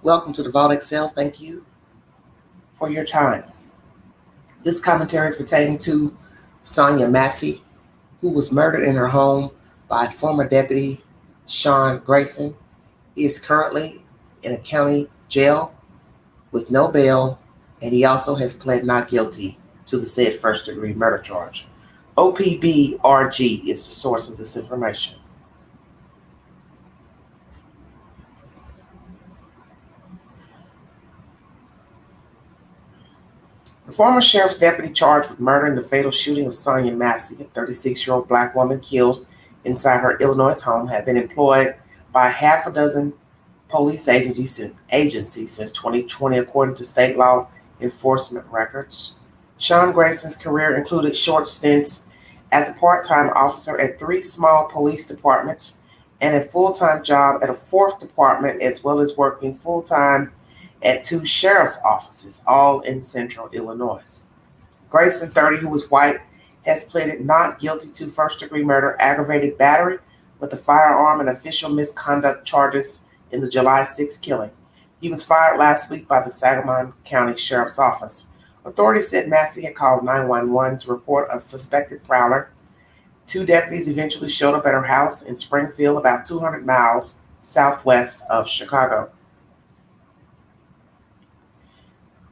Welcome to the Vault Excel. Thank you for your time. This commentary is pertaining to Sonia Massey, who was murdered in her home by former Deputy Sean Grayson. He is currently in a county jail with no bail, and he also has pled not guilty to the said first-degree murder charge. OPBRG is the source of this information. The former sheriff's deputy charged with murder in the fatal shooting of Sonia Massey, a 36-year-old black woman killed inside her Illinois home, had been employed by half a dozen police agencies since 2020, according to state law enforcement records. Sean Grayson's career included short stints as a part-time officer at 3 small police departments and a full-time job at a 4th department, as well as working full-time at 2 sheriff's offices, all in central Illinois. Grayson, 30, who was white, has pleaded not guilty to first-degree murder, aggravated battery with a firearm, and official misconduct charges in the July 6 killing. He was fired last week by the Sangamon County Sheriff's Office. Authorities said Massey had called 911 to report a suspected prowler. 2 deputies eventually showed up at her house in Springfield, about 200 miles southwest of Chicago.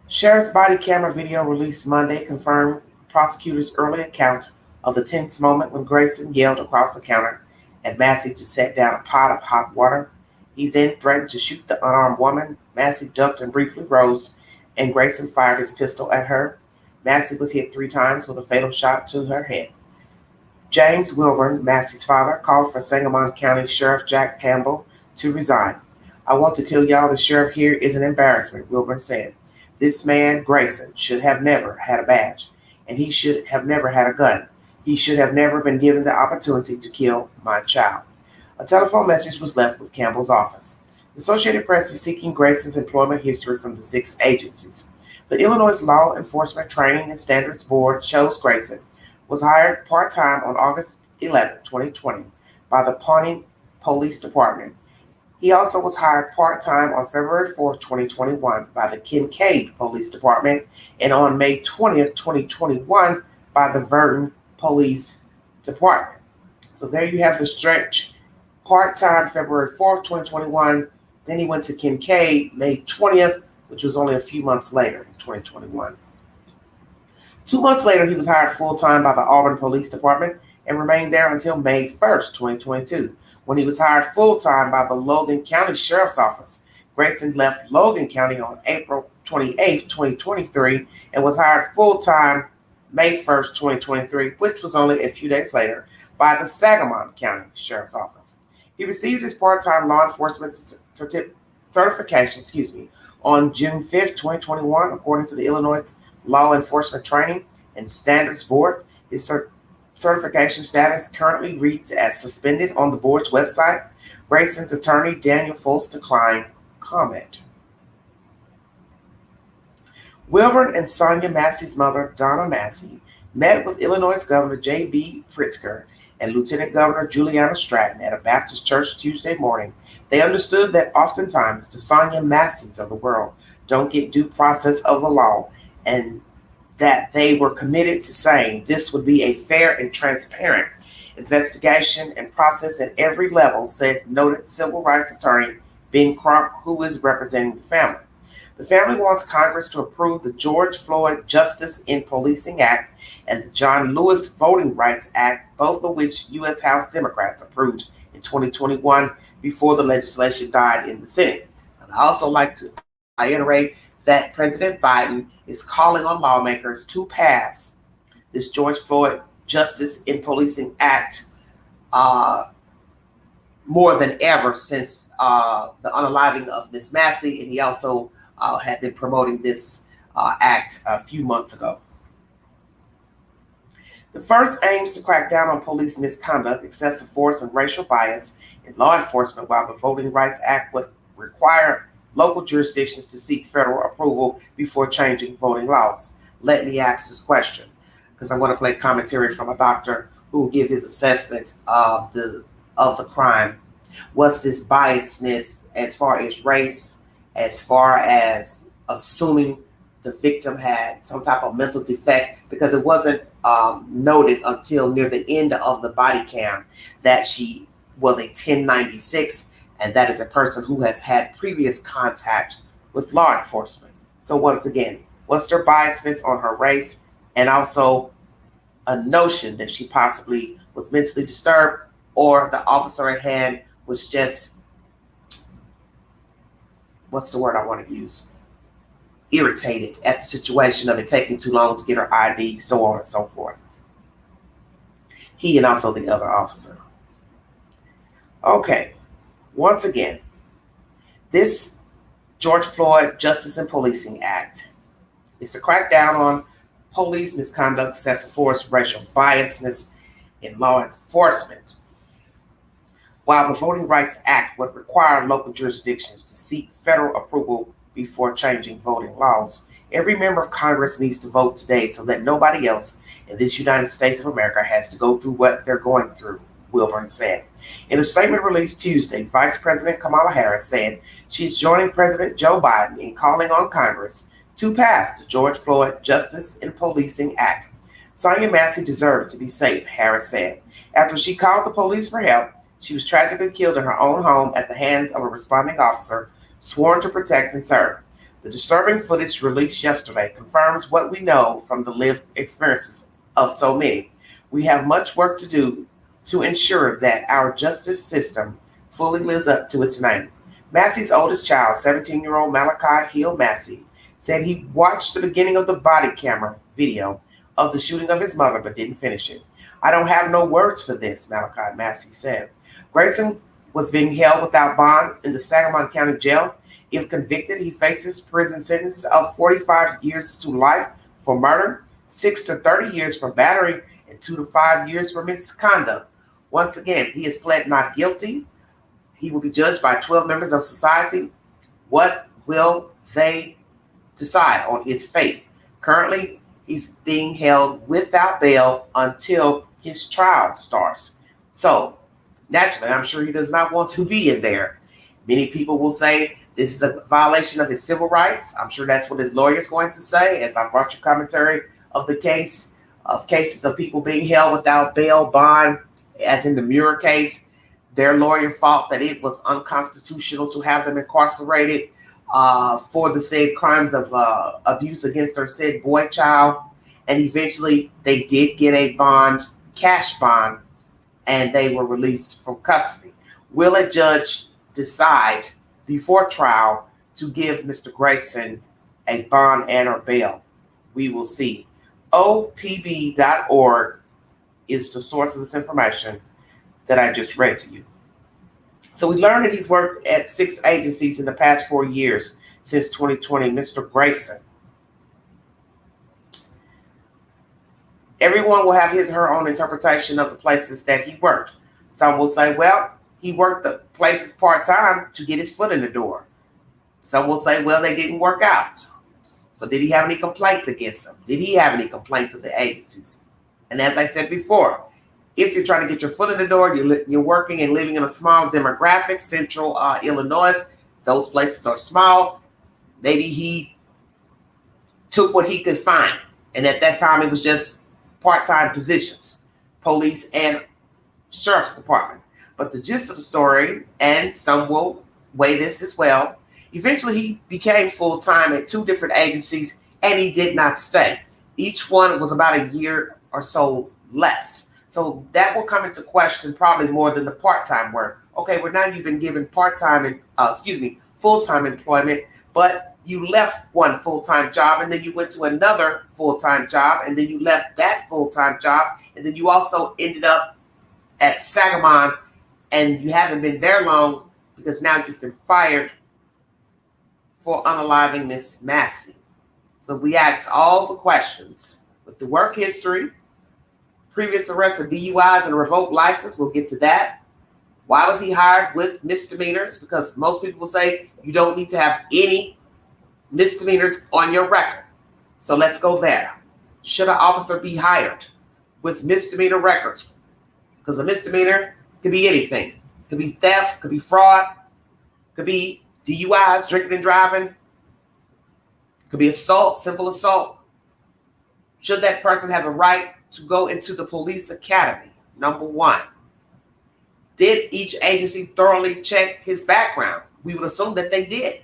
Sheriff's body camera video released Monday confirmed prosecutors' early account of the tense moment when Grayson yelled across the counter at Massey to set down a pot of hot water. He then threatened to shoot the unarmed woman. Massey ducked and briefly rose, and Grayson fired his pistol at her. Massey was hit 3 times with a fatal shot to her head. James Wilburn, Massey's father, called for Sangamon County Sheriff Jack Campbell to resign. "I want to tell y'all the sheriff here is an embarrassment," Wilburn said. "This man, Grayson, should have never had a badge, and he should have never had a gun. He should have never been given the opportunity to kill my child." A telephone message was left with Campbell's office. The Associated Press is seeking Grayson's employment history from the 6 agencies. The Illinois Law Enforcement Training and Standards Board shows Grayson was hired part-time on August 11, 2020 by the Pawnee Police Department. He also was hired part-time on February 4, 2021 by the Kincaid Police Department and on May 20th, 2021 by the Vernon Police Department. So there you have the stretch. Part-time February 4th, 2021. Then he went to Kincaid May 20th, which was only a few months later in 2021. 2 months later, he was hired full-time by the Auburn Police Department and remained there until May 1st, 2022. When he was hired full-time by the Logan County Sheriff's Office. Grayson left Logan County on April 28, 2023, and was hired full-time May 1st, 2023, which was only a few days later, by the Sangamon County Sheriff's Office. He received his part-time law enforcement certification on June 5th, 2021, according to the Illinois Law Enforcement Training and Standards Board. His certification status currently reads as suspended on the board's website. Grayson's attorney, Daniel Fultz, declined comment. Wilburn and Sonia Massey's mother, Donna Massey, met with Illinois Governor J.B. Pritzker and Lieutenant Governor Juliana Stratton at a Baptist church Tuesday morning. They understood that oftentimes the Sonia Masseys of the world don't get due process of the law, and that they were committed to saying this would be a fair and transparent investigation and process at every level, said noted civil rights attorney Ben Crump, who is representing the family. The family wants Congress to approve the George Floyd Justice in Policing Act and the John Lewis Voting Rights Act, both of which U.S. House Democrats approved in 2021 before the legislation died in the Senate. And I also like to reiterate that President Biden is calling on lawmakers to pass this George Floyd Justice in Policing Act more than ever since the unaliving of Miss Massey, and he also had been promoting this act a few months ago. The first aims to crack down on police misconduct, excessive force, and racial bias in law enforcement, while the Voting Rights Act would require local jurisdictions to seek federal approval before changing voting laws. Let me ask this question, because I want to play commentary from a doctor who will give his assessment of the crime. Was this biasness as far as race, as far as assuming the victim had some type of mental defect, because it wasn't noted until near the end of the body cam that she was a 1096, and that is a person who has had previous contact with law enforcement. So once again, what's their biasness on her race, and also a notion that she possibly was mentally disturbed, or the officer at hand was just, what's the word I want to use? Irritated at the situation of it taking too long to get her ID, so on and so forth. He and also the other officer. Okay, once again, this George Floyd Justice and Policing Act is to crack down on police misconduct, excessive force, racial biasness in law enforcement. While the Voting Rights Act would require local jurisdictions to seek federal approval before changing voting laws, every member of Congress needs to vote today so that nobody else in this United States of America has to go through what they're going through, Wilburn said. In a statement released Tuesday, Vice President Kamala Harris said she's joining President Joe Biden in calling on Congress to pass the George Floyd Justice and Policing Act. Sonia Massey deserved to be safe, Harris said. After she called the police for help, she was tragically killed in her own home at the hands of a responding officer sworn to protect and serve. The disturbing footage released yesterday confirms what we know from the lived experiences of so many. We have much work to do to ensure that our justice system fully lives up to its name. Massey's oldest child, 17-year-old Malachi Hill Massey, said he watched the beginning of the body camera video of the shooting of his mother but didn't finish it. I don't have no words for this, Malachi Massey said. Grayson was being held without bond in the Sangamon County Jail. If convicted, he faces prison sentences of 45 years to life for murder, 6 to 30 years for battery, and 2 to 5 years for misconduct. Once again, he has pled not guilty. He will be judged by 12 members of society. What will they decide on his fate? Currently, he's being held without bail until his trial starts. So, naturally, I'm sure he does not want to be in there. Many people will say this is a violation of his civil rights. I'm sure that's what his lawyer is going to say, as I brought you commentary of the case, of cases of people being held without bail, bond, as in the Muir case. Their lawyer felt that it was unconstitutional to have them incarcerated for the said crimes of abuse against their said boy child. And eventually they did get a bond, cash bond, and they were released from custody. Will a judge decide before trial to give Mr. Grayson a bond and or bail? We will see. OPB.org is the source of this information that I just read to you. So we learned that he's worked at 6 agencies in the past 4 years since 2020, Mr. Grayson. Everyone will have his or her own interpretation of the places that he worked. Some will say, well, he worked the places part-time to get his foot in the door. Some will say, well, they didn't work out. So did he have any complaints against them? Did he have any complaints of the agencies? And as I said before, if you're trying to get your foot in the door, you're working and living in a small demographic, central Illinois, those places are small. Maybe he took what he could find. And at that time, it was just part-time positions, police and sheriff's department. But the gist of the story, and some will weigh this as well, eventually he became full-time at 2 different agencies, and he did not stay. Each one was about a year or so less. So that will come into question probably more than the part-time work. Okay, well, now you've been given full-time employment, but you left one full-time job, and then you went to another full-time job, and then you left that full-time job, and then you also ended up at Sangamon, and you haven't been there long because now you've been fired for unaliving Miss Massey. So we asked all the questions with the work history, previous arrests of DUIs and a revoked license. We'll get to that. Why was he hired with misdemeanors? Because most people will say you don't need to have any misdemeanors on your record. So let's go there. Should an officer be hired with misdemeanor records? Because a misdemeanor could be anything. Could be theft, could be fraud, could be DUIs, drinking and driving. Could be assault, simple assault. Should that person have the right to go into the police academy? Number one. Did each agency thoroughly check his background? We would assume that they did.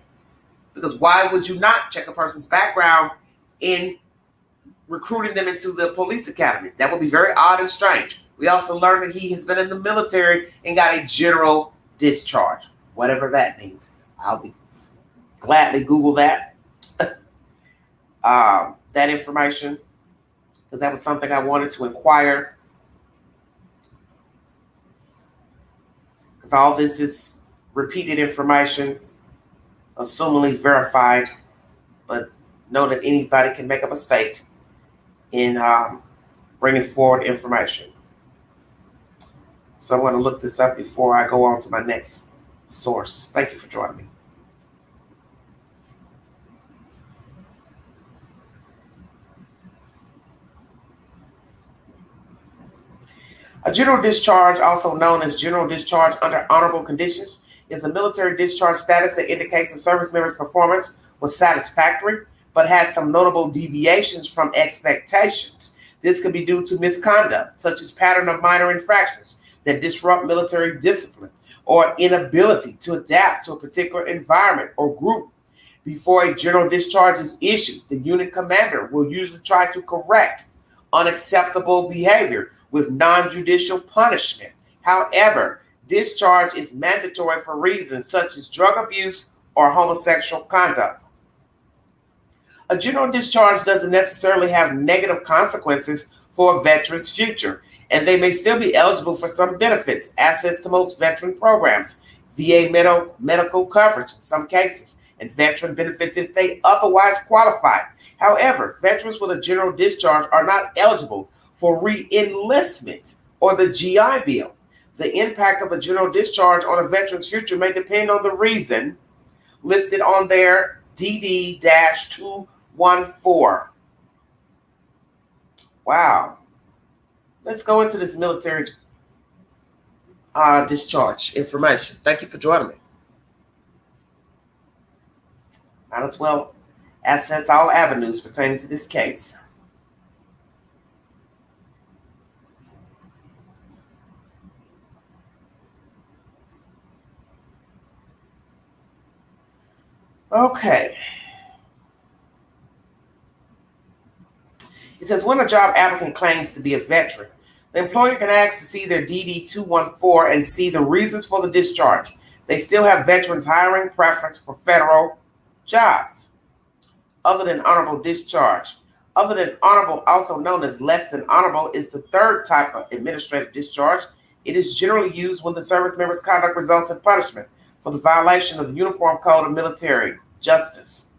Because why would you not check a person's background in recruiting them into the police academy? That would be very odd and strange. We also learned that he has been in the military and got a general discharge, whatever that means. I'll be gladly Google that. That information, because that was something I wanted to inquire. Because all this is repeated information, assumingly verified, but know that anybody can make a mistake in bringing forward information. So I'm going to look this up before I go on to my next source. Thank you for joining me. A general discharge, also known as general discharge under honorable conditions, is a military discharge status that indicates a service member's performance was satisfactory, but had some notable deviations from expectations. This could be due to misconduct, such as pattern of minor infractions that disrupt military discipline, or inability to adapt to a particular environment or group. Before a general discharge is issued, the unit commander will usually try to correct unacceptable behavior with non-judicial punishment. However, discharge is mandatory for reasons such as drug abuse or homosexual conduct. A general discharge doesn't necessarily have negative consequences for a veteran's future, and they may still be eligible for some benefits, access to most veteran programs, VA medical coverage in some cases, and veteran benefits if they otherwise qualify. However, veterans with a general discharge are not eligible for re-enlistment or the GI Bill. The impact of a general discharge on a veteran's future may depend on the reason listed on their DD-214. Wow. Let's go into this military discharge information. Thank you for joining me. Might as well access all avenues pertaining to this case. Okay. It says when a job applicant claims to be a veteran, the employer can ask to see their DD-214 and see the reasons for the discharge. They still have veterans hiring preference for federal jobs. Other than honorable discharge. Other than honorable, also known as less than honorable, is the third type of administrative discharge. It is generally used when the service member's conduct results in punishment for the violation of the Uniform Code of Military Justice.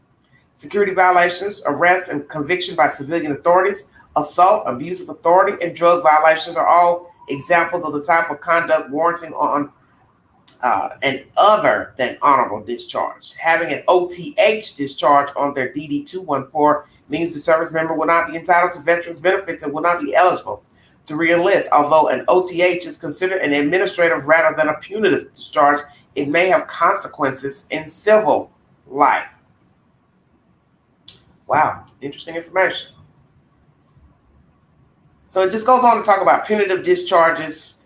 Security violations, arrests, and conviction by civilian authorities, assault, abuse of authority, and drug violations are all examples of the type of conduct warranting on an other than honorable discharge. Having an OTH discharge on their DD-214 means the service member will not be entitled to veterans benefits and will not be eligible to re-enlist. Although an OTH is considered an administrative rather than a punitive discharge, it may have consequences in civil life. Wow, interesting information. So it just goes on to talk about punitive discharges,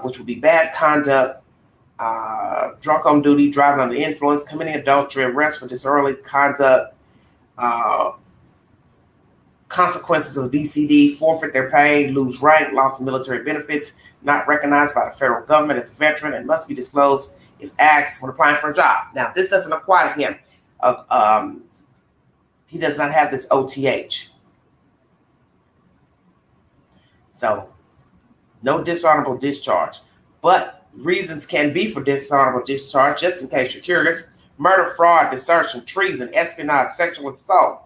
which would be bad conduct, drunk on duty, driving under influence, committing adultery, arrest for disorderly conduct, consequences of BCD, forfeit their pay, lose rank, loss of military benefits, not recognized by the federal government as a veteran, and must be disclosed if asked when applying for a job. Now, this doesn't apply to him. He does not have this OTH. So, no dishonorable discharge. But reasons can be for dishonorable discharge, just in case you're curious. Murder, fraud, desertion, treason, espionage, sexual assault.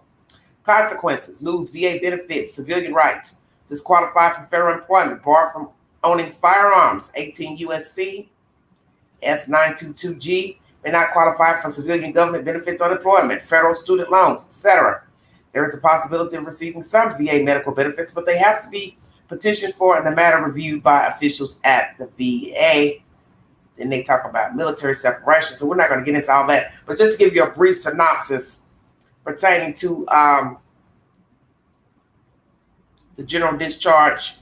Consequences: lose VA benefits, civilian rights, disqualified from federal employment, barred from owning firearms, 18 U.S.C. S922G, may not qualify for civilian government benefits, unemployment, federal student loans, etc. There is a possibility of receiving some VA medical benefits, but they have to be petitioned for and the matter reviewed by officials at the VA. Then they talk about military separation. So we're not going to get into all that. But just to give you a brief synopsis pertaining to the general discharge.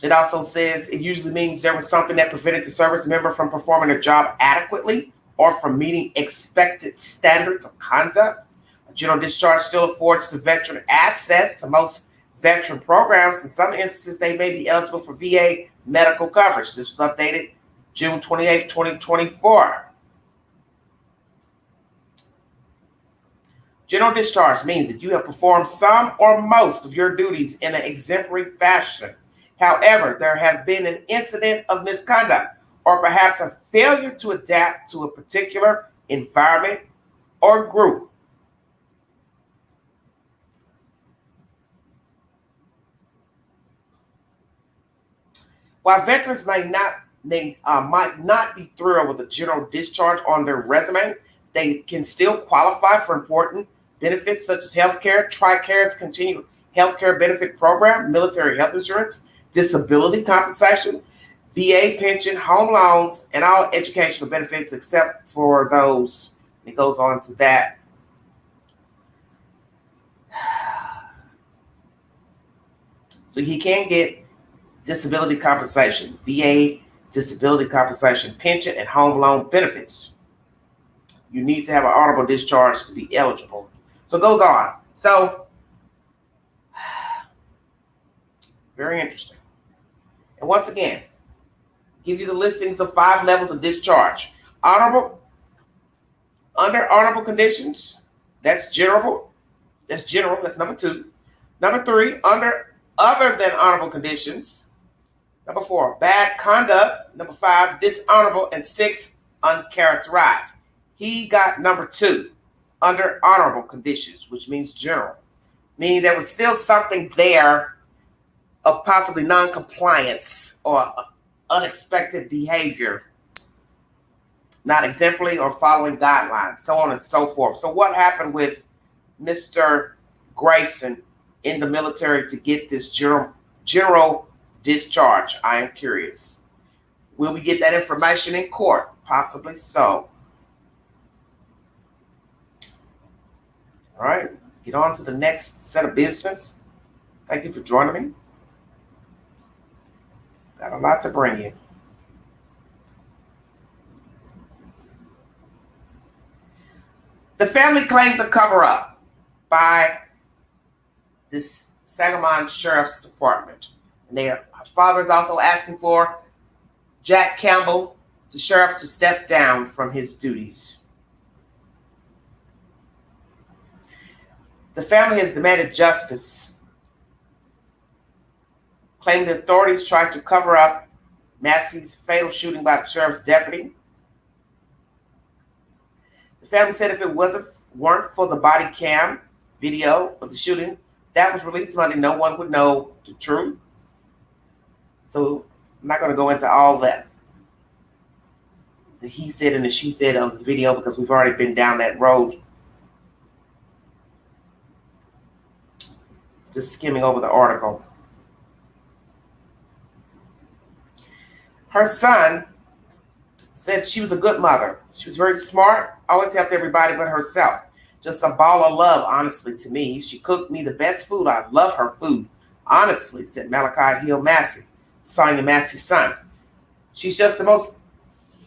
It also says it usually means there was something that prevented the service member from performing their job adequately or from meeting expected standards of conduct. A general discharge still affords the veteran access to most veteran programs. In some instances, they may be eligible for VA medical coverage. This was updated June 28, 2024. General discharge means that you have performed some or most of your duties in an exemplary fashion. However, there has been an incident of misconduct or perhaps a failure to adapt to a particular environment or group. While veterans might not be thrilled with a general discharge on their resume, they can still qualify for important benefits such as health care, TRICARE's continued health care benefit program, military health insurance, disability compensation, VA pension, home loans, and all educational benefits except for those. It goes on to that. So he can get disability compensation, VA disability compensation, pension, and home loan benefits. You need to have an honorable discharge to be eligible. So it goes on. So, very interesting. And once again, give you the listings of 5 levels of discharge. Honorable, under honorable conditions, that's general. That's general, that's number 2. Number 3, under other than honorable conditions. Number 4, bad conduct. Number 5, dishonorable. And 6, uncharacterized. He got number 2, under honorable conditions, which means general. Meaning there was still something there of possibly non-compliance or unexpected behavior, not exemplary or following guidelines, so on and so forth. So what happened with Mr. Grayson in the military to get this general discharge? I am curious. Will we get that information in court? Possibly so. All right, get on to the next set of business. Thank you for joining me. Got a lot to bring you. The family claims a cover-up by this Sangamon Sheriff's Department. And their father is also asking for Jack Campbell, the sheriff, to step down from his duties. The family has demanded justice, claiming the authorities tried to cover up Massey's fatal shooting by the sheriff's deputy. The family said if it weren't for the body cam video of the shooting that was released Monday, no one would know the truth. So I'm not going to go into all that, the he said and the she said of the video, because we've already been down that road. Just skimming over the article. Her son said she was a good mother. She was very smart, always helped everybody but herself. Just a ball of love, honestly, to me. She cooked me the best food. I love her food, honestly, said Malachi Hill Massey, Sonia Massey's son. She's just the most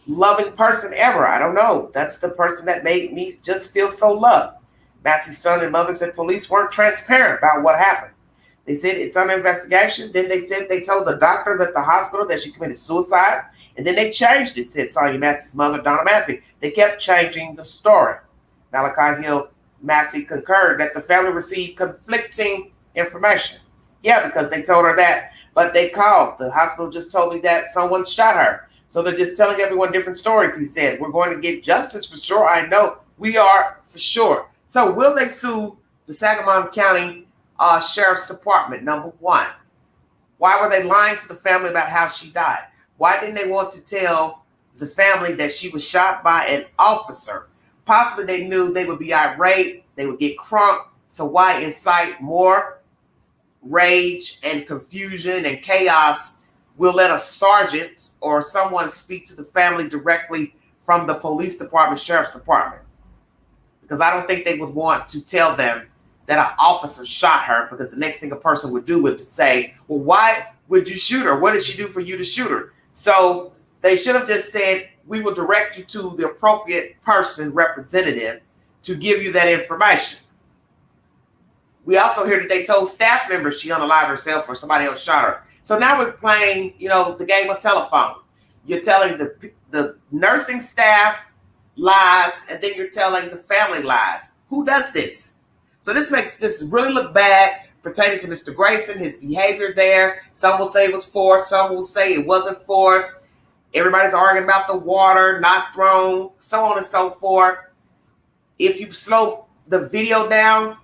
loving person ever. I don't know. That's the person that made me just feel so loved. Massey's son and mother said police weren't transparent about what happened. They said it's under investigation. Then they said they told the doctors at the hospital that she committed suicide. And then they changed it, said Sonia Massey's mother, Donna Massey. They kept changing the story. Malachi Hill Massey concurred that the family received conflicting information. Yeah, because they told her that, but they called. The hospital just told me that someone shot her. So they're just telling everyone different stories, he said. We're going to get justice for sure. I know we are for sure. So will they sue the Sangamon County Sheriff's Department? Number 1. Why were they lying to the family about how she died? Why didn't they want to tell the family that she was shot by an officer? Possibly they knew they would be irate, they would get crunk. So why incite more rage and confusion and chaos we'll let a sergeant or someone speak to the family directly from the police department, sheriff's department. Because I don't think they would want to tell them that an officer shot her, because the next thing a person would do would say, well, why would you shoot her? What did she do for you to shoot her? So they should have just said, we will direct you to the appropriate person, representative, to give you that information. We also hear that they told staff members she unalived herself or somebody else shot her. So now we're playing, the game of telephone. You're telling the nursing staff lies, and then you're telling the family lies. Who does this? So this makes this really look bad pertaining to Mr. Grayson, his behavior there. Some will say it was forced. Some will say it wasn't forced. Everybody's arguing about the water not thrown, so on and so forth. If you slow the video down,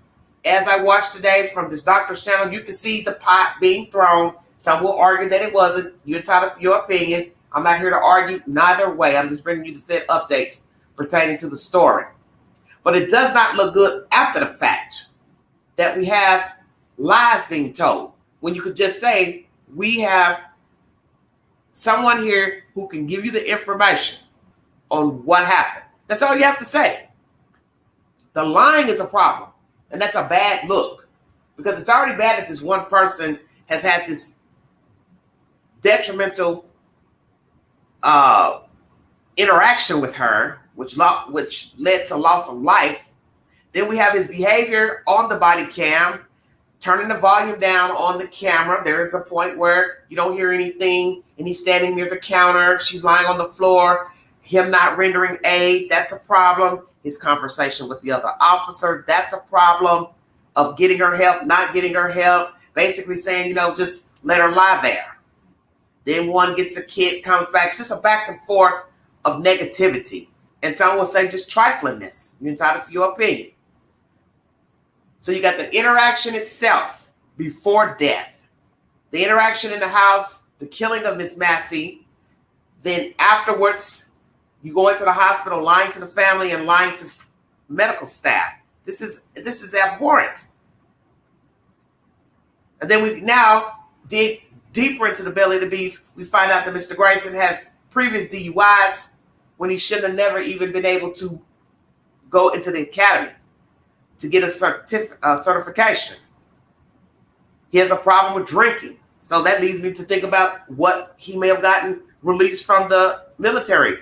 as I watched today from this doctor's channel, you can see the pot being thrown. Some will argue that it wasn't. You're entitled to your opinion. I'm not here to argue neither way. I'm just bringing you the said updates pertaining to the story. But it does not look good after the fact that we have lies being told, when you could just say, we have someone here who can give you the information on what happened. That's all you have to say. The lying is a problem, and that's a bad look, because it's already bad that this one person has had this detrimental interaction with her, which led to loss of life. Then we have his behavior on the body cam, turning the volume down on the camera. There is a point where you don't hear anything, and he's standing near the counter. She's lying on the floor. Him not rendering aid, that's a problem. His conversation with the other officer, that's a problem. Of getting her help, not getting her help. Basically saying, just let her lie there. Then one gets a kid, comes back. It's just a back and forth of negativity. And some will say just triflingness. You're entitled to your opinion. So you got the interaction itself before death. The interaction in the house, the killing of Miss Massey. Then afterwards, you go into the hospital lying to the family and lying to medical staff. This is abhorrent. And then we now dig deeper into the belly of the beast. We find out that Mr. Grayson has previous DUIs when he should have never even been able to go into the academy to get a certification. He has a problem with drinking. So that leads me to think about what he may have gotten released from the military.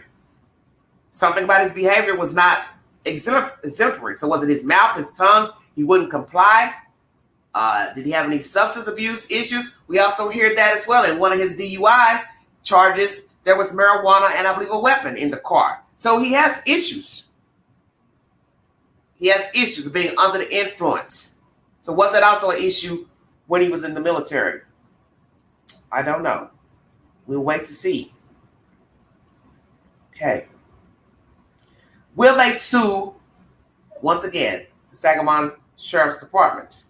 Something about his behavior was not exemplary. So was it his mouth, his tongue? He wouldn't comply? Did he have any substance abuse issues? We also hear that as well. In one of his DUI charges, there was marijuana and I believe a weapon in the car. So he has issues. He has issues of being under the influence. So was that also an issue when he was in the military? I don't know. We'll wait to see. Okay. Will they sue, once again, the Sangamon Sheriff's Department?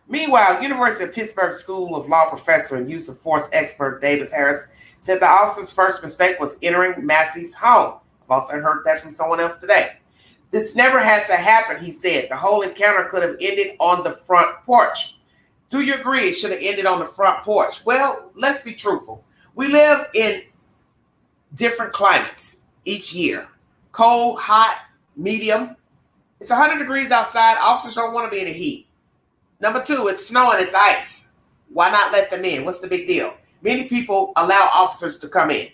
Meanwhile, University of Pittsburgh School of Law professor and use of force expert Davis Harris said the officer's first mistake was entering Massey's home. I've also heard that from someone else today. This never had to happen, he said. The whole encounter could have ended on the front porch. Do you agree it should have ended on the front porch? Well, let's be truthful. We live in different climates each year. Cold, hot, medium. It's 100 degrees outside. Officers don't want to be in the heat. Number two, it's snowing, it's ice. Why not let them in? What's the big deal? Many people allow officers to come in.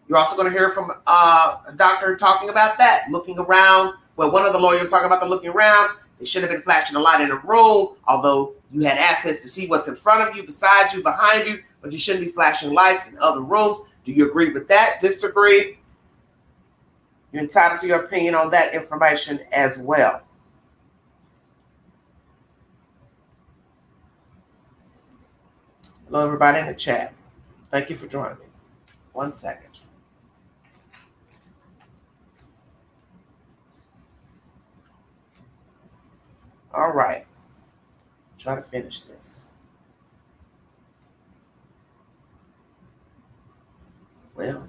You're also going to hear from a doctor talking about that, looking around. Well, one of the lawyers talking about the looking around. They should have been flashing a light in a room, although you had access to see what's in front of you, beside you, behind you, but you shouldn't be flashing lights in other rooms. Do you agree with that? Disagree? You're entitled to your opinion on that information as well. Hello, everybody in the chat. Thank you for joining me. 1 second. All right. Try to finish this. Well,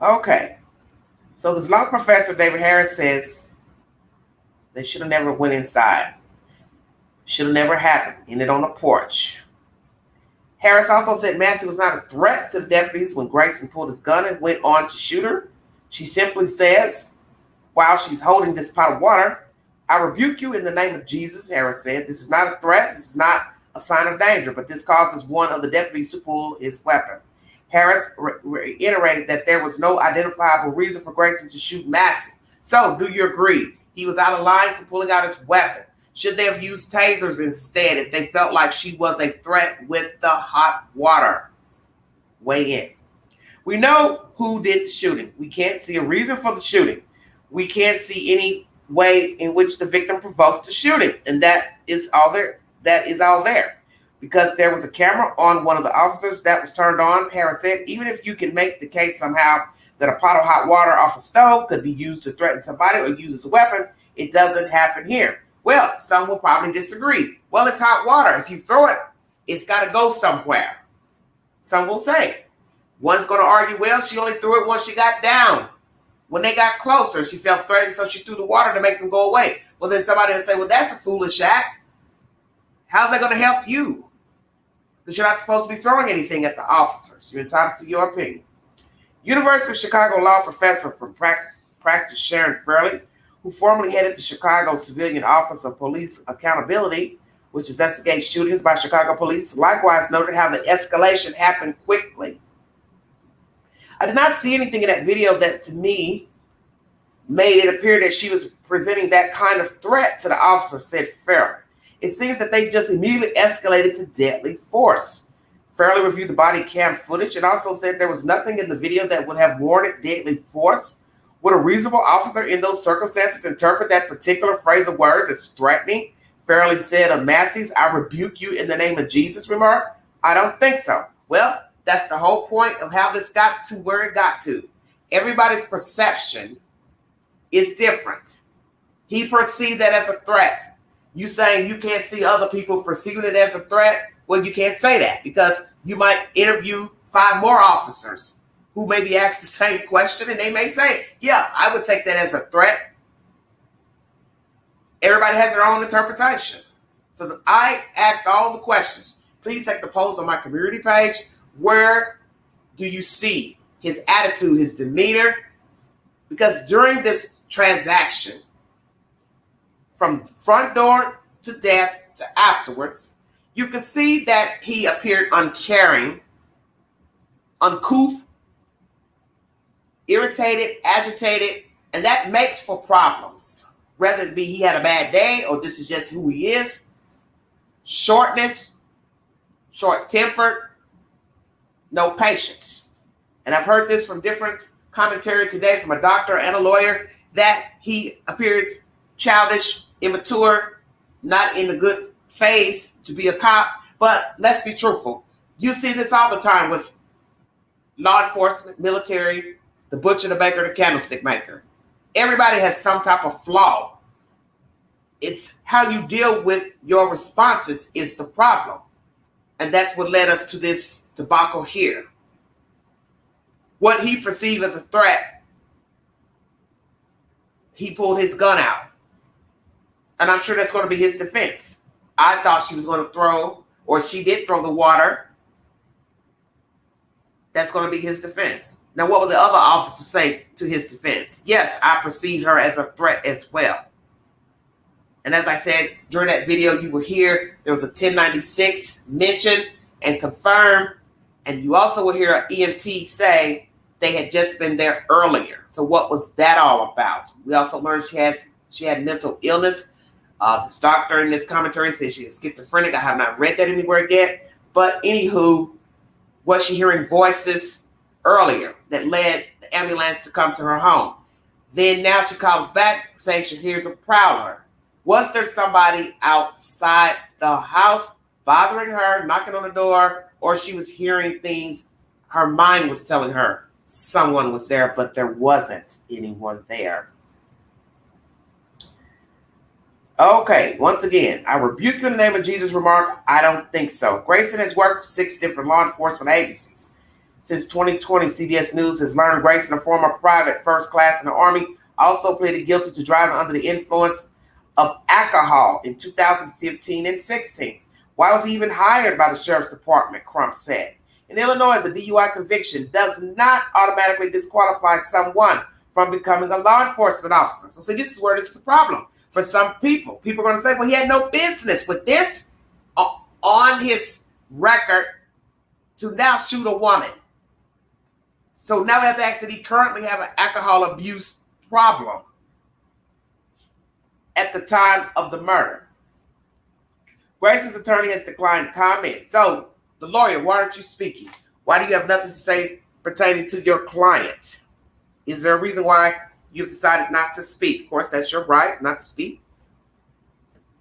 okay. So this law professor, David Harris, says they should have never went inside. Should have never happened. Ended on the porch. Harris also said Massey was not a threat to the deputies when Grayson pulled his gun and went on to shoot her. She simply says, while she's holding this pot of water, "I rebuke you in the name of Jesus," Harris said. "This is not a threat. This is not a sign of danger, but this causes one of the deputies to pull his weapon." Harris reiterated that there was no identifiable reason for Grayson to shoot Massey. So, do you agree? He was out of line for pulling out his weapon. Should they have used tasers instead if they felt like she was a threat with the hot water? Weigh in. We know who did the shooting. We can't see a reason for the shooting. We can't see any way in which the victim provoked the shooting. And that is all there. Because there was a camera on one of the officers that was turned on, Harris said, even if you can make the case somehow that a pot of hot water off a stove could be used to threaten somebody or use as a weapon, it doesn't happen here. Well, some will probably disagree. Well, it's hot water. If you throw it, it's got to go somewhere. Some will say. One's going to argue, well, she only threw it once she got down. When they got closer, she felt threatened, so she threw the water to make them go away. Well, then somebody will say, well, that's a foolish act. How's that going to help you? Because you're not supposed to be throwing anything at the officers. You're entitled to your opinion. University of Chicago law professor from practice Sharon Fairley, who formerly headed the Chicago Civilian Office of Police Accountability, which investigates shootings by Chicago police, likewise noted how the escalation happened quickly. I did not see anything in that video that, to me, made it appear that she was presenting that kind of threat to the officer, said Fairley. It seems that they just immediately escalated to deadly force. Fairley reviewed the body cam footage and also said there was nothing in the video that would have warranted deadly force. Would a reasonable officer in those circumstances interpret that particular phrase of words as threatening? Fairley said of Massey's "I rebuke you in the name of Jesus" remark. I don't think so. Well, that's the whole point of how this got to where it got to. Everybody's perception is different. He perceived that as a threat. You saying you can't see other people perceiving it as a threat? Well, you can't say that because you might interview 5 more officers who may be asked the same question and they may say, yeah, I would take that as a threat. Everybody has their own interpretation. So I asked all the questions. Please take the polls on my community page. Where do you see his attitude, his demeanor? Because during this transaction, from front door to death to afterwards, you can see that he appeared uncaring, uncouth, irritated, agitated, and that makes for problems. Whether it be he had a bad day or this is just who he is. Shortness, short-tempered, no patience. And I've heard this from different commentary today from a doctor and a lawyer that he appears childish, immature, not in a good phase to be a cop. But let's be truthful. You see this all the time with law enforcement, military, the butcher, the baker, the candlestick maker. Everybody has some type of flaw. It's how you deal with your responses is the problem. And that's what led us to this debacle here. What he perceived as a threat, he pulled his gun out. And I'm sure that's going to be his defense. I thought she was going to throw, or she did throw the water. That's going to be his defense. Now, what will the other officer say to his defense? Yes, I perceived her as a threat as well. And as I said, during that video, you will hear there was a 1096 mentioned and confirmed. And you also will hear an EMT say they had just been there earlier. So what was that all about? We also learned she had mental illness. This doctor in this commentary says she is schizophrenic. I have not read that anywhere yet. But anywho, was she hearing voices earlier that led the ambulance to come to her home? Then now she calls back saying she hears a prowler. Was there somebody outside the house bothering her, knocking on the door, or she was hearing things her mind was telling her someone was there, but there wasn't anyone there? Okay, once again, I rebuke you in the name of Jesus remark. I don't think so. Grayson has worked for 6 different law enforcement agencies. Since 2020, CBS News has learned Grayson, a former private first class in the Army, also pleaded guilty to driving under the influence of alcohol in 2015 and 16. Why was he even hired by the Sheriff's Department, Crump said. In Illinois, a DUI conviction does not automatically disqualify someone from becoming a law enforcement officer. So see, this is where this is the problem. For some people, are going to say, well, he had no business with this on his record to now shoot a woman. So now we have to ask, did he currently have an alcohol abuse problem at the time of the murder? Grayson's attorney has declined comment. So, the lawyer, why aren't you speaking? Why do you have nothing to say pertaining to your client? Is there a reason why you've decided not to speak? Of course, that's your right, not to speak.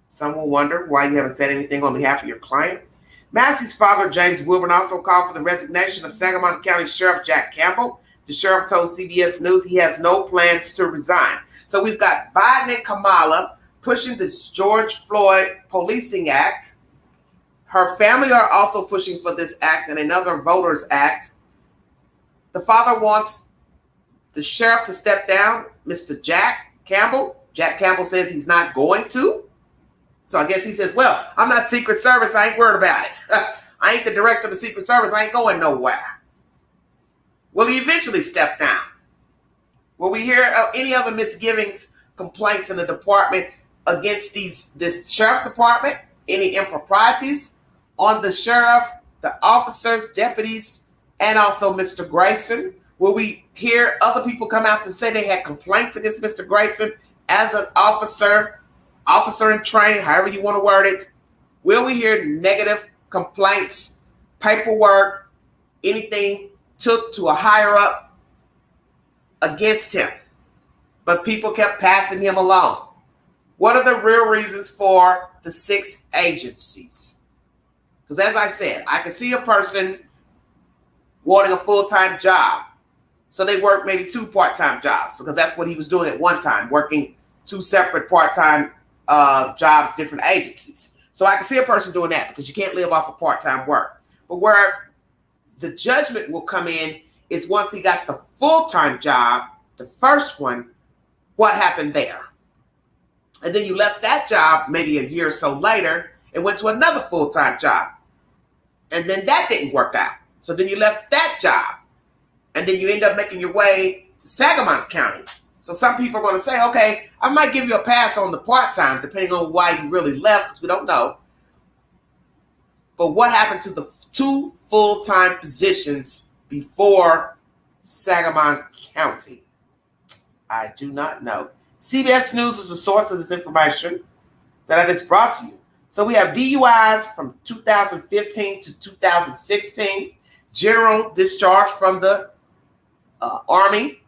Some will wonder why you haven't said anything on behalf of your client. Massey's father, James Wilburn, also called for the resignation of Sangamon County Sheriff Jack Campbell. The sheriff told CBS News he has no plans to resign. So we've got Biden and Kamala pushing this George Floyd Policing Act. Her family are also pushing for this act and another Voters Act. The father wants the sheriff to step down, Mr. Jack Campbell. Jack Campbell says he's not going to. So I guess he says, well, I'm not Secret Service. I ain't worried about it. I ain't the director of the Secret Service. I ain't going nowhere. Will he eventually step down? Will we hear any other misgivings, complaints in the department against this sheriff's department? Any improprieties on the sheriff, the officers, deputies, and also Mr. Grayson? Will we hear other people come out to say they had complaints against Mr. Grayson as an officer in training, however you want to word it? Will we hear negative complaints, paperwork, anything took to a higher up against him, but people kept passing him along? What are the real reasons for the 6 agencies? Because as I said, I can see a person wanting a full-time job. So they work maybe 2 part-time jobs, because that's what he was doing at one time, working 2 separate part-time jobs, different agencies. So I can see a person doing that, because you can't live off of part-time work. But where the judgment will come in is once he got the full-time job, the first one, what happened there? And then you left that job maybe a year or so later and went to another full-time job. And then that didn't work out. So then you left that job. And then you end up making your way to Sangamon County. So some people are going to say, okay, I might give you a pass on the part-time, depending on why you really left, because we don't know. But what happened to the 2 full-time positions before Sangamon County? I do not know. CBS News is the source of this information that I just brought to you. So we have DUIs from 2015 to 2016, general discharge from the Army,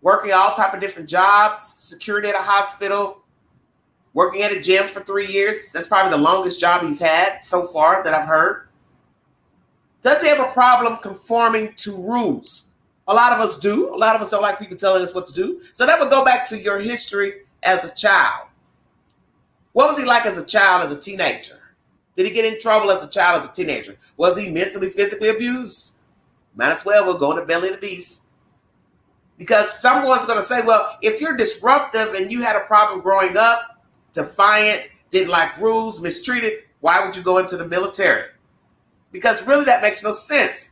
working all type of different jobs, security at a hospital, working at a gym for 3 years. That's probably the longest job he's had so far that I've heard. Does he have a problem conforming to rules? A lot of us do. A lot of us don't like people telling us what to do. So that would go back to your history as a child. What was he like as a child, as a teenager? Did he get in trouble as a child, as a teenager? Was he mentally, physically abused? Might as well, we'll go in the belly of the beast. Because someone's going to say, well, if you're disruptive and you had a problem growing up, defiant, didn't like rules, mistreated, why would you go into the military? Because really that makes no sense.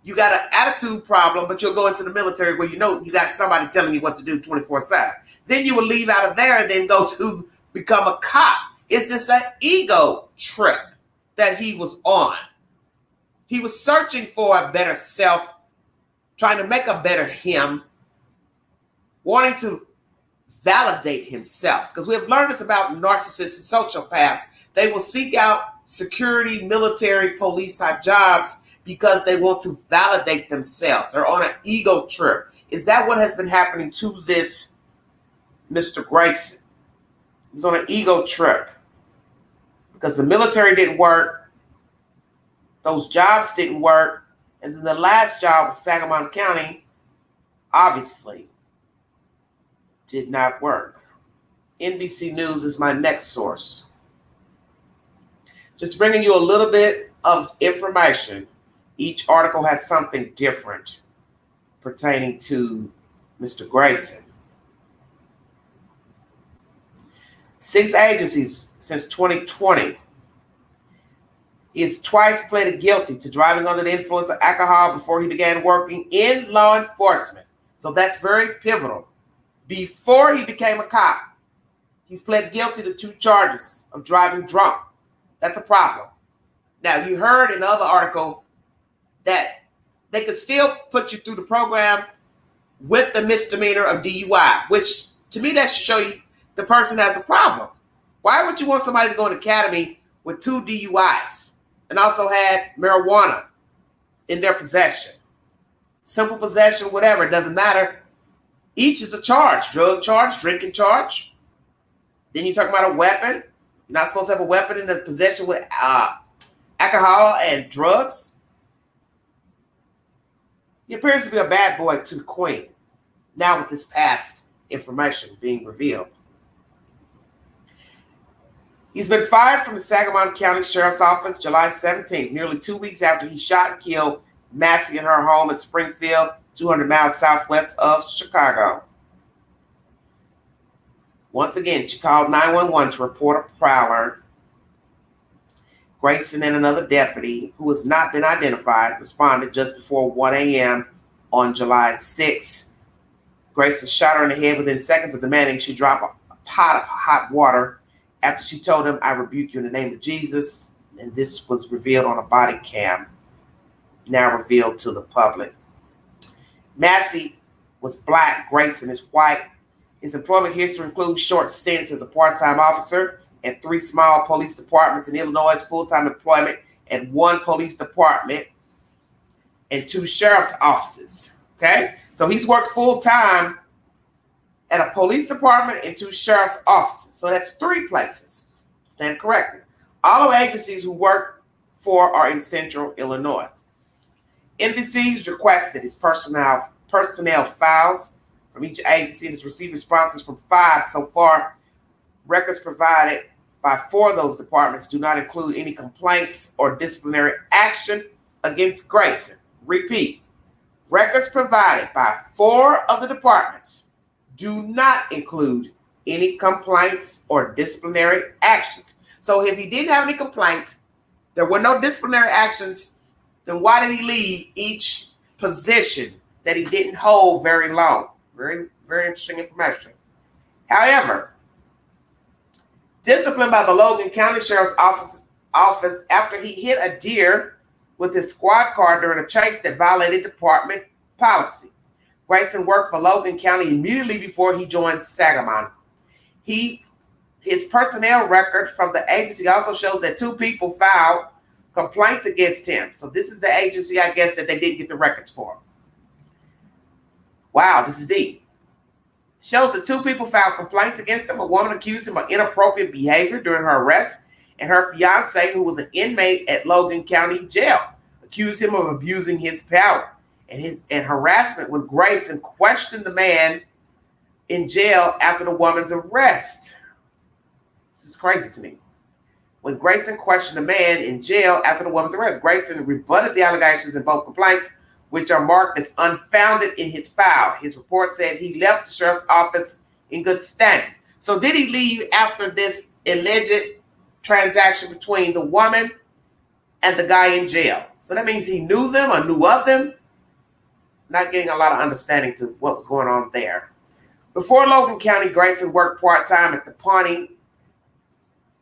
You got an attitude problem, but you'll go into the military where you know you got somebody telling you what to do 24/7. Then you will leave out of there and then go to become a cop. Is this an ego trip that he was on? He was searching for a better self, trying to make a better him, wanting to validate himself. Because we have learned this about narcissists and sociopaths. They will seek out security, military, police type jobs because they want to validate themselves. They're on an ego trip. Is that what has been happening to this Mr. Grayson? He was on an ego trip because the military didn't work. Those jobs didn't work. And then the last job with Sangamon County, obviously, did not work. NBC News is my next source. Just bringing you a little bit of information. Each article has something different pertaining to Mr. Grayson. 6 agencies since 2020. He has twice pleaded guilty to driving under the influence of alcohol before he began working in law enforcement. So that's very pivotal. Before he became a cop, he's pled guilty to 2 charges of driving drunk. That's a problem. Now, you heard in the other article that they could still put you through the program with the misdemeanor of DUI, which to me that should show you the person has a problem. Why would you want somebody to go to academy with 2 DUIs and also had marijuana in their possession? Simple possession, whatever, it doesn't matter. Each is a charge: drug charge, drinking charge. Then you're talking about a weapon. You're not supposed to have a weapon in the possession with alcohol and drugs. He appears to be a bad boy to the queen, now with this past information being revealed. He's been fired from the Sangamon County Sheriff's Office July 17th, nearly 2 weeks after he shot and killed Massey in her home in Springfield, 200 miles southwest of Chicago. Once again, she called 911 to report a prowler. Grayson and another deputy, who has not been identified, responded just before 1 a.m. on July 6th. Grayson shot her in the head within seconds of demanding she drop a pot of hot water after she told him, "I rebuke you in the name of Jesus." And this was revealed on a body cam, now revealed to the public. Massey was black, Grayson is white. His employment history includes short stints as a part-time officer and 3 small police departments in Illinois, full-time employment at 1 police department and 2 sheriff's offices. Okay? So he's worked full-time at a police department and 2 sheriff's offices. So that's 3 places. Stand corrected. All the agencies who work for are in Central Illinois. NBC's requested his personnel files from each agency and has received responses from 5 so far. Records provided by 4 of those departments do not include any complaints or disciplinary action against Grayson. Repeat, records provided by 4 of the departments do not include any complaints or disciplinary actions. So if he didn't have any complaints, there were no disciplinary actions, then why did he leave each position that he didn't hold very long? Very, very interesting information. However, disciplined by the Logan County Sheriff's Office after he hit a deer with his squad car during a chase that violated department policy. Grayson worked for Logan County immediately before he joined Sangamon. His personnel record from the agency also shows that 2 people filed complaints against him. So this is the agency, I guess, that they didn't get the records for. Wow, this is deep. Shows that 2 people filed complaints against him. A woman accused him of inappropriate behavior during her arrest, and her fiance, who was an inmate at Logan County Jail, accused him of abusing his power and harassment when Grayson questioned the man in jail after the woman's arrest. This is crazy to me. When Grayson questioned the man in jail after the woman's arrest, Grayson rebutted the allegations in both complaints, which are marked as unfounded in his file. His report said he left the sheriff's office in good standing. So did he leave after this alleged transaction between the woman and the guy in jail? So that means he knew them or knew of them. Not getting a lot of understanding to what was going on there. Before Logan County, Grayson worked part-time at the Pawnee,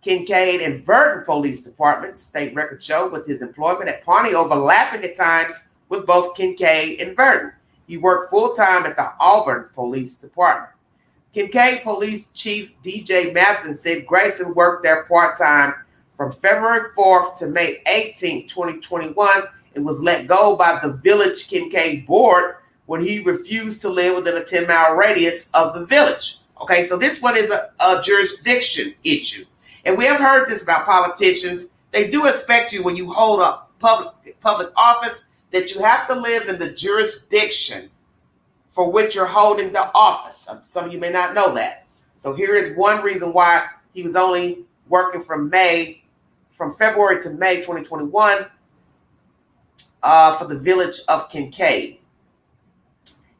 Kincaid, and Verdon police departments. State records show with his employment at Pawnee overlapping at times with both Kincaid and Verdon. He worked full-time at the Auburn Police Department. Kincaid Police Chief DJ Mathison said Grayson worked there part-time from February 4th to May 18th, 2021, and was let go by the Village Kincaid Board when he refused to live within a 10-mile radius of the village. Okay, so this one is a jurisdiction issue. And we have heard this about politicians. They do expect you when you hold a public office that you have to live in the jurisdiction for which you're holding the office. Some of you may not know that. So here is one reason why he was only working from February to May 2021. for the village of Kincaid.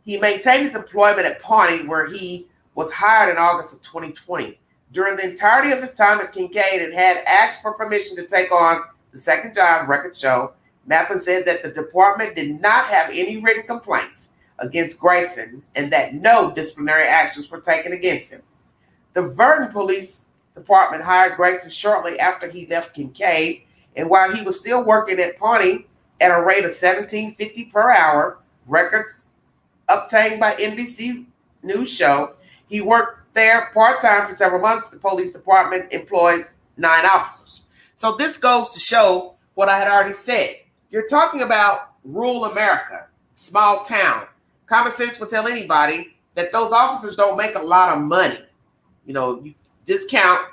He maintained his employment at Pawnee, where he was hired in August of 2020. During the entirety of his time at Kincaid and had asked for permission to take on the second job, records show. Mathis said that the department did not have any written complaints against Grayson and that no disciplinary actions were taken against him. The Verdon Police Department hired Grayson shortly after he left Kincaid, and while he was still working at Pawnee at a rate of $17.50 per hour, records obtained by NBC News show, he worked there part-time for several months. The police department employs 9 officers. So this goes to show what I had already said. You're talking about rural America, small town. Common sense would tell anybody that those officers don't make a lot of money. You know, you discount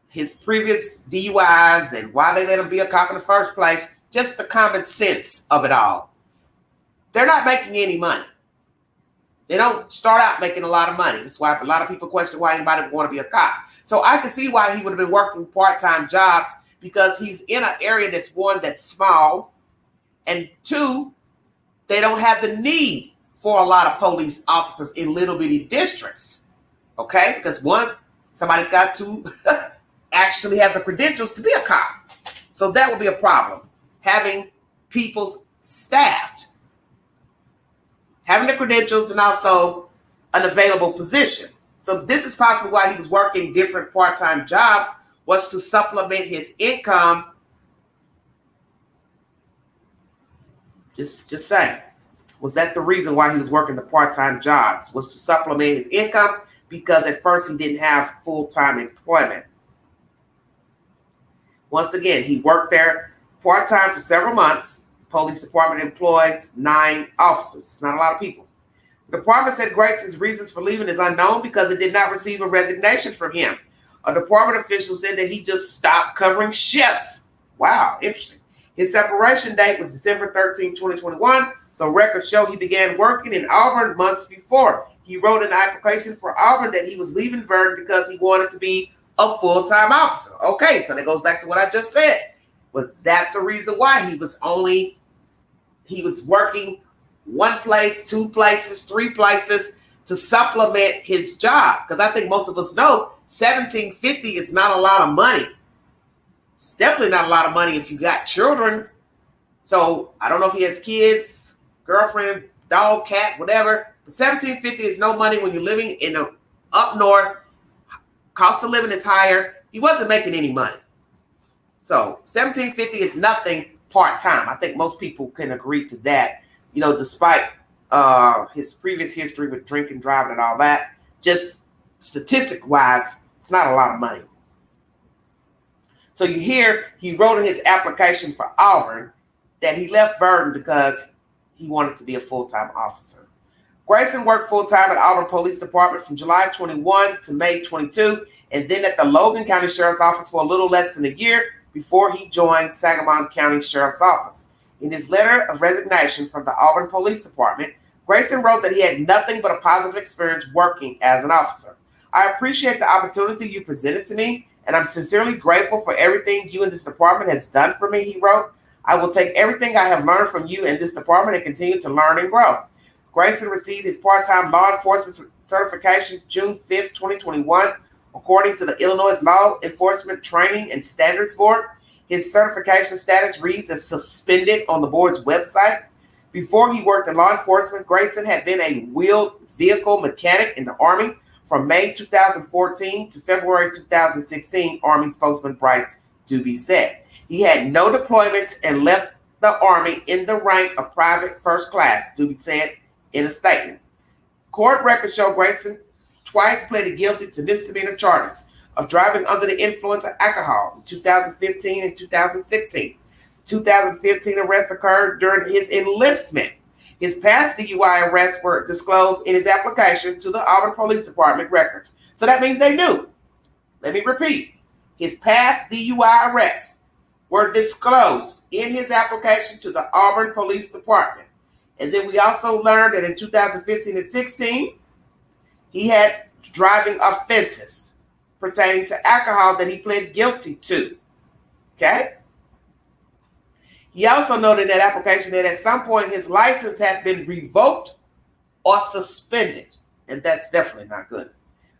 his previous DUIs and why they let him be a cop in the first place, just the common sense of it all. They're not making any money. They don't start out making a lot of money. That's why a lot of people question why anybody would want to be a cop. So I can see why he would have been working part-time jobs, because he's in an area that's, one, that's small, and 2, they don't have the need for a lot of police officers in little bitty districts. Okay? Because 1, somebody's got to actually have the credentials to be a cop. So that would be a problem. Having people staffed, having the credentials, and also an available position. So this is possibly why he was working different part-time jobs, was to supplement his income. Just saying. Was that the reason why he was working the part-time jobs? Was to supplement his income, because at first he didn't have full-time employment. Once again, he worked there part-time for several months. The police department employs 9 officers. It's not a lot of people. The department said Grayson's reasons for leaving is unknown because it did not receive a resignation from him. A department official said that he just stopped covering shifts. Wow, interesting. His separation date was December 13, 2021. The records show he began working in Auburn months before. He wrote in the application for Auburn that he was leaving Verdon because he wanted to be a full-time officer. Okay, so that goes back to what I just said. Was that the reason why he was working 1 place, 2 places, 3 places to supplement his job? Because I think most of us know $17.50 is not a lot of money. It's definitely not a lot of money if you got children. So I don't know if he has kids, girlfriend, dog, cat, whatever. But $17.50 is no money when you're living in the up north. Cost of living is higher. He wasn't making any money. So $17.50 is nothing part-time. I think most people can agree to that. You know, despite his previous history with drinking, driving, and all that, just statistic-wise, it's not a lot of money. So you hear he wrote in his application for Auburn that he left Verdon because he wanted to be a full-time officer. Grayson worked full-time at Auburn Police Department from July 21 to May 22, and then at the Logan County Sheriff's Office for a little less than a year before he joined Sangamon County Sheriff's Office. In his letter of resignation from the Auburn Police Department, Grayson wrote that he had nothing but a positive experience working as an officer. I appreciate the opportunity you presented to me, and I'm sincerely grateful for everything you and this department has done for me, he wrote. I will take everything I have learned from you and this department and continue to learn and grow. Grayson received his part-time law enforcement certification June 5th, 2021. According to the Illinois Law Enforcement Training and Standards Board, his certification status reads as suspended on the board's website. Before he worked in law enforcement, Grayson had been a wheeled vehicle mechanic in the Army from May 2014 to February 2016, Army spokesman Bryce Duis said. He had no deployments and left the Army in the rank of private first class, Duis said in a statement. Court records show Grayson twice pleaded guilty to misdemeanor charges of driving under the influence of alcohol in 2015 and 2016. 2015 arrest occurred during his enlistment. His past DUI arrests were disclosed in his application to the Auburn Police Department records. So that means they knew. Let me repeat. His past DUI arrests were disclosed in his application to the Auburn Police Department. And then we also learned that in 2015 and 16, he had driving offenses pertaining to alcohol that he pled guilty to. Okay? He also noted in that application that at some point his license had been revoked or suspended, and that's definitely not good.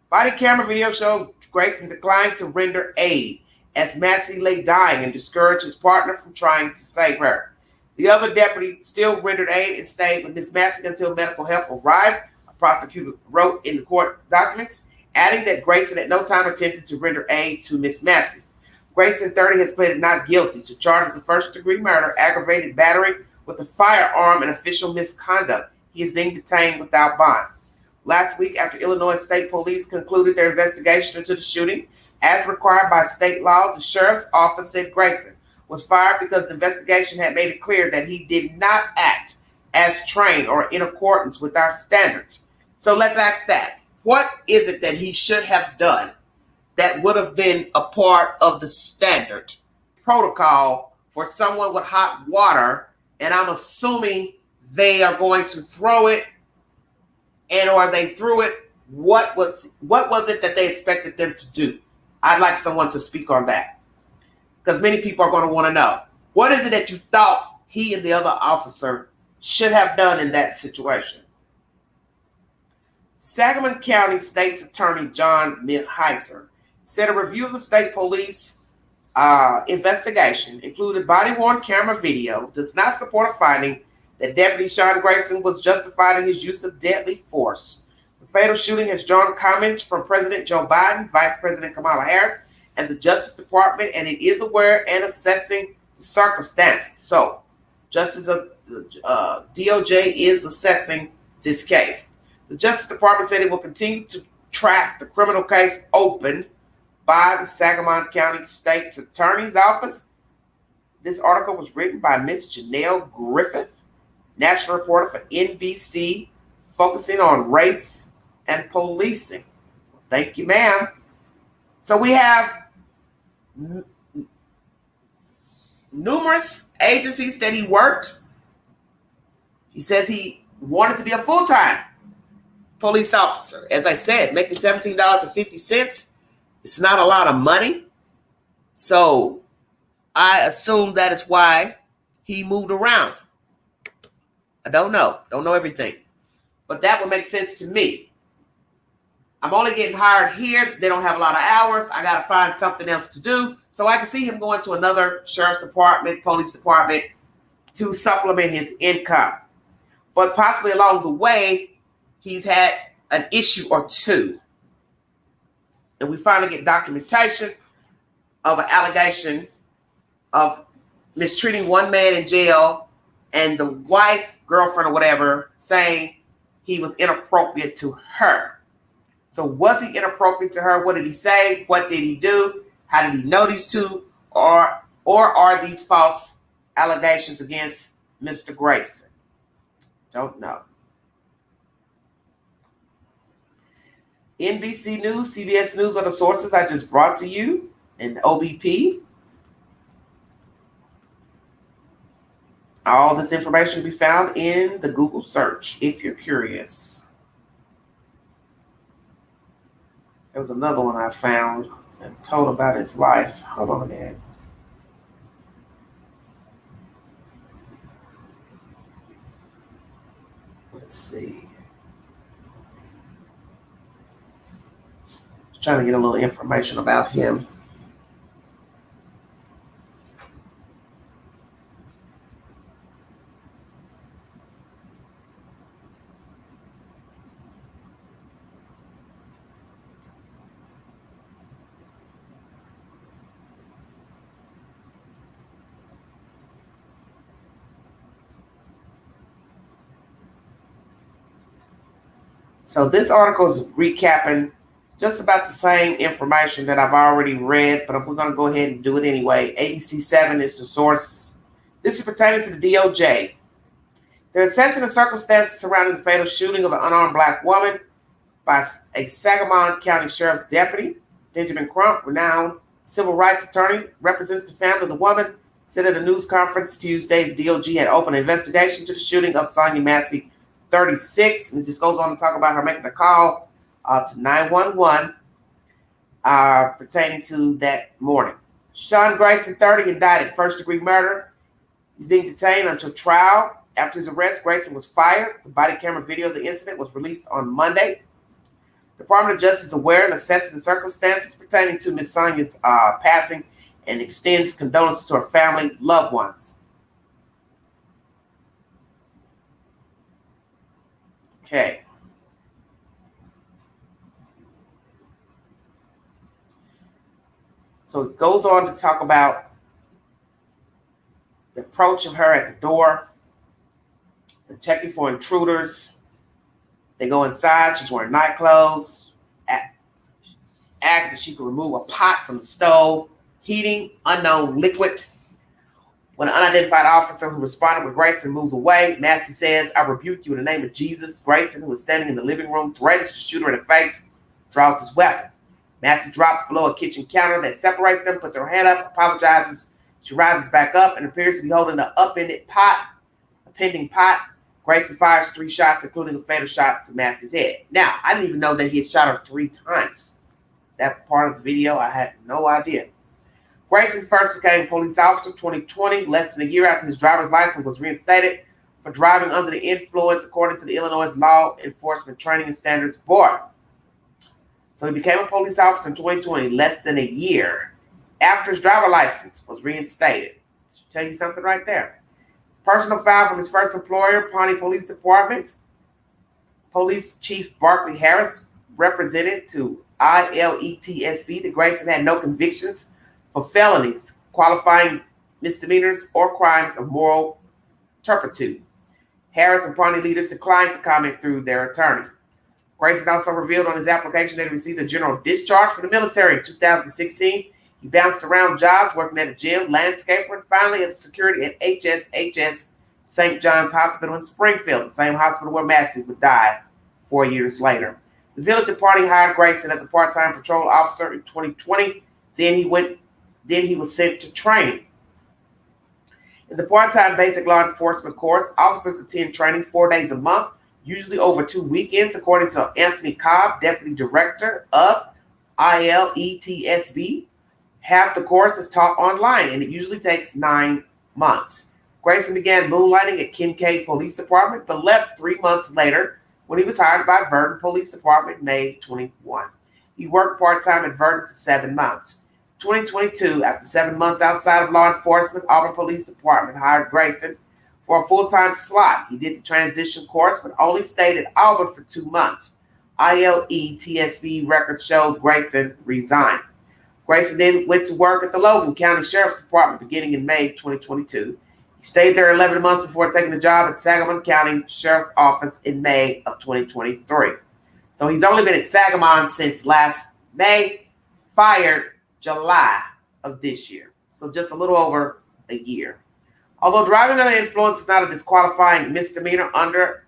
Body camera video showed Grayson declined to render aid as Massey lay dying and discouraged his partner from trying to save her. The other deputy still rendered aid and stayed with Miss Massey until medical help arrived, a prosecutor wrote in the court documents, adding that Grayson at no time attempted to render aid to Miss Massey. Grayson, 30, has pleaded not guilty to charges of first-degree murder, aggravated battery with a firearm, and official misconduct. He is being detained without bond. Last week, after Illinois State Police concluded their investigation into the shooting, as required by state law, the sheriff's office said Grayson was fired because the investigation had made it clear that he did not act as trained or in accordance with our standards. So let's ask that. What is it that he should have done that would have been a part of the standard protocol for someone with hot water? And I'm assuming they are going to throw it, and or they threw it. What was it that they expected them to do? I'd like someone to speak on that, because many people are going to want to know. What is it that you thought he and the other officer should have done in that situation? Sangamon County State's Attorney John Heiser said a review of the state police investigation included body-worn camera video does not support a finding that Deputy Sean Grayson was justified in his use of deadly force. The fatal shooting has drawn comments from President Joe Biden, Vice President Kamala Harris, and the Justice Department, and it is aware and assessing the circumstances. So, Justice DOJ is assessing this case. The Justice Department said it will continue to track the criminal case opened by the Sangamon County State's Attorney's Office. This article was written by Miss Janelle Griffith, national reporter for NBC, focusing on race and policing. Thank you, ma'am. So we have numerous agencies that he worked. He says he wanted to be a full-time police officer. As I said, making $17.50. It's not a lot of money. So I assume that is why he moved around. I don't know. Don't know everything. But that would make sense to me. I'm only getting hired here. They don't have a lot of hours. I got to find something else to do. So I can see him going to another sheriff's department, police department to supplement his income. But possibly along the way, he's had an issue or two. And we finally get documentation of an allegation of mistreating one man in jail and the wife, girlfriend, or whatever, saying he was inappropriate to her. So was he inappropriate to her? What did he say? What did he do? How did he know these two? Or are these false allegations against Mr. Grayson? Don't know. NBC News, CBS News are the sources I just brought to you, and OBP. All this information can be found in the Google search if you're curious. There was another one I found and told about his life. Hold on a minute. Let's see. Trying to get a little information about him. So this article is recapping just about the same information that I've already read, but we're going to go ahead and do it anyway. ABC7 is the source. This is pertaining to the DOJ. They're assessing the circumstances surrounding the fatal shooting of an unarmed black woman by a Sangamon County Sheriff's deputy. Benjamin Crump, renowned civil rights attorney, represents the family of the woman, said at a news conference Tuesday the DOJ had opened an investigation to the shooting of Sonia Massey, 36, and it just goes on to talk about her making a call to 911 pertaining to that morning. Sean Grayson, 30, indicted first-degree murder He's being detained until trial. After his arrest, Grayson was fired. The body camera video of the incident was released on Monday. The Department of Justice is aware and assessing the circumstances pertaining to Ms. Sonia's passing and extends condolences to her family, loved ones. Okay. So it goes on to talk about the approach of her at the door, and checking for intruders. They go inside. She's wearing night clothes. Asks if she could remove a pot from the stove, heating unknown liquid. When an unidentified officer who responded with Grayson moves away, Massey says, "I rebuke you in the name of Jesus." Grayson, who was standing in the living room, threatens to shoot her in the face, draws his weapon. Massey drops below a kitchen counter that separates them, puts her hand up, apologizes. She rises back up and appears to be holding an upended pot, a pending pot. Grayson fires 3 shots, including a fatal shot to Massey's head. Now, I didn't even know that he had shot her 3 times. That part of the video, I had no idea. Grayson first became a police officer in 2020, less than a year after his driver's license was reinstated for driving under the influence, according to the Illinois Law Enforcement Training and Standards Board. So he became a police officer in 2020, less than a year after his driver's license was reinstated. Should tell you something right there. Personal file from his first employer, Pawnee Police Department. Police Chief Barkley Harris represented to ILETSB that Grayson had no convictions for felonies, qualifying misdemeanors, or crimes of moral turpitude. Harris and Pawnee leaders declined to comment through their attorney. Grayson also revealed on his application that he received a general discharge from the military in 2016. He bounced around jobs, working at a gym, landscaper, and finally as security at HSHS St. John's Hospital in Springfield, the same hospital where Massey would die 4 years later. The village of Pawnee hired Grayson as a part-time patrol officer in 2020. Then he was sent to training. In the part-time basic law enforcement course, officers attend training 4 days a month, usually over 2 weekends, according to Anthony Cobb, Deputy Director of ILETSB. Half the course is taught online, and it usually takes 9 months. Grayson began moonlighting at Kincaid Police Department, but left 3 months later when he was hired by Verdon Police Department in May 21. He worked part-time at Verdon for 7 months. 2022, after 7 months outside of law enforcement, Auburn Police Department hired Grayson for a full-time slot. He did the transition course, but only stayed at Auburn for 2 months. ILETSB records showed Grayson resigned. Grayson then went to work at the Logan County Sheriff's Department beginning in May 2022. He stayed there 11 months before taking the job at Sangamon County Sheriff's Office in May of 2023. So he's only been at Sangamon since last May, fired July of this year. So just a little over a year. Although driving under influence is not a disqualifying misdemeanor under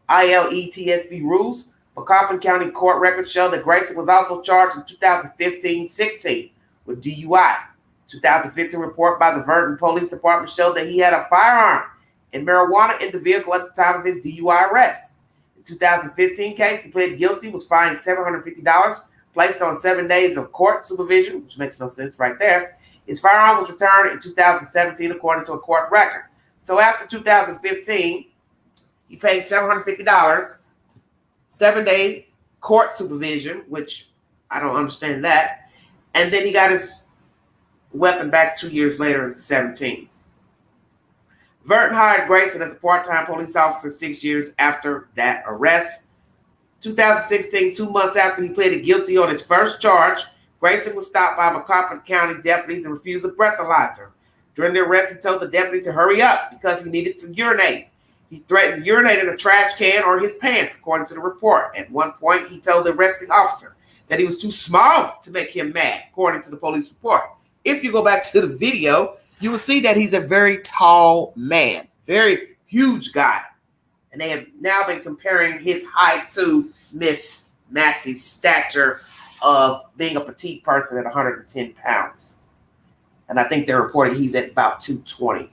ILETSB rules, Macoupin County court records show that Grayson was also charged in 2015-16 with DUI. 2015 report by the Verdon Police Department showed that he had a firearm and marijuana in the vehicle at the time of his DUI arrest. In 2015 case, he pleaded guilty, was fined $750, placed on 7 days of court supervision, which makes no sense right there. His firearm was returned in 2017, according to a court record. So after 2015, he paid $750, 7-day court supervision, which I don't understand that. And then he got his weapon back 2 years later in 2017. Verdon hired Grayson as a part-time police officer 6 years after that arrest. 2016, 2 months after he pleaded guilty on his first charge, Grayson was stopped by Macoupin County deputies and refused a breathalyzer. During the arrest, he told the deputy to hurry up because he needed to urinate. He threatened to urinate in a trash can or his pants, according to the report. At one point, he told the arresting officer that he was too small to make him mad, according to the police report. If you go back to the video, you will see that he's a very tall man, very huge guy. And they have now been comparing his height to Miss Massey's stature of being a petite person at 110 pounds. And I think they're reporting he's at about 220.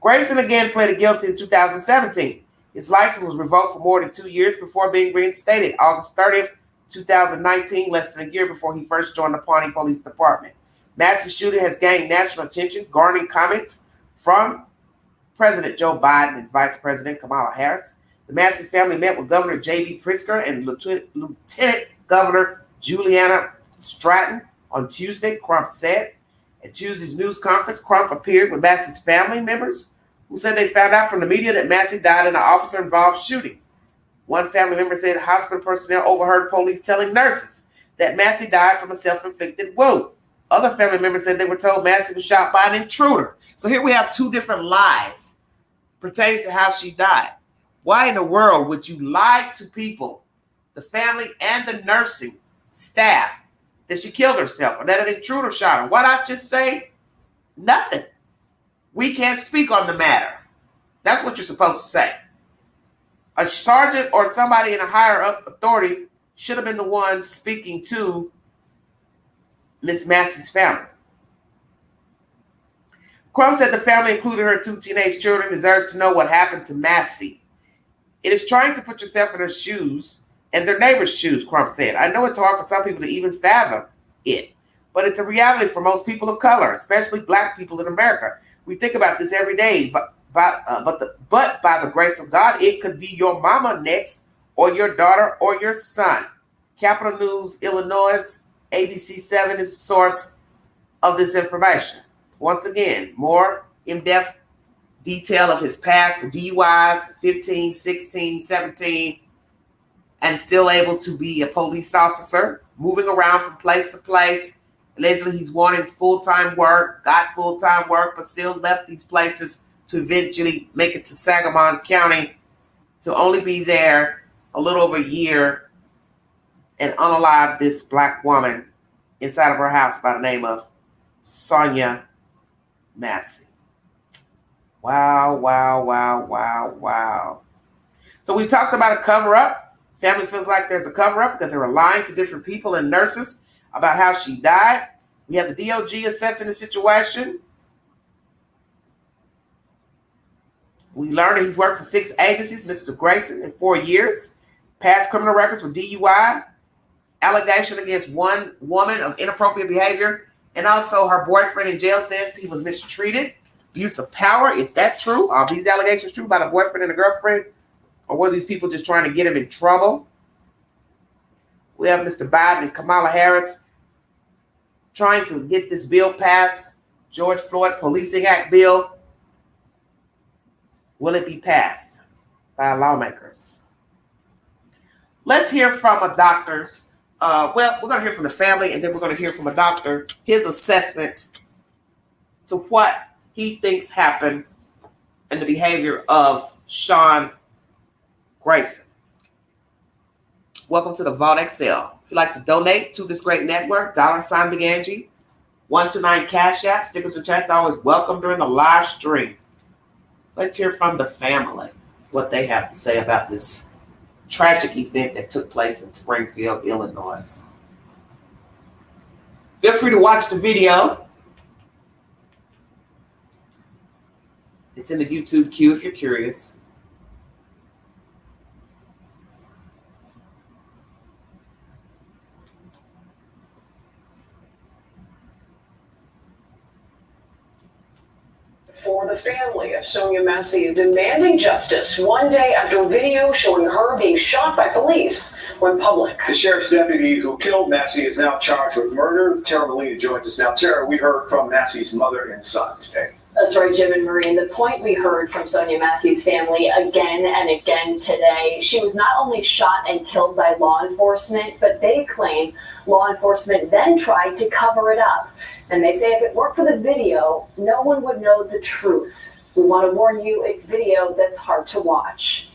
Grayson again pleaded guilty in 2017. His license was revoked for more than 2 years before being reinstated August 30th, 2019, less than a year before he first joined the Pawnee Police Department. Massey's shooting has gained national attention, garnering comments from President Joe Biden and Vice President Kamala Harris. The Massey family met with Governor J.B. Pritzker and Lieutenant Governor Juliana Stratton on Tuesday, Crump said. At Tuesday's news conference, Crump appeared with Massey's family members who said they found out from the media that Massey died in an officer-involved shooting. One family member said hospital personnel overheard police telling nurses that Massey died from a self-inflicted wound. Other family members said they were told Massey was shot by an intruder. So here we have two different lies pertaining to how she died. Why in the world would you lie to people, the family and the nursing staff, that she killed herself or that an intruder shot her? Why not just say nothing? We can't speak on the matter. That's what you're supposed to say. A sergeant or somebody in a higher up authority should have been the one speaking to Miss Massey's family. Crump said the family, including her 2 teenage children, deserves to know what happened to Massey. It is trying to put yourself in her shoes and their neighbor's shoes, Crump said. I know it's hard for some people to even fathom it, but it's a reality for most people of color, especially Black people in America. We think about this every day, but by the grace of God, it could be your mama next, or your daughter, or your son. Capital News, Illinois, ABC7 is the source of this information. Once again, more in-depth detail of his past for DUIs, 15, 16, 17, and still able to be a police officer, moving around from place to place. Allegedly, he's wanting full-time work, got full-time work, but still left these places to eventually make it to Sangamon County, to only be there a little over a year and unalive this Black woman inside of her house by the name of Sonia Massey. Wow, wow, wow, wow, wow. So we talked about a cover-up. Family feels like there's a cover-up because they were lying to different people and nurses about how she died. We have the DOJ assessing the situation. We learned that he's worked for 6 agencies, Mr. Grayson, in 4 years. Past criminal records with DUI. Allegation against one woman of inappropriate behavior. And also her boyfriend in jail says he was mistreated. Abuse of power. Is that true? Are these allegations true about a boyfriend and a girlfriend? Or were these people just trying to get him in trouble? We have Mr. Biden and Kamala Harris trying to get this bill passed. George Floyd Policing Act bill. Will it be passed by lawmakers? Let's hear from a doctor. We're going to hear from the family, and then we're going to hear from a doctor, his assessment to what he thinks happened and the behavior of Sean Grayson. Welcome to the Vault XL. If you'd like to donate to this great network, $ Big Angie, 129 Cash App, stickers and chats always welcome during the live stream. Let's hear from the family, what they have to say about this tragic event that took place in Springfield, Illinois. Feel free to watch the video. It's in the YouTube queue if you're curious. For the family of Sonia Massey is demanding justice 1 day after a video showing her being shot by police went public. The sheriff's deputy who killed Massey is now charged with murder. Tara Molina joins us now. Tara, we heard from Massey's mother and son today. That's right, Jim and Marie. And the point we heard from Sonia Massey's family again and again today, she was not only shot and killed by law enforcement, but they claim law enforcement then tried to cover it up. And they say if it weren't for the video, no one would know the truth. We want to warn you, it's video that's hard to watch.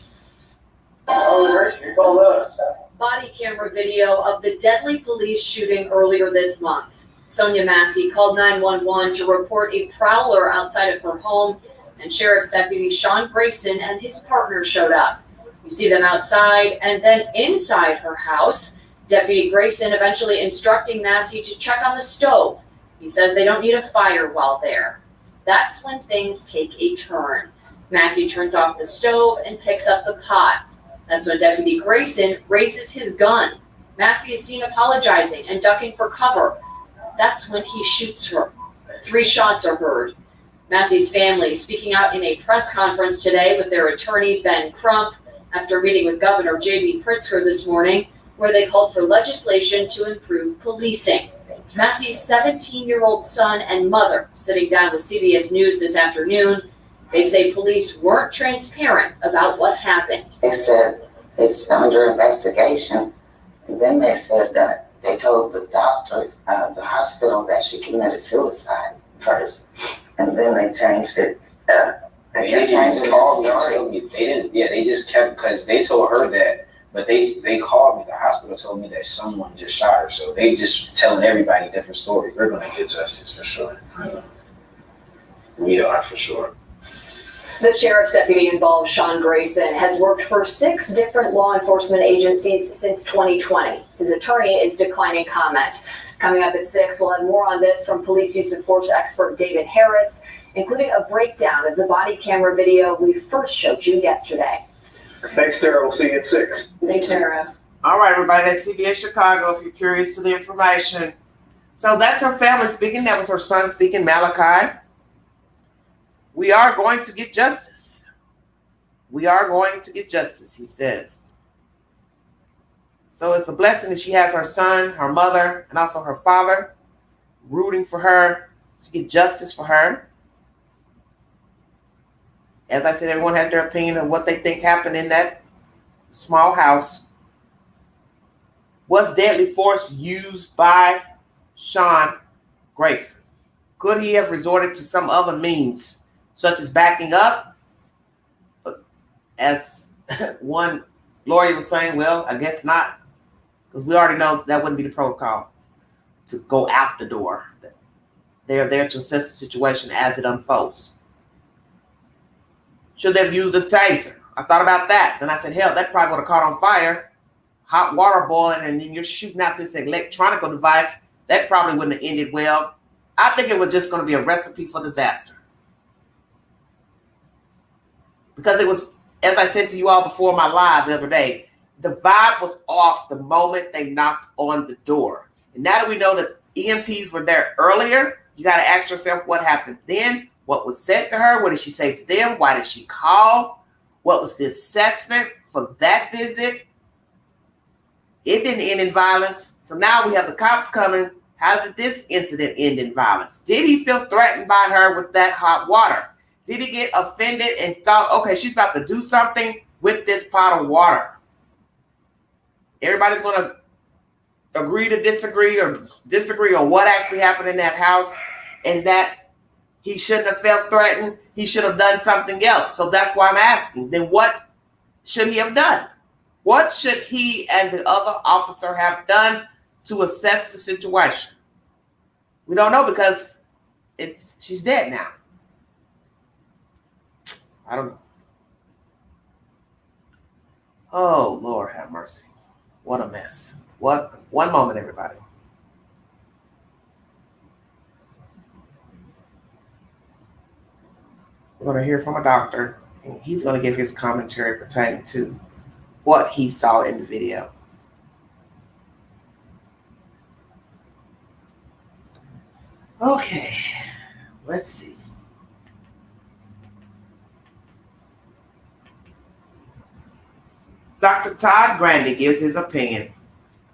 Body camera video of the deadly police shooting earlier this month. Sonia Massey called 911 to report a prowler outside of her home, and Sheriff's Deputy Sean Grayson and his partner showed up. You see them outside, and then inside her house, Deputy Grayson eventually instructing Massey to check on the stove. He says they don't need a fire while there. That's when things take a turn. Massey turns off the stove and picks up the pot. That's when Deputy Grayson raises his gun. Massey is seen apologizing and ducking for cover. That's when he shoots her. 3 shots are heard. Massey's family speaking out in a press conference today with their attorney, Ben Crump, after meeting with Governor J.B. Pritzker this morning, where they called for legislation to improve policing. Massey's 17-year-old son and mother sitting down with CBS News this afternoon. They say police weren't transparent about what happened. They said it's under investigation, and then they said that they told the doctor, the hospital, that she committed suicide first, and then they changed it. They kept changing the story. They didn't. Yeah, they just kept, because they told her that, but they called me. The hospital told me that someone just shot her. So they just telling everybody different stories. We're gonna get justice for sure. We are for sure. The sheriff's deputy involved, Sean Grayson, has worked for 6 different law enforcement agencies since 2020. His attorney is declining comment. Coming up at 6, we'll have more on this from police use of force expert David Harris, including a breakdown of the body camera video we first showed you yesterday. Thanks, Tara. We'll see you at 6. Thanks, Tara. All right, everybody, that's CBS Chicago if you're curious to the information. So that's her family speaking. That was her son speaking, Malachi. We are going to get justice. We are going to get justice, he says. So it's a blessing that she has her son, her mother, and also her father rooting for her to get justice for her. As I said, everyone has their opinion of what they think happened in that small house. Was deadly force used by Sean Grayson? Could he have resorted to some other means, such as backing up? As one lawyer was saying, well, I guess not, because we already know that wouldn't be the protocol to go out the door. They're there to assess the situation as it unfolds. Should they have used a taser? I thought about that. Then I said, hell, that probably would have caught on fire. Hot water boiling, and then you're shooting out this electronic device. That probably wouldn't have ended well. I think it was just going to be a recipe for disaster. Because it was, as I said to you all before my live the other day, the vibe was off the moment they knocked on the door. And now that we know that EMTs were there earlier, you got to ask yourself what happened then, what was said to her, what did she say to them, why did she call, what was the assessment for that visit. It didn't end in violence. So now we have the cops coming. How did this incident end in violence? Did he feel threatened by her with that hot water? Did he get offended and thought, okay, she's about to do something with this pot of water? Everybody's going to agree to disagree on what actually happened in that house, and that he shouldn't have felt threatened. He should have done something else. So that's why I'm asking. Then what should he have done? What should he and the other officer have done to assess the situation? We don't know, because she's dead now. I don't know. Oh, Lord have mercy. What a mess. One moment, everybody. We're going to hear from a doctor, and he's going to give his commentary pertaining to what he saw in the video. Okay, let's see. Dr. Todd Grandy gives his opinion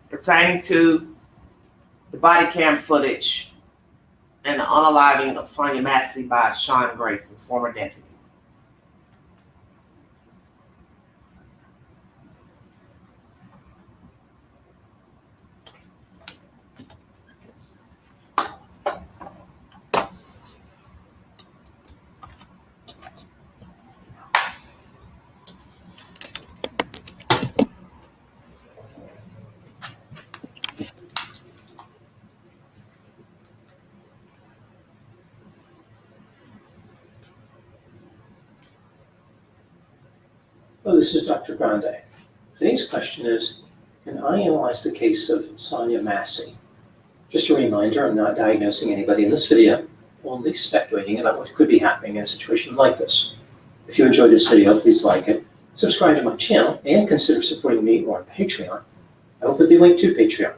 pertaining to the body cam footage and the unaliving of Sonia Massey by Sean Grayson, former deputy. Hello, this is Dr. Grande. Today's question is, can I analyze the case of Sonia Massey? Just a reminder, I'm not diagnosing anybody in this video, only speculating about what could be happening in a situation like this. If you enjoyed this video, please like it, subscribe to my channel, and consider supporting me on Patreon. I will put the link to Patreon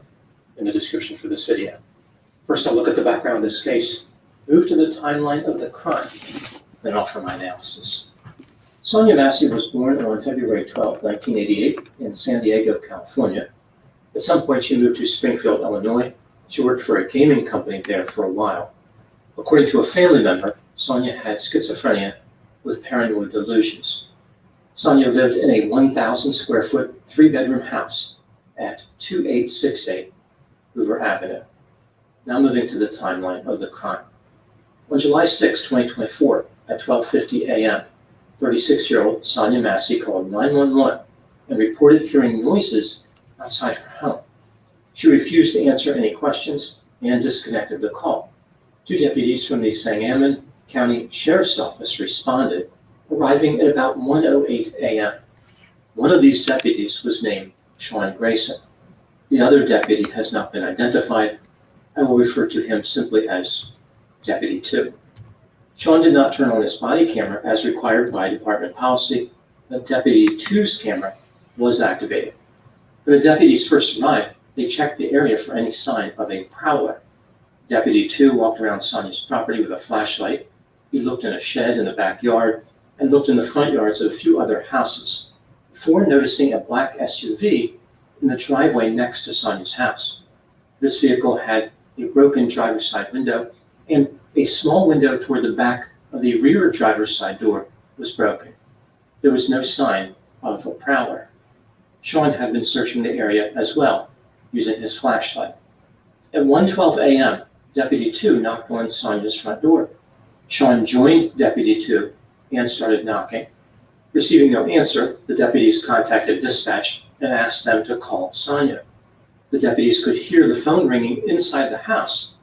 in the description for this video. First, I'll look at the background of this case. move to the timeline of the crime, then offer my analysis. Sonia Massey was born on February 12, 1988, in San Diego, California. At some point, she moved to Springfield, Illinois. She worked for a gaming company there for a while. According to a family member, Sonia had schizophrenia with paranoid delusions. Sonia lived in a 1,000 square foot, 3-bedroom house at 2868 Hoover Avenue. Now moving to the timeline of the crime. On July 6, 2024, at 12:50 a.m., 36-year-old Sonia Massey called 911 and reported hearing noises outside her home. She refused to answer any questions and disconnected the call. 2 deputies from the Sangamon County Sheriff's Office responded, arriving at about 1:08 a.m. One of these deputies was named Sean Grayson. The other deputy has not been identified. I will refer to him simply as Deputy 2. Sean did not turn on his body camera as required by department policy, but Deputy 2's camera was activated. When the deputies first arrived, they checked the area for any sign of a prowler. Deputy 2 walked around Sonia's property with a flashlight. He looked in a shed in the backyard and looked in the front yards of a few other houses, before noticing a black SUV in the driveway next to Sonia's house. This vehicle had a broken driver's side window, and a small window toward the back of the rear driver's side door was broken. There was no sign of a prowler. Sean had been searching the area as well, using his flashlight. At 1:12 a.m., Deputy 2 knocked on Sonia's front door. Sean joined Deputy 2 and started knocking. Receiving no answer, the deputies contacted dispatch and asked them to call Sonia. The deputies could hear the phone ringing inside the house,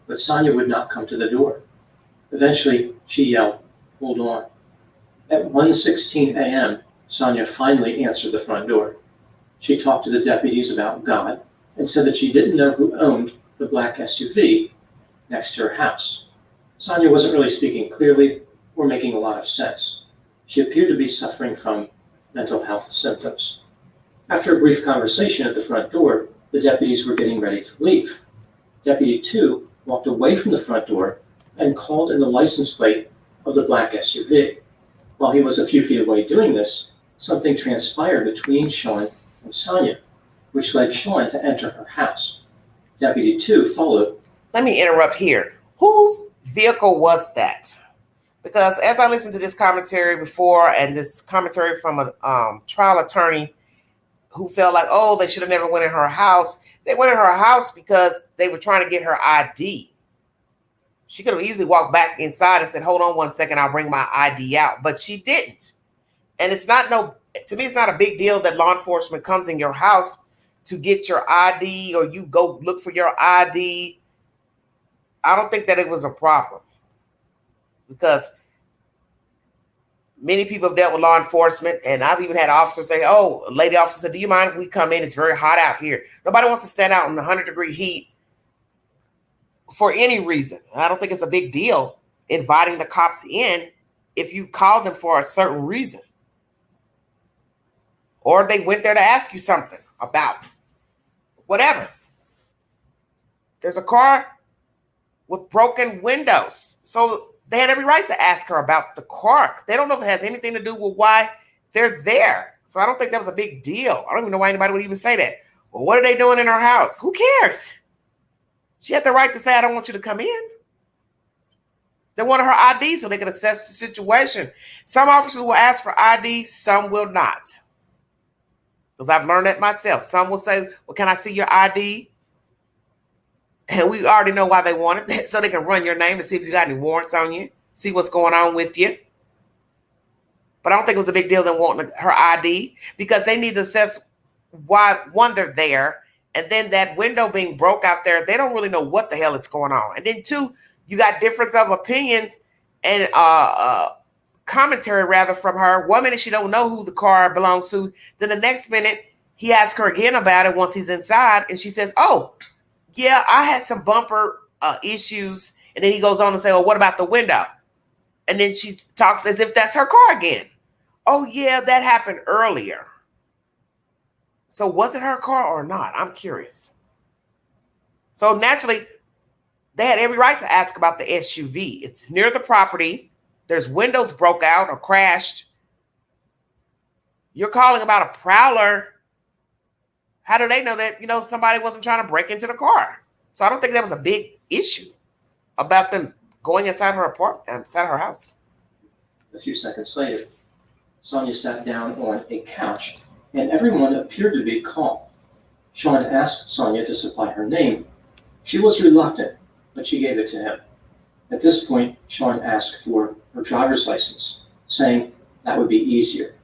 but Sonia would not come to the door. Eventually, she yelled, "Hold on." At 1:16 a.m., Sonia finally answered the front door. She talked to the deputies about God and said that she didn't know who owned the black SUV next to her house. Sonia wasn't really speaking clearly or making a lot of sense. She appeared to be suffering from mental health symptoms. After a brief conversation at the front door, the deputies were getting ready to leave. Deputy 2 walked away from the front door and called in the license plate of the black SUV. While he was a few feet away doing this, something transpired between Sean and Sonia, which led Sean to enter her house. Deputy 2 followed. Let me interrupt here. Whose vehicle was that? Because as I listened to this commentary before, and this commentary from a trial attorney who felt like, oh, they should have never went in her house. They went in her house because they were trying to get her ID. She could have easily walked back inside and said, hold on one second, I'll bring my ID out. But she didn't. And to me, it's not a big deal that law enforcement comes in your house to get your ID, or you go look for your ID. I don't think that it was a problem, because many people have dealt with law enforcement, and I've even had officers say, oh, a lady officer said, do you mind if we come in? It's very hot out here. Nobody wants to stand out in the 100-degree heat for any reason. I don't think it's a big deal inviting the cops in if you called them for a certain reason. Or they went there to ask you something about whatever. There's a car with broken windows. So they had every right to ask her about the car. They don't know if it has anything to do with why they're there. So I don't think that was a big deal. I don't even know why anybody would even say that. Well, what are they doing in her house? Who cares? She had the right to say, I don't want you to come in. They wanted her ID so they could assess the situation. Some officers will ask for ID, some will not. Because I've learned that myself. Some will say, well, can I see your ID? And we already know why they want it, so they can run your name to see if you got any warrants on you, see what's going on with you. But I don't think it was a big deal them wanting her ID, because they need to assess why, one, they're there, and then that window being broke out there, they don't really know what the hell is going on. And then, two, you got difference of opinions and commentary, rather, from her. One minute she don't know who the car belongs to. Then the next minute, he asks her again about it once he's inside, and she says, oh, yeah, I had some bumper issues. And then he goes on to say, well, what about the window? And then she talks as if that's her car again. Oh, yeah, that happened earlier. So was it her car or not? I'm curious. So naturally, They had every right to ask about the SUV. It's near the property. There's windows broke out or crashed. You're calling about a prowler. How do they know that, somebody wasn't trying to break into the car? So I don't think that was a big issue about them going inside her apartment, inside her house. A few seconds later, Sonia sat down on a couch, and everyone appeared to be calm. Sean asked Sonia to supply her name. She was reluctant, but she gave it to him. At this point, Sean asked for her driver's license, saying that would be easier.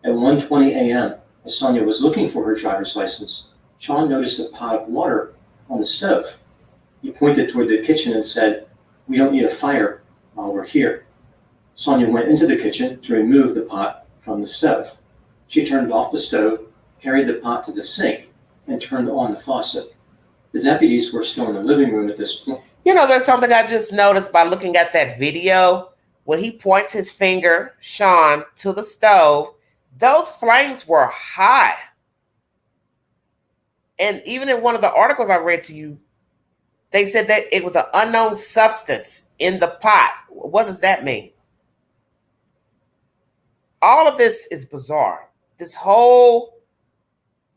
At 1:20 a.m., as Sonia was looking for her driver's license, Sean noticed a pot of water on the stove. He pointed toward the kitchen and said, "We don't need a fire while we're here." Sonia went into the kitchen to remove the pot from the stove. She turned off the stove, carried the pot to the sink, and turned on the faucet. The deputies were still in the living room at this point. There's something I just noticed by looking at that video. When he points his finger, Sean, to the stove, those flames were high. And even in one of the articles I read to you, they said that it was an unknown substance in the pot. What does that mean? All of this is bizarre. This whole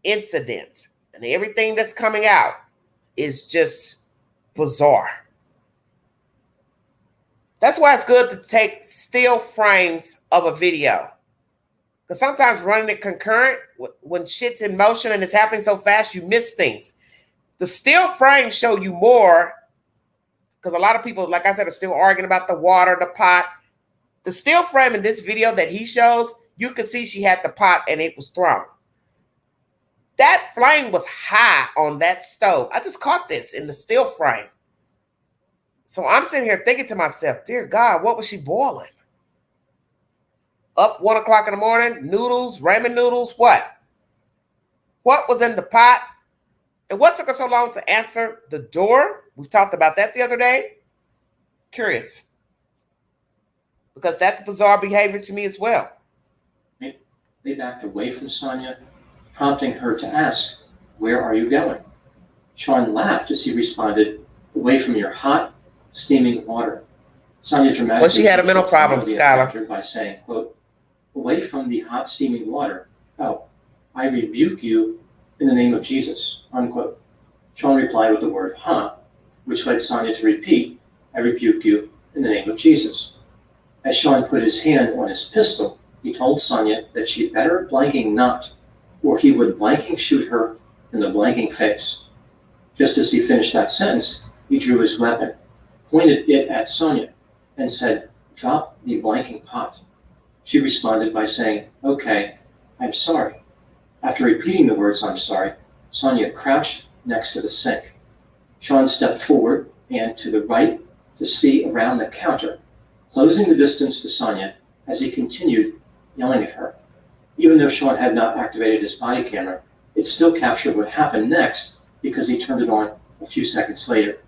incident and everything that's coming out is just bizarre. That's why it's good to take still frames of a video. Because sometimes running it concurrent, when shit's in motion and it's happening so fast, you miss things. The still frames show you more, because a lot of people, like I said, are still arguing about the water, the pot. The still frame in this video that he shows, you can see she had the pot and it was thrown. That flame was high on that stove. I just caught this in the still frame. So I'm sitting here thinking to myself, dear God, what was she boiling? Up 1 o'clock in the morning, noodles, ramen noodles, what? What was in the pot? And what took her so long to answer the door? We talked about that the other day. Curious. Because that's bizarre behavior to me as well. They backed away from Sonia, prompting her to ask, "Where are you going?" Sean laughed as he responded, "Away from your hot, steaming water." Sonia dramatically... Well, she had a mental problem, Skylar. By saying, quote, "Away from the hot, steaming water. Oh, I rebuke you in the name of Jesus," unquote. Sean replied with the word, "huh," which led Sonia to repeat, "I rebuke you in the name of Jesus." As Sean put his hand on his pistol, he told Sonia that she better blanking not, or he would blanking shoot her in the blanking face. Just as he finished that sentence, he drew his weapon, pointed it at Sonia, and said, "Drop the blanking pot." She responded by saying, "Okay, I'm sorry." After repeating the words, "I'm sorry," Sonia crouched next to the sink. Sean stepped forward and to the right to see around the counter, closing the distance to Sonia as he continued yelling at her. Even though Sean had not activated his body camera, it still captured what happened next because he turned it on a few seconds later.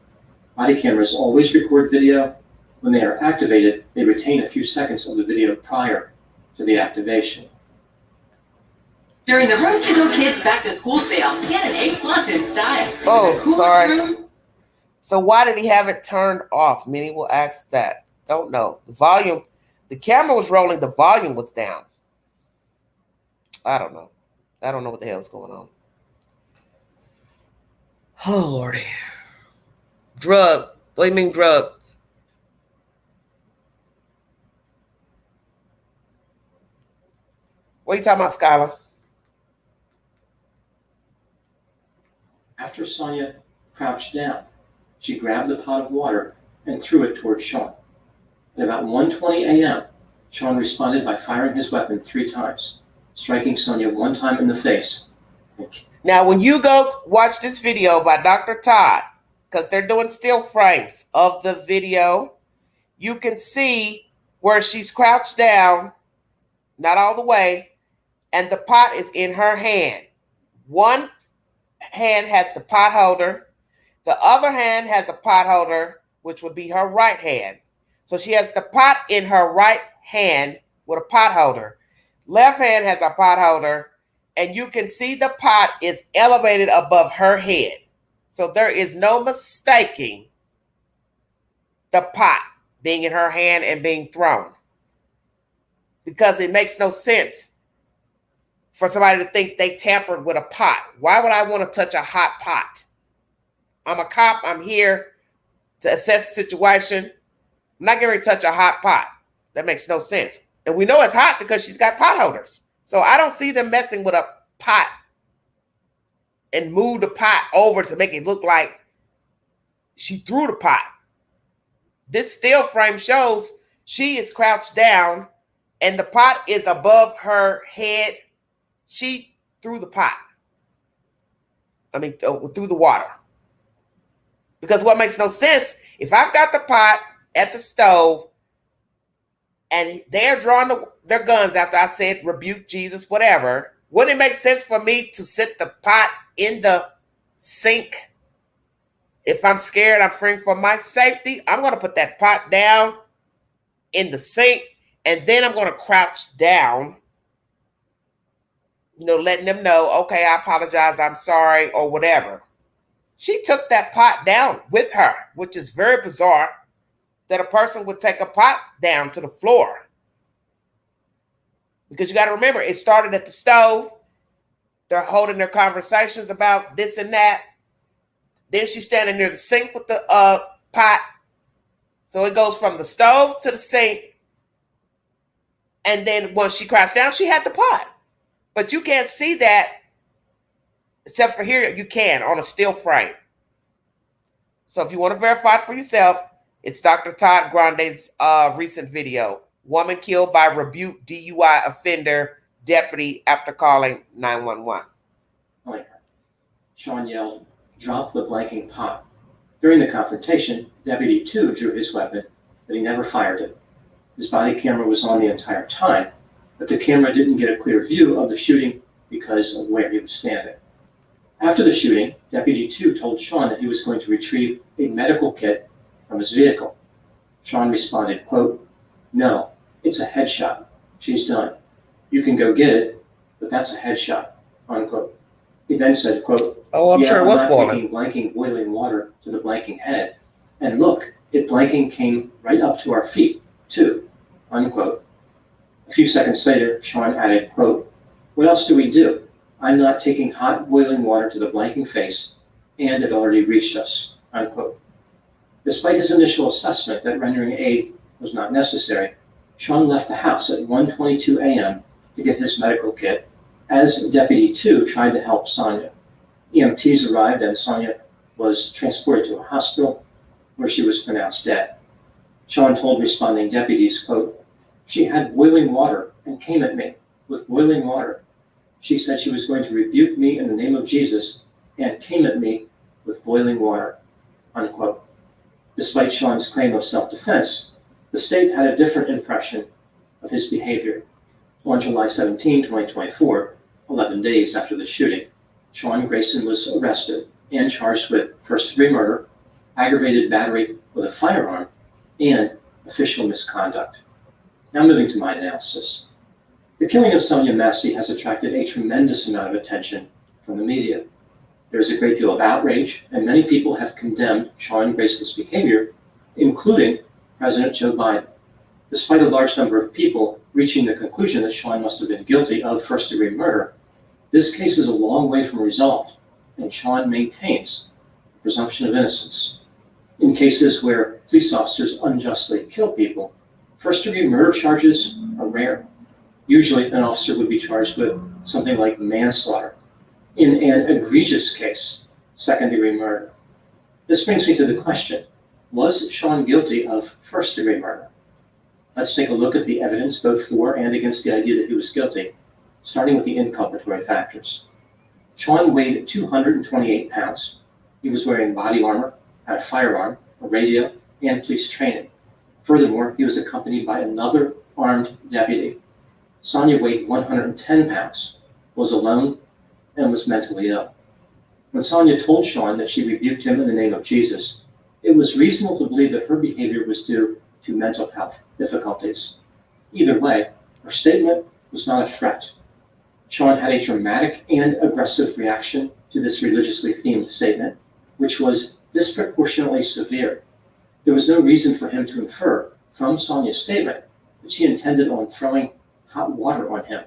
Body cameras always record video. When they are activated, they retain a few seconds of the video prior to the activation. During the Rooms to Go Kids Back to School sale, get an A+ in style. Oh, The coolest sorry. rooms- So why did he have it turned off? Many will ask that. Don't know. The volume, the camera was rolling, the volume was down. I don't know. I don't know what the hell's going on. Oh, Lordy. Drug. What do you mean drug? What are you talking about, Skylar? After Sonia crouched down, she grabbed the pot of water and threw it toward Sean. At about 1:20 a.m., Sean responded by firing his weapon 3 times, striking Sonia 1 time in the face. Now, when you go watch this video by Dr. Todd, because they're doing still frames of the video, you can see where she's crouched down, not all the way, and the pot is in her hand. One hand has the pot holder. The other hand has a pot holder, which would be her right hand. So she has the pot in her right hand with a pot holder. Left hand has a pot holder, and you can see the pot is elevated above her head. So there is no mistaking the pot being in her hand and being thrown. Because it makes no sense for somebody to think they tampered with a pot. Why would I want to touch a hot pot? I'm a cop. I'm here to assess the situation. I'm not going to touch a hot pot. That makes no sense. And we know it's hot because she's got pot holders. So I don't see them messing with a pot and move the pot over to make it look like she threw the pot. This still frame shows she is crouched down and the pot is above her head. She threw the pot. Through the water. Because what makes no sense, if I've got the pot at the stove and they're drawing their guns after I said rebuke Jesus, whatever, wouldn't it make sense for me to set the pot in the sink? If I'm scared, I'm fearing for my safety, I'm going to put that pot down in the sink and then I'm going to crouch down, letting them know, okay, I apologize, I'm sorry, or whatever. She took that pot down with her, which is very bizarre that a person would take a pot down to the floor. Because you got to remember, it started at the stove. They're holding their conversations about this and that. Then she's standing near the sink with the pot. So it goes from the stove to the sink. And then once she crouched down, she had the pot. But you can't see that, except for here, you can on a still frame. So if you want to verify it for yourself, it's Dr. Todd Grande's recent video. Woman killed by rebuked DUI offender deputy after calling 911. Sean yelled, "Drop the blanking pot." During the confrontation, Deputy 2 drew his weapon, but he never fired it. His body camera was on the entire time, but the camera didn't get a clear view of the shooting because of where he was standing. After the shooting, Deputy 2 told Sean that he was going to retrieve a medical kit from his vehicle. Sean responded, quote, "No, it's a headshot. She's done. You can go get it, but that's a headshot," unquote. He then said, quote, "Oh, I'm sure it was boiling. Taking blanking boiling water to the blanking head. And look, it blanking came right up to our feet, too," unquote. A few seconds later, Sean added, quote, "What else do we do? I'm not taking hot boiling water to the blanking face, and it already reached us," unquote. Despite his initial assessment that rendering aid was not necessary, Sean left the house at 1:22 a.m. to get his medical kit as Deputy 2 tried to help Sonia. EMTs arrived and Sonia was transported to a hospital where she was pronounced dead. Sean told responding deputies, quote, "She had boiling water and came at me with boiling water. She said she was going to rebuke me in the name of Jesus and came at me with boiling water," unquote. Despite Sean's claim of self-defense, the state had a different impression of his behavior. On July 17, 2024, 11 days after the shooting, Sean Grayson was arrested and charged with first-degree murder, aggravated battery with a firearm, and official misconduct. Now moving to my analysis. The killing of Sonia Massey has attracted a tremendous amount of attention from the media. There's a great deal of outrage, and many people have condemned Sean Grayson's behavior, including President Joe Biden. Despite a large number of people reaching the conclusion that Sean must have been guilty of first-degree murder, this case is a long way from resolved, and Sean maintains the presumption of innocence. In cases where police officers unjustly kill people, first-degree murder charges are rare. Usually, an officer would be charged with something like manslaughter. In an egregious case, second-degree murder. This brings me to the question, was Sean guilty of first-degree murder? Let's take a look at the evidence both for and against the idea that he was guilty, starting with the inculpatory factors. Sean weighed 228 pounds. He was wearing body armor, had a firearm, a radio, and police training. Furthermore, he was accompanied by another armed deputy. Sonia weighed 110 pounds, was alone, and was mentally ill. When Sonia told Sean that she rebuked him in the name of Jesus, it was reasonable to believe that her behavior was due to mental health difficulties. Either way, her statement was not a threat. Sean had a dramatic and aggressive reaction to this religiously themed statement, which was disproportionately severe. There was no reason for him to infer from Sonia's statement that she intended on throwing hot water on him.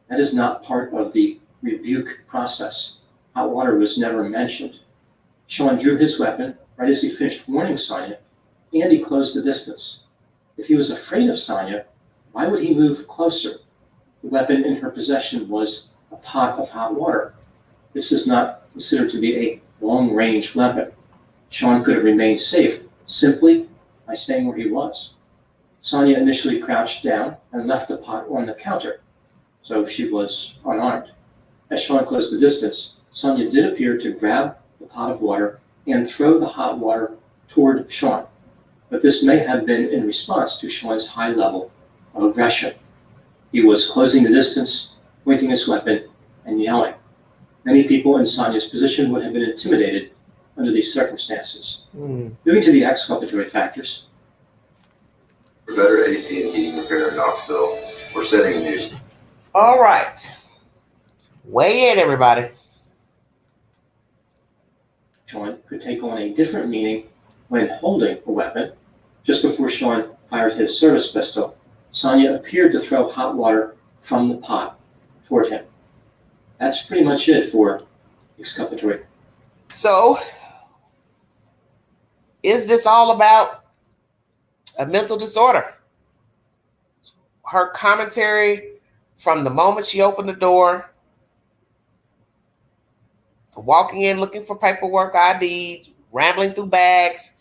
That is not part of the rebuke process. Hot water was never mentioned. Sean drew his weapon right as he finished warning Sonia, and he closed the distance. If he was afraid of Sonia, why would he move closer? The weapon in her possession was a pot of hot water. This is not considered to be a long-range weapon. Sean could have remained safe simply by staying where he was. Sonia initially crouched down and left the pot on the counter, so she was unarmed. As Sean closed the distance, Sonia did appear to grab the pot of water and throw the hot water toward Sean, but this may have been in response to Sean's high level of aggression. He was closing the distance, pointing his weapon, and yelling. Many people in Sonia's position would have been intimidated under these circumstances. Moving to the exculpatory factors. For better AC and heating repair in Knoxville, we're setting a new. All right. Weigh in, everybody. Sean could take on a different meaning when holding a weapon. Just before Sean fired his service pistol, Sonia appeared to throw hot water from the pot toward him. That's pretty much it for exculpatory. So, is this all about a mental disorder? Her commentary from the moment she opened the door to walking in looking for paperwork, ID, rambling through bags.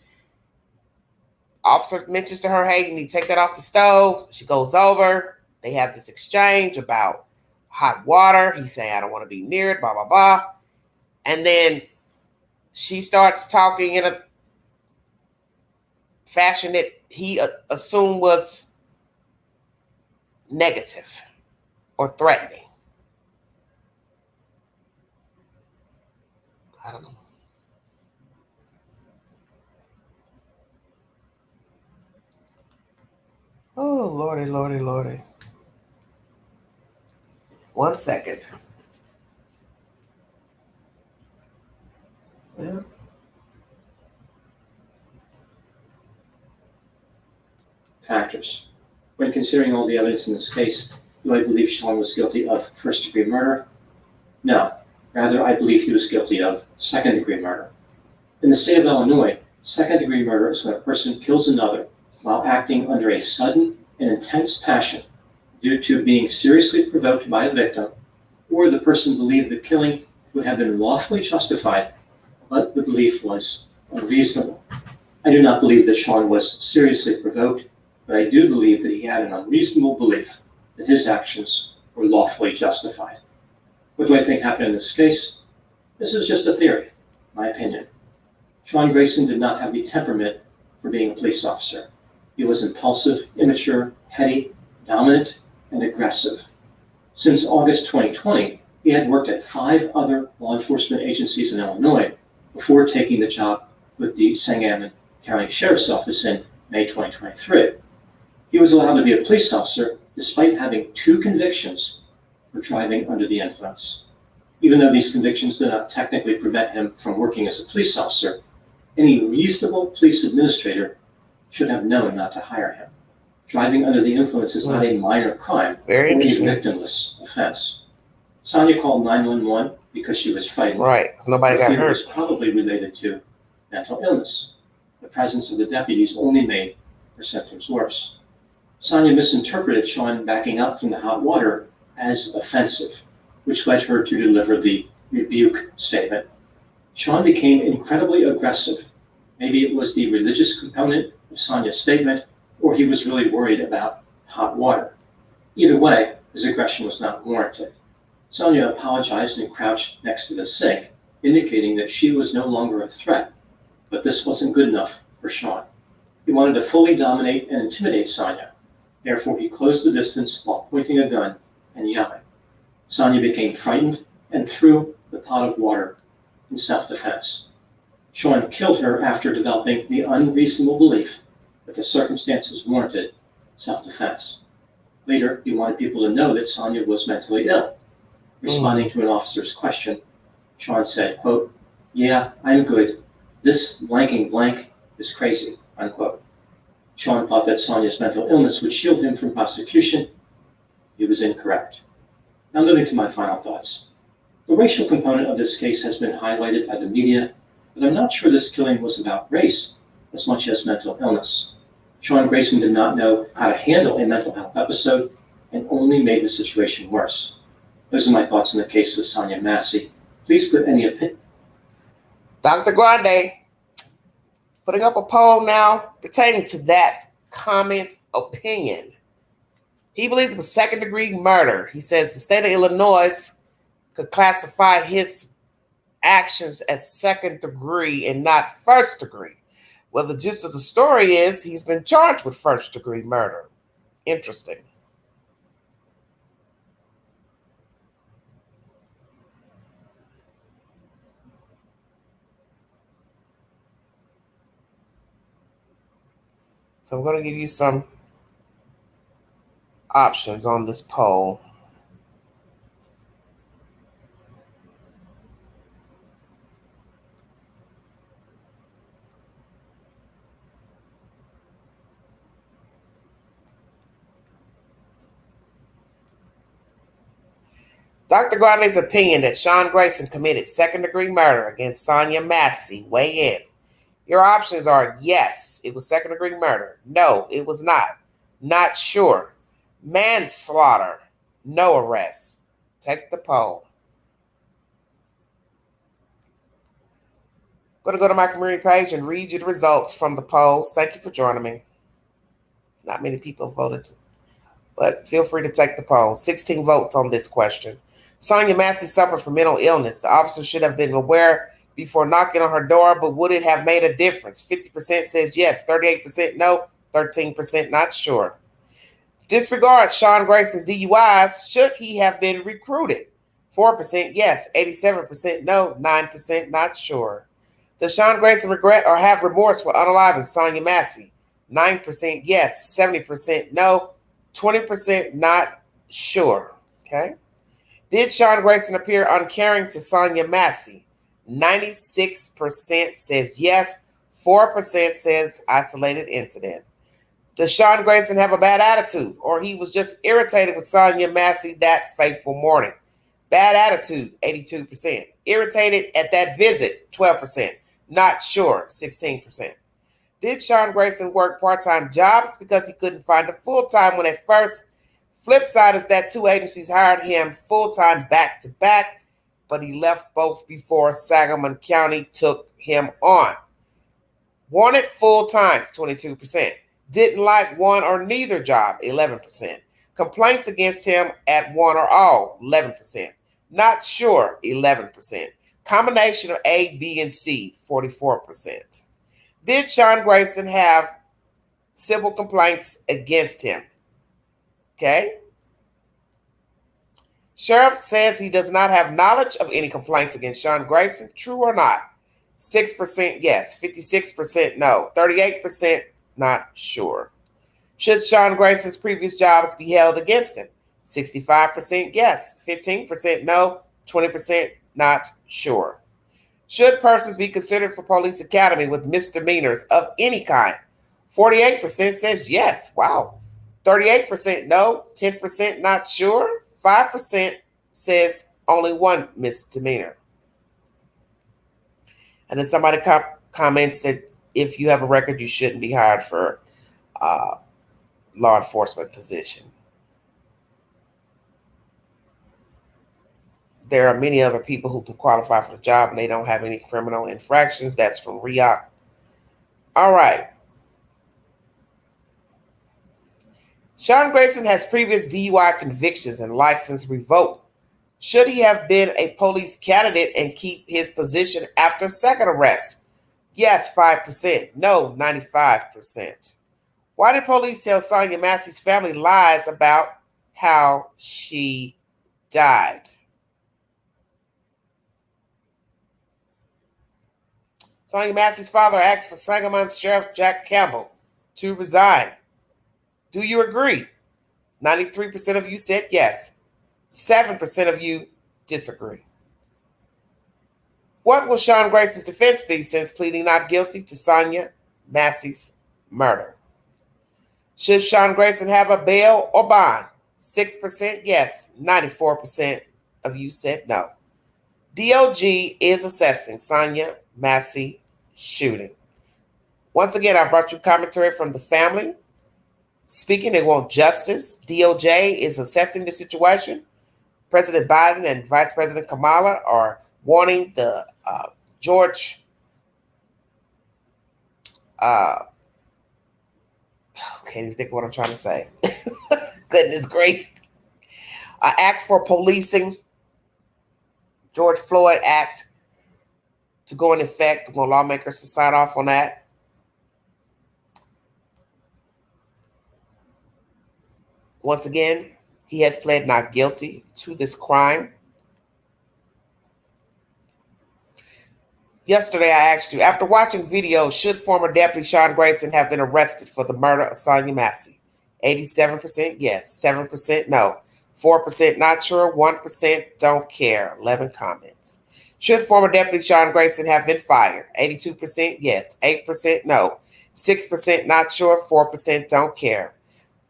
Officer mentions to her, hey, you need to take that off the stove. She goes over. They have this exchange about hot water. He's saying, I don't want to be near it, blah, blah, blah. And then she starts talking in a fashion that he assumed was negative or threatening. I don't know. Oh, Lordy, Lordy, Lordy. 1 second. Yeah. Factors. When considering all the evidence in this case, do I believe Sean was guilty of first-degree murder? No. Rather, I believe he was guilty of second-degree murder. In the state of Illinois, second-degree murder is when a person kills another while acting under a sudden and intense passion due to being seriously provoked by a victim, or the person believed the killing would have been lawfully justified, but the belief was unreasonable. I do not believe that Sean was seriously provoked, but I do believe that he had an unreasonable belief that his actions were lawfully justified. What do I think happened in this case? This is just a theory, my opinion. Sean Grayson did not have the temperament for being a police officer. He was impulsive, immature, heady, dominant, and aggressive. Since August 2020, he had worked at 5 other law enforcement agencies in Illinois before taking the job with the Sangamon County Sheriff's Office in May 2023. He was allowed to be a police officer despite having 2 convictions for driving under the influence. Even though these convictions did not technically prevent him from working as a police officer, any reasonable police administrator should have known not to hire him. Driving under the influence is not a minor crime or a victimless offense. Sonia called 911 because she was frightened. Right, because nobody got Fear hurt. was probably related to mental illness. The presence of the deputies only made her symptoms worse. Sonia misinterpreted Sean backing up from the hot water as offensive, which led her to deliver the rebuke statement. Sean became incredibly aggressive. Maybe it was the religious component of Sonia's statement, or he was really worried about hot water. Either way, his aggression was not warranted. Sonia apologized and crouched next to the sink, indicating that she was no longer a threat. But this wasn't good enough for Sean. He wanted to fully dominate and intimidate Sonia. Therefore, he closed the distance while pointing a gun and yelling. Sonia became frightened and threw the pot of water in self-defense. Sean killed her after developing the unreasonable belief that the circumstances warranted self-defense. Later, he wanted people to know that Sonia was mentally ill. Responding to an officer's question, Sean said, quote, "Yeah, I'm good. This blanking blank is crazy." unquote. Sean thought that Sonia's mental illness would shield him from prosecution. He was incorrect. Now moving to my final thoughts. The racial component of this case has been highlighted by the media, but I'm not sure this killing was about race as much as mental illness. Sean Grayson did not know how to handle a mental health episode and only made the situation worse. Those are my thoughts on the case of Sonia Massey. Please put any opinion. Dr. Grande, putting up a poll now pertaining to that comment's opinion. He believes it was second-degree murder. He says the state of Illinois could classify his actions as second degree and not first degree. Well, the gist of the story is he's been charged with first-degree murder. Interesting. So I'm going to give you some options on this poll. Dr. Grande's opinion that Sean Grayson committed second-degree murder against Sonia Massey. Weigh in. Your options are yes, it was second-degree murder. No, it was not. Not sure. Manslaughter. No arrest. Take the poll. I'm going to go to my community page and read you the results from the polls. Thank you for joining me. Not many people voted, but feel free to take the poll. 16 votes on this question. Sonia Massey suffered from mental illness. The officer should have been aware before knocking on her door, but would it have made a difference? 50% says yes, 38% no, 13% not sure. Disregard Sean Grayson's DUIs. Should he have been recruited? 4% yes, 87% no, 9% not sure. Does Sean Grayson regret or have remorse for unaliving Sonia Massey? 9% yes, 70% no, 20% not sure. Okay. Did Sean Grayson appear uncaring to Sonia Massey? 96% says yes, 4% says isolated incident. Does Sean Grayson have a bad attitude, or he was just irritated with Sonia Massey that fateful morning? Bad attitude, 82%. Irritated at that visit, 12%. Not sure, 16%. Did Sean Grayson work part-time jobs because he couldn't find a full-time one at first? Flip side is that 2 agencies hired him full-time back-to-back, but he left both before Sangamon County took him on. Wanted full-time, 22%. Didn't like one or neither job, 11%. Complaints against him at one or all, 11%. Not sure, 11%. Combination of A, B, and C, 44%. Did Sean Grayson have civil complaints against him? Okay. Sheriff says he does not have knowledge of any complaints against Sean Grayson. True or not? 6% yes, 56% no, 38% not sure. Should Sean Grayson's previous jobs be held against him? 65% yes, 15% no, 20% not sure. Should persons be considered for police academy with misdemeanors of any kind? 48% says yes. Wow. 38% no, 10% not sure, 5% says only one misdemeanor. And then somebody comments that if you have a record, you shouldn't be hired for law enforcement position. There are many other people who can qualify for the job and they don't have any criminal infractions. That's from Riyadh. All right. Sean Grayson has previous DUI convictions and license revoked. Should he have been a police candidate and keep his position after second arrest? Yes, 5%. No, 95%. Why did police tell Sonia Massey's family lies about how she died? Sonia Massey's father asked for Sangamon Sheriff Jack Campbell to resign. Do you agree? 93% of you said yes. 7% of you disagree. What will Sean Grayson's defense be since pleading not guilty to Sonia Massey's murder. Should Sean Grayson have a bail or bond? 6% yes, 94% of you said no. DOJ is assessing Sonya Massey shooting. Once again, I brought you commentary from the family. Speaking, they want justice. DOJ is assessing the situation. President Biden and Vice President Kamala are wanting the George can't even think of what I'm trying to say. Goodness gracious. Act for policing, George Floyd Act, to go in effect. We want lawmakers to sign off on that. Once again, he has pled not guilty to this crime. Yesterday, I asked you, after watching video, should former Deputy Sean Grayson have been arrested for the murder of Sonya Massey? 87% yes, 7% no, 4% not sure, 1% don't care, 11 comments. Should former Deputy Sean Grayson have been fired? 82% yes, 8% no, 6% not sure, 4% don't care.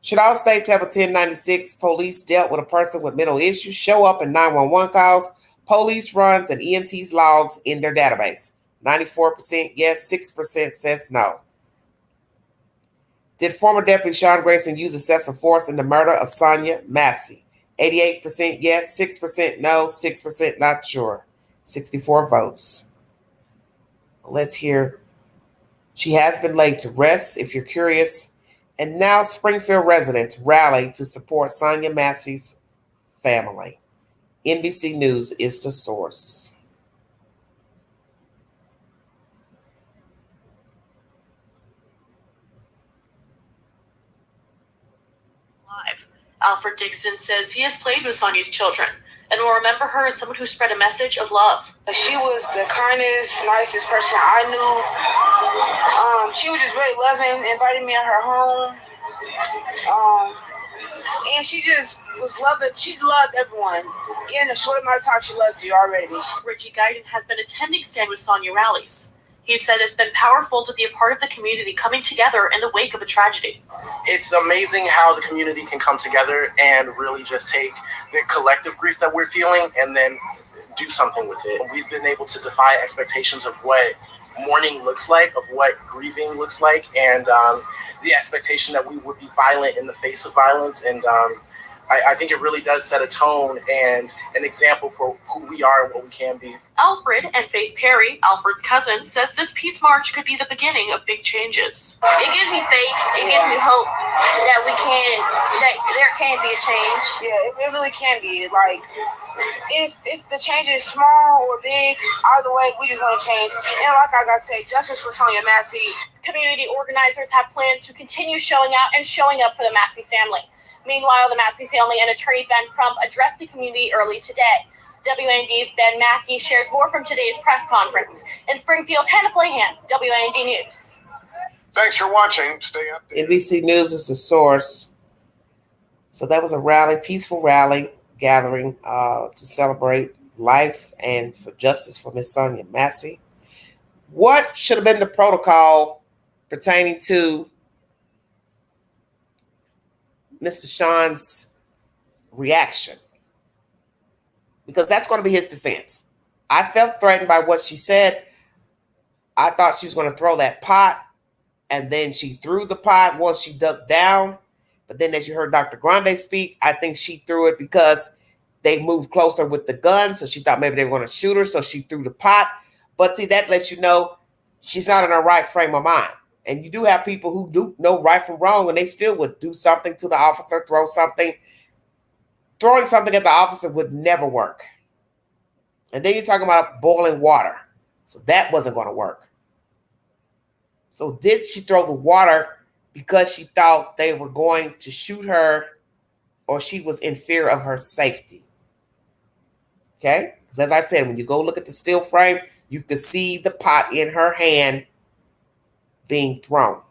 Should all states have a 1096 police dealt with a person with mental issues show up in 911 calls, police runs, and EMTs logs in their database? 94% yes, 6% says no. Did former Deputy Sean Grayson use excessive force in the murder of Sonya Massey? 88% yes, 6% no, 6% not sure. 64 votes. Let's hear. She has been laid to rest, if you're curious. And now Springfield residents rally to support Sonya Massey's family. NBC News is the source. Alfred Dixon says he has played with Sonya's children and will remember her as someone who spread a message of love. She was the kindest, nicest person I knew. She was just very loving, invited me in her home. And she just was loving. She loved everyone. In a short amount of time, she loved you already. Richie Guyton has been attending Stand With Sonya rallies. He said it's been powerful to be a part of the community coming together in the wake of a tragedy. It's amazing how the community can come together and really just take the collective grief that we're feeling and then do something with it. We've been able to defy expectations of what mourning looks like, of what grieving looks like, and the expectation that we would be violent in the face of violence. And I think it really does set a tone and an example for who we are and what we can be. Alfred and Faith Perry, Alfred's cousin, says this peace march could be the beginning of big changes. It gives me faith. It gives me hope that there can be a change. Yeah, it really can be. Like, if the change is small or big, either way, we just want to change. And like I got to say, justice for Sonya Massey. Community organizers have plans to continue showing out and showing up for the Massey family. Meanwhile, the Massey family and attorney Ben Crump addressed the community early today. WAND's Ben Mackey shares more from today's press conference. In Springfield, Hannah Flahan, WAND News. Thanks for watching. Stay updated. NBC News is the source. So that was a rally, peaceful rally gathering to celebrate life and for justice for Miss Sonya Massey. What should have been the protocol pertaining to Mr. Sean's reaction? Because that's going to be his defense. I felt threatened by what she said. I thought she was going to throw that pot, and then she threw the pot once she ducked down. But then as you heard Dr. Grande speak, I think she threw it because they moved closer with the gun, so she thought maybe they were going to shoot her, so she threw the pot. But see, that lets you know she's not in her right frame of mind. And you do have people who do know right from wrong, and they still would do something to the officer, throw something. Throwing something at the officer would never work. And then you're talking about boiling water. So that wasn't going to work. So did she throw the water because she thought they were going to shoot her, or she was in fear of her safety? Okay? Because as I said, when you go look at the still frame, you can see the pot in her hand being thrown.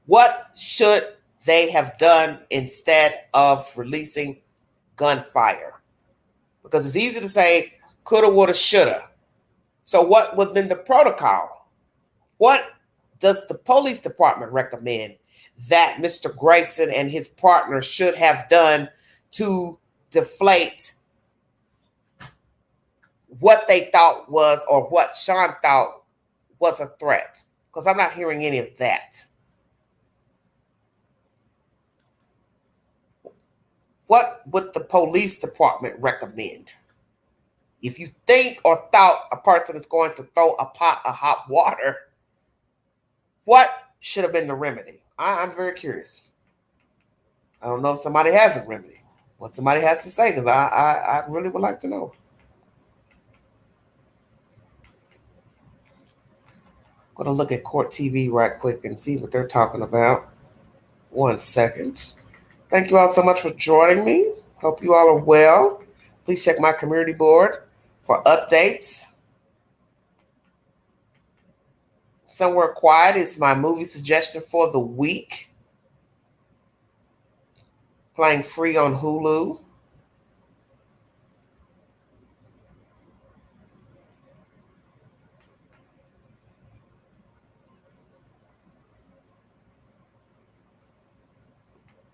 What should they have done instead of releasing gunfire? Because it's easy to say coulda, woulda, shoulda. So what would have been the protocol? What does the police department recommend that Mr. Grayson and his partner should have done to deflate what they thought was, or what Sean thought was, a threat? Because I'm not hearing any of that. What would the police department recommend? If you think or thought a person is going to throw a pot of hot water, what should have been the remedy? I'm very curious. I don't know if somebody has a remedy. What somebody has to say, because I really would like to know. I'm going to look at Court TV right quick and see what they're talking about. 1 second. Thank you all so much for joining me. Hope you all are well. Please check my community board for updates. Somewhere Quiet is my movie suggestion for the week. Playing free on Hulu.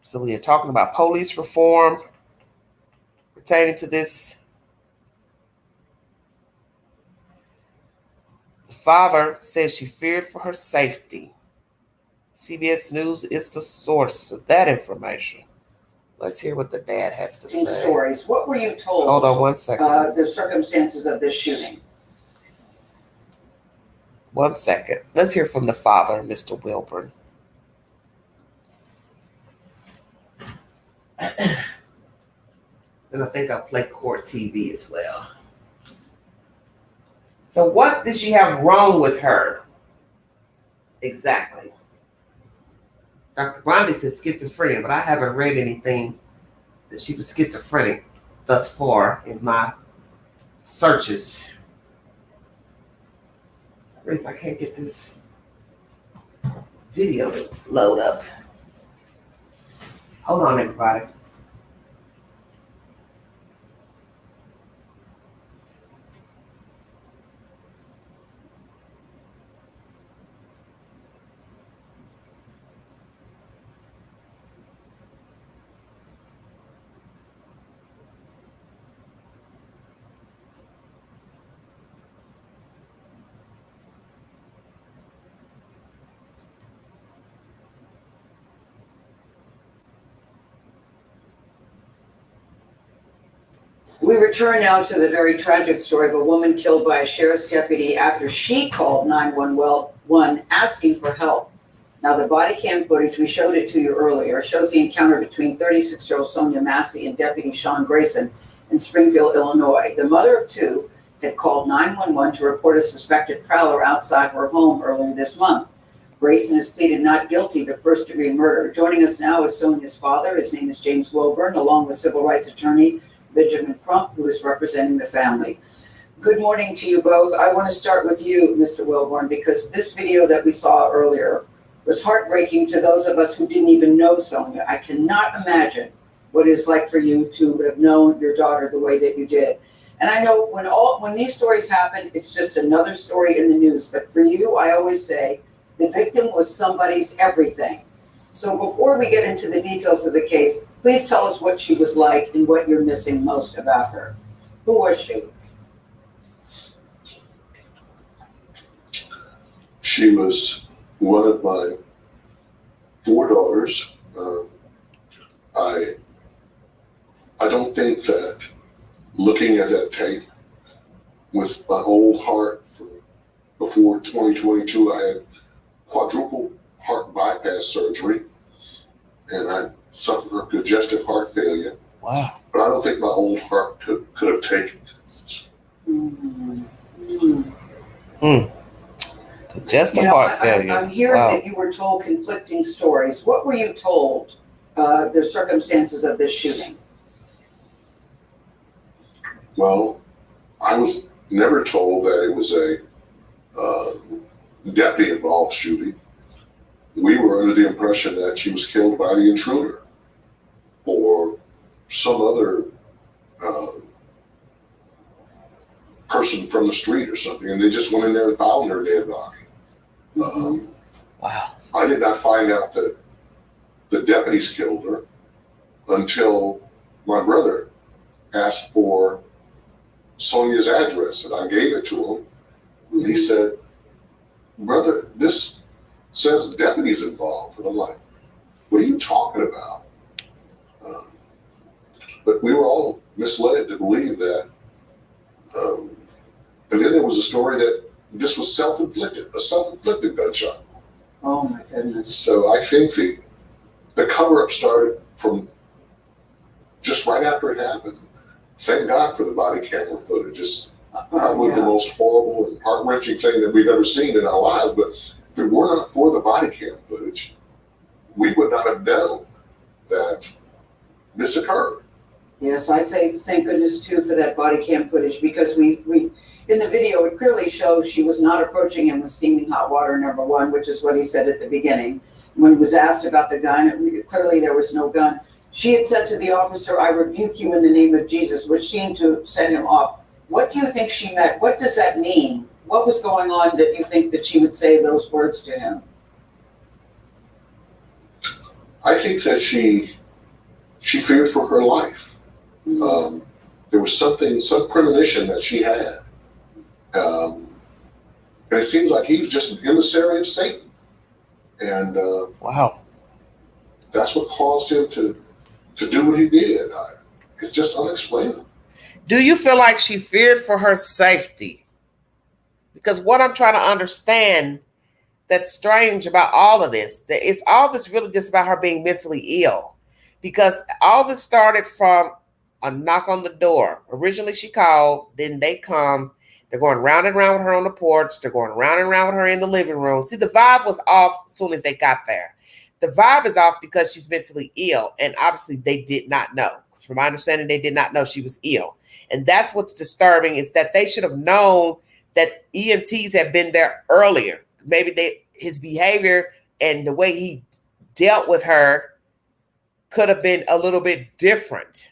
So we are talking about police reform pertaining to this. The father says she feared for her safety. CBS News is the source of that information. Let's hear what the dad has to say. Stories. What were you told? Hold on 1 second. The circumstances of this shooting. 1 second. Let's hear from the father, Mr. Wilburn. And I think I'll play Court TV as well. So what did she have wrong with her? Exactly. Dr. Grande says schizophrenia, but I haven't read anything that she was schizophrenic thus far in my searches. For some reason I can't get this video to load up. Hold on, everybody. We return now to the very tragic story of a woman killed by a sheriff's deputy after she called 911 asking for help. Now, the body cam footage, we showed it to you earlier, shows the encounter between 36-year-old Sonia Massey and Deputy Sean Grayson in Springfield, Illinois. The mother of two had called 911 to report a suspected prowler outside her home earlier this month. Grayson has pleaded not guilty to first-degree murder. Joining us now is Sonia's father. His name is James Wilburn, along with civil rights attorney Benjamin Crump, who is representing the family. Good morning to you both. I want to start with you, Mr. Wilburn, because this video that we saw earlier was heartbreaking to those of us who didn't even know Sonia. I cannot imagine what it's like for you to have known your daughter the way that you did. And I know when these stories happen, it's just another story in the news. But for you, I always say the victim was somebody's everything. So before we get into the details of the case, please tell us what she was like and what you're missing most about her. Who was she? She was one of my 4 daughters. I don't think that looking at that tape with my old heart from before 2022, I had quadruple heart bypass surgery and I suffered congestive heart failure. Wow. But I don't think my old heart could have taken it. Congestive heart failure. I'm hearing that you were told conflicting stories. What were you told, the circumstances of this shooting? Well, I was never told that it was a deputy-involved shooting. We were under the impression that she was killed by the intruder or some other person from the street or something, and they just went in there and found her dead body. Wow. I did not find out that the deputies killed her until my brother asked for Sonia's address, and I gave it to him. And he said, "Brother, this says deputies involved." And I'm like, "What are you talking about?" But we were all misled to believe that. And then there was a story that this was a self-inflicted gunshot. Oh my goodness. So I think the cover-up started from just right after it happened. Thank God for the body camera footage. It's probably the most horrible and heart-wrenching thing that we've ever seen in our lives. But if it were not for the body cam footage, we would not have known that this occurred. Yes, I say thank goodness too for that body cam footage, because we in the video it clearly shows she was not approaching him with steaming hot water, number one, which is what he said at the beginning. When he was asked about the gun, clearly there was no gun. She had said to the officer, "I rebuke you in the name of Jesus," which seemed to send him off. What do you think she meant? What does that mean? What was going on that you think that she would say those words to him? I think that she feared for her life. There was some premonition that she had. And it seems like he was just an emissary of Satan. And wow, that's what caused him to do what he did. It's just unexplainable. Do you feel like she feared for her safety? Because what I'm trying to understand that's strange about all of this, that it's all this really just about her being mentally ill. Because all this started from a knock on the door. Originally she called, then they come. They're going round and round with her on the porch. They're going round and round with her in the living room. See, the vibe was off as soon as they got there. The vibe is off because she's mentally ill. And obviously they did not know. From my understanding, they did not know she was ill. And that's what's disturbing, is that they should have known that EMTs had been there earlier. Maybe his behavior and the way he dealt with her could have been a little bit different.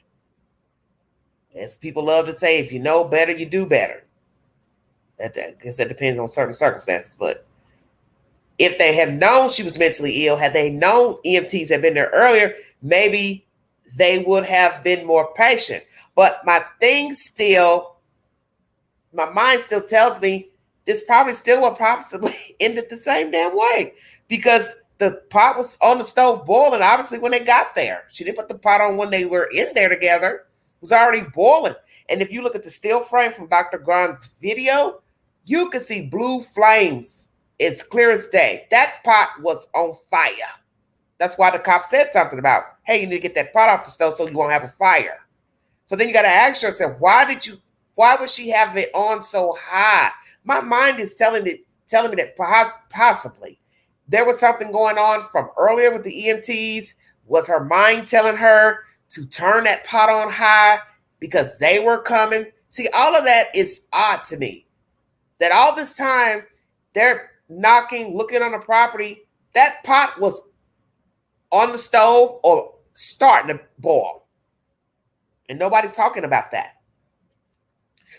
As people love to say, if you know better, you do better. I guess that depends on certain circumstances. But if they had known she was mentally ill, had they known EMTs had been there earlier, maybe they would have been more patient. But my mind still tells me this probably still will possibly end it the same damn way, because the pot was on the stove boiling, obviously, when they got there. She didn't put the pot on when they were in there together. It was already boiling. And if you look at the still frame from Dr. Grant's video, you can see blue flames. It's clear as day. That pot was on fire. That's why the cop said something about, hey, you need to get that pot off the stove so you won't have a fire. So then you got to ask yourself, why would she have it on so high? My mind is telling me that possibly there was something going on from earlier with the EMTs. Was her mind telling her to turn that pot on high because they were coming? See, all of that is odd to me. That all this time they're knocking, looking on the property, that pot was on the stove or starting to boil. And nobody's talking about that.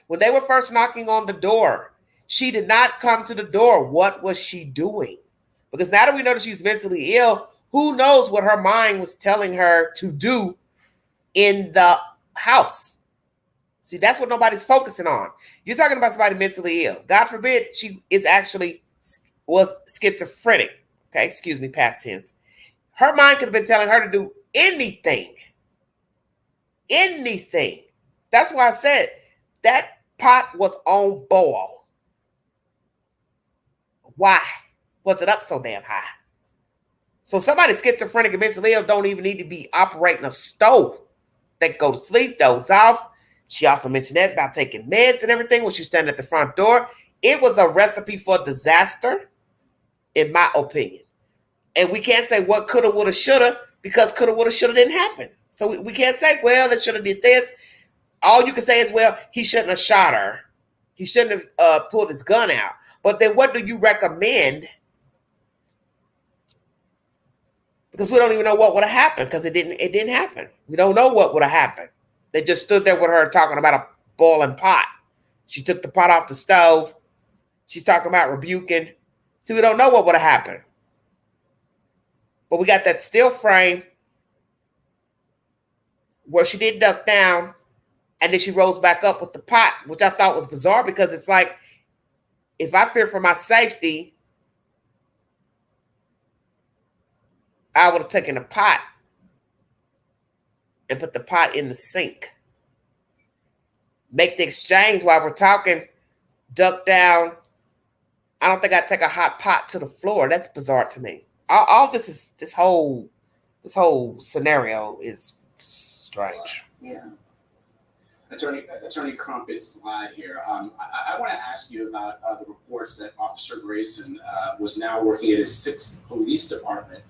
When they were first knocking on the door, she did not come to the door. What was she doing? Because now that we know that she's mentally ill, who knows what her mind was telling her to do in the house? See, that's what nobody's focusing on. You're talking about somebody mentally ill. God forbid she was schizophrenic. Okay, excuse me, past tense. Her mind could have been telling her to do anything. Anything. That's why I said that pot was on boil. Why was it up so damn high? So somebody schizophrenic and mentally ill don't even need to be operating a stove. They go to sleep, doze off. She also mentioned that about taking meds and everything when she's standing at the front door. It was a recipe for disaster, in my opinion. And we can't say what coulda, woulda, shoulda, because coulda, woulda, shoulda didn't happen. So we can't say, well, they shoulda did this. All you can say is, well, he shouldn't have shot her. He shouldn't have pulled his gun out. But then what do you recommend? Because we don't even know what would have happened, because it didn't happen. We don't know what would have happened. They just stood there with her talking about a boiling pot. She took the pot off the stove. She's talking about rebuking. See, we don't know what would have happened. But we got that still frame where she did duck down and then she rose back up with the pot, which I thought was bizarre because it's like, if I fear for my safety, I would have taken a pot and put the pot in the sink. Make the exchange while we're talking, duck down. I don't think I'd take a hot pot to the floor. That's bizarre to me. All this whole scenario is strange. Yeah. Attorney Crumpet's lied here. I want to ask you about the reports that Officer Grayson was now working at his 6th police department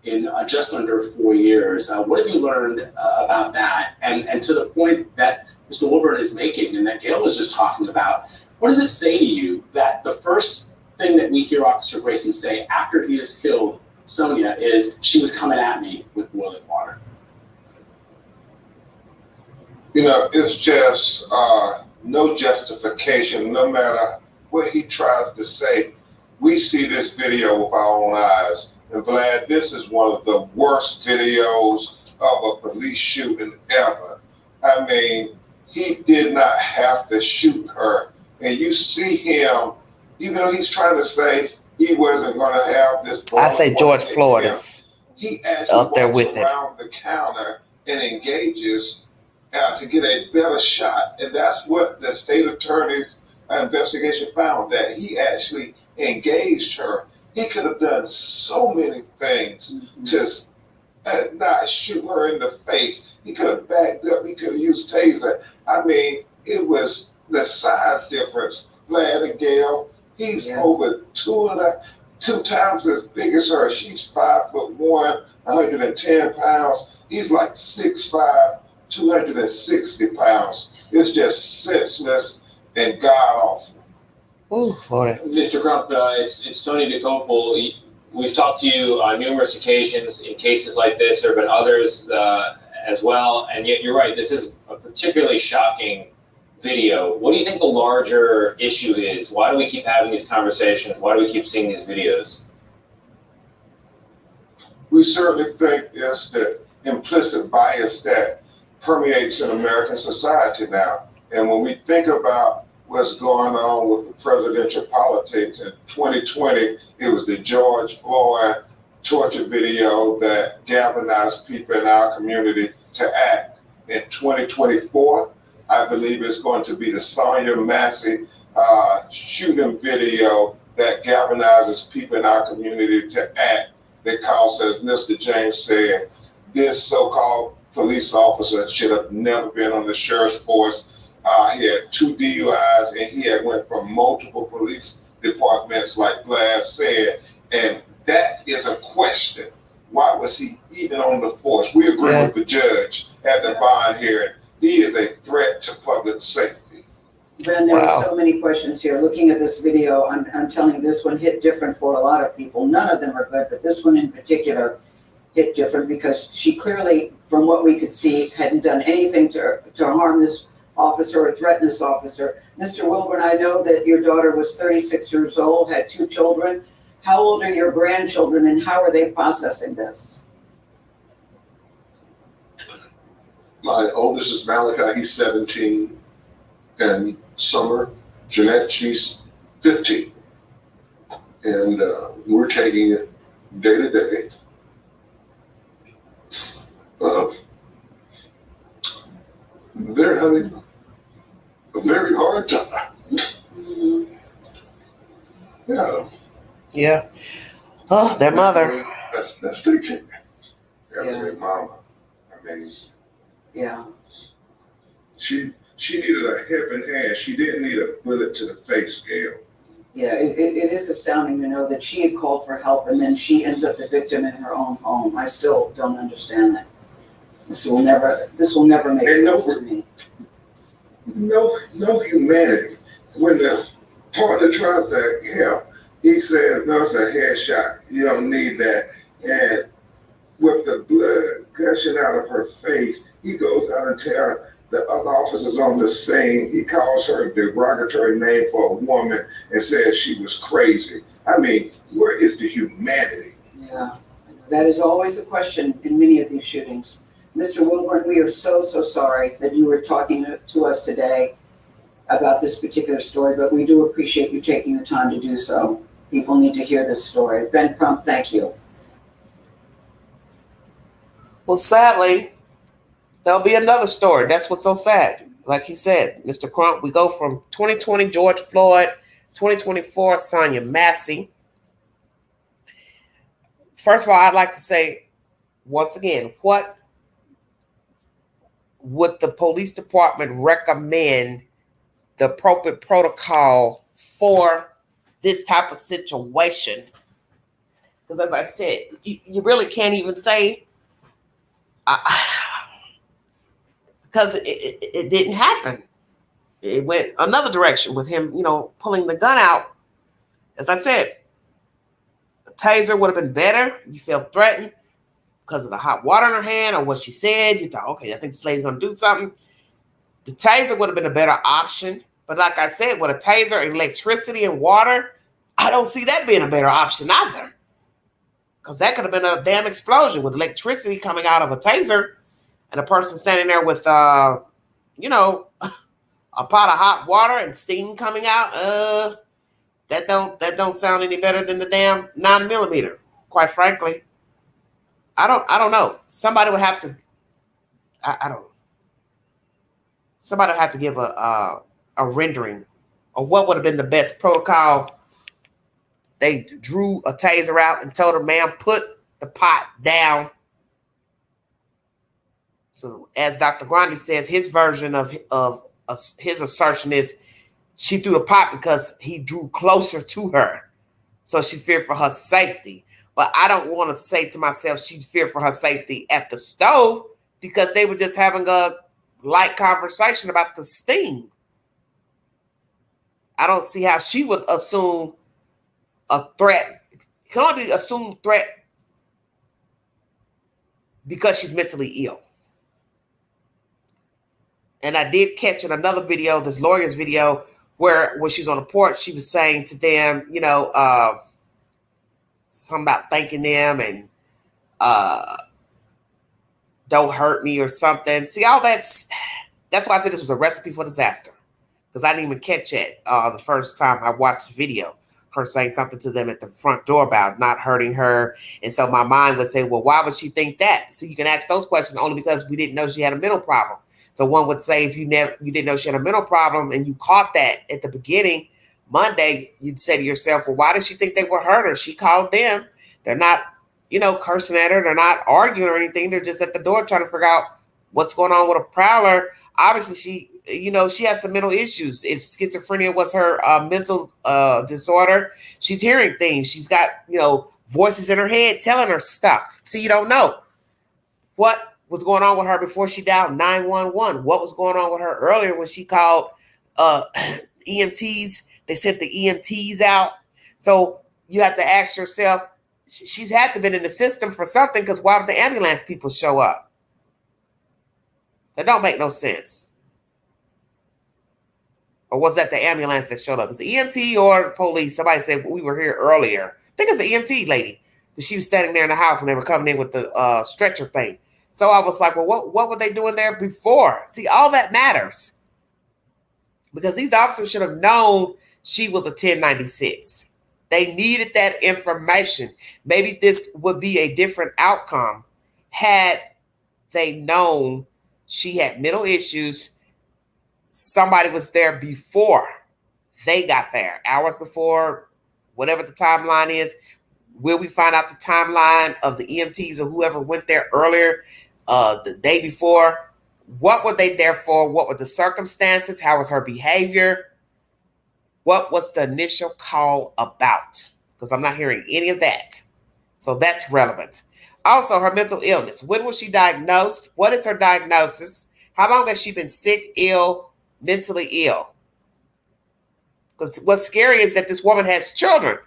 in just under 4 years. What have you learned about that? And to the point that Mr. Wilburn is making and that Gail was just talking about, what does it say to you that the first thing that we hear Officer Grayson say after he has killed Sonia is, she was coming at me with boiling water? You know, it's just no justification, no matter what he tries to say. We see this video with our own eyes. And Vlad, this is one of the worst videos of a police shooting ever. I mean, he did not have to shoot her. And you see him, even though he's trying to say he wasn't going to have this. I say George Floyd is he actually up there with it. Around the counter and engages to get a better shot. And that's what the state attorney's investigation found, that he actually engaged her. He could have done so many things, just not shoot her in the face. He could have backed up. He could have used taser. I mean, it was the size difference. Vlad and Gail, he's over two times as big as her. She's 5'1", 110 pounds. He's like 6'5", 260 pounds. It's just senseless and god-awful. Ooh, Mr. Crump, it's Tony DeCopel. We've talked to you on numerous occasions in cases like this. There have been others as well, and yet you're right. This is a particularly shocking video. What do you think the larger issue is? Why do we keep having these conversations? Why do we keep seeing these videos? We certainly think it's the implicit bias that permeates in American society now. And when we think about what's going on with the presidential politics in 2020, it was the George Floyd torture video that galvanized people in our community to act. In 2024, I believe it's going to be the Sonia Massey shooting video that galvanizes people in our community to act, because, as Mr. James said, this so-called police officer should have never been on the sheriff's force. He had 2 DUIs, and he had went from multiple police departments, like Vlad said, and that is a question. Why was he even on the force? We agree with the judge at the bond hearing. He is a threat to public safety. Ben, there are so many questions here. Looking at this video, I'm telling you, this one hit different for a lot of people. None of them are good, but this one in particular hit different because she clearly, from what we could see, hadn't done anything to harm this officer or threaten this officer. Mr. Wilburn, I know that your daughter was 36 years old, had 2 children. How old are your grandchildren, and how are they processing this? My oldest is Malachi, he's 17, and Summer, Jeanette, she's 15. And we're taking it day to day. They're having a very hard time. Yeah. Oh, their mother. That's their kid. Their mama. I mean, she needed a helping hand. She didn't need a bullet to the face, Gail. Yeah, it is astounding to know that she had called for help and then she ends up the victim in her own home. I still don't understand that. This will never make sense to me. No humanity. When the partner tries to help, he says, no, it's a headshot. You don't need that. And with the blood gushing out of her face, he goes out and tells the other officers on the scene, he calls her a derogatory name for a woman and says she was crazy. I mean, where is the humanity? Yeah, That is always a question in many of these shootings. Mr. Wilburn, we are so sorry that you were talking to us today about this particular story, but we do appreciate you taking the time to do so. People need to hear this story. Ben Crump, thank you. Well, sadly, there'll be another story. That's what's so sad. Like he said, Mr. Crump, we go from 2020 George Floyd, 2024 Sonya Massey. First of all, I'd like to say, once again, what would the police department recommend the appropriate protocol for this type of situation? Because as I said, you really can't even say, because it didn't happen. It went another direction with him, pulling the gun out. As I said, a taser would have been better. You felt threatened because of the hot water in her hand or what she said. You thought, okay, I think this lady's going to do something. The taser would have been a better option. But like I said, with a taser, electricity, and water, I don't see that being a better option either. Because that could have been a damn explosion with electricity coming out of a taser and a person standing there with, a pot of hot water and steam coming out. That don't sound any better than the damn 9mm. Quite frankly, I don't know. Somebody would have to. Somebody would have to give a rendering of what would have been the best protocol. They drew a taser out and told her, ma'am, put the pot down. So as Dr. Grandi says, his version of his assertion is she threw the pot because he drew closer to her. So she feared for her safety. But I don't want to say to myself she feared for her safety at the stove because they were just having a light conversation about the steam. I don't see how she would assume a threat. You can only assume threat because she's mentally ill. And I did catch in another video, this lawyer's video, where when she's on the porch, she was saying to them, something about thanking them and don't hurt me or something. See, all that's why I said this was a recipe for disaster. Because I didn't even catch it the first time I watched the video. Her saying something to them at the front door about not hurting her. And so my mind would say, well, why would she think that? So you can ask those questions only because we didn't know she had a mental problem. So one would say if you didn't know she had a mental problem and you caught that at the beginning, Monday, you'd say to yourself, well, why did she think they were hurt her? She called them. They're not, cursing at her. They're not arguing or anything. They're just at the door trying to figure out what's going on with a prowler. Obviously, she has some mental issues. If schizophrenia was her mental disorder, she's hearing things. She's got, voices in her head telling her stuff. See, you don't know what was going on with her before she dialed 911. What was going on with her earlier when she called EMTs? They sent the EMTs out. So you have to ask yourself, she's had to have been in the system for something because why would the ambulance people show up? That don't make no sense. Or was that the ambulance that showed up? It's the EMT or the police. Somebody said we were here earlier. I think it's the EMT lady. Because she was standing there in the house when they were coming in with the stretcher thing. So I was like, well, what were they doing there before? See, all that matters. Because these officers should have known she was a 1096. They needed that information. Maybe this would be a different outcome had they known she had mental issues. Somebody was there before they got there, hours before, whatever the timeline is. Will we find out the timeline of the EMTs or whoever went there earlier, the day before? What were they there for? What were the circumstances? How was her behavior? What was the initial call about? Because I'm not hearing any of that. So that's relevant. Also, her mental illness. When was she diagnosed? What is her diagnosis? How long has she been sick, ill, mentally ill? Because what's scary is that this woman has children.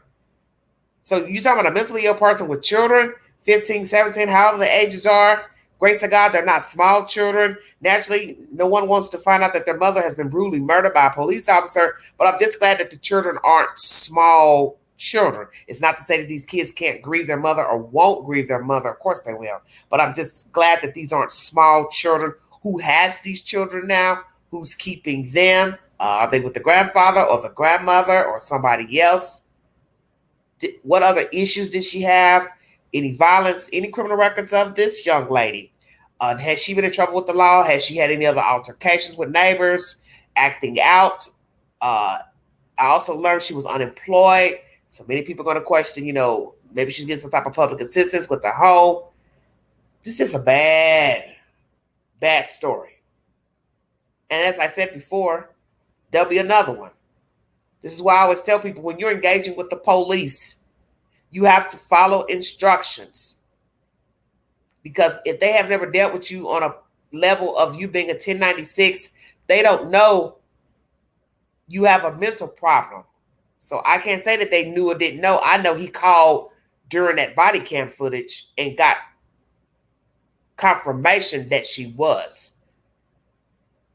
So you're talking about a mentally ill person with children, 15, 17, however the ages are. Grace of God, they're not small children. Naturally, no one wants to find out that their mother has been brutally murdered by a police officer. But I'm just glad that the children aren't small children. It's not to say that these kids can't grieve their mother or won't grieve their mother. Of course they will. But I'm just glad that these aren't small children. Who has these children now? Who's keeping them? Are they with the grandfather or the grandmother or somebody else? What other issues did she have? Any violence, any criminal records of this young lady? Has she been in trouble with the law? Has she had any other altercations with neighbors? Acting out? I also learned she was unemployed. So many people are going to question, maybe she's getting some type of public assistance with the home. This is a bad story. And as I said before, there'll be another one. This is why I always tell people, when you're engaging with the police, you have to follow instructions. Because if they have never dealt with you on a level of you being a 1096, they don't know you have a mental problem. So I can't say that they knew or didn't know. I know he called during that body cam footage and got confirmation that she was.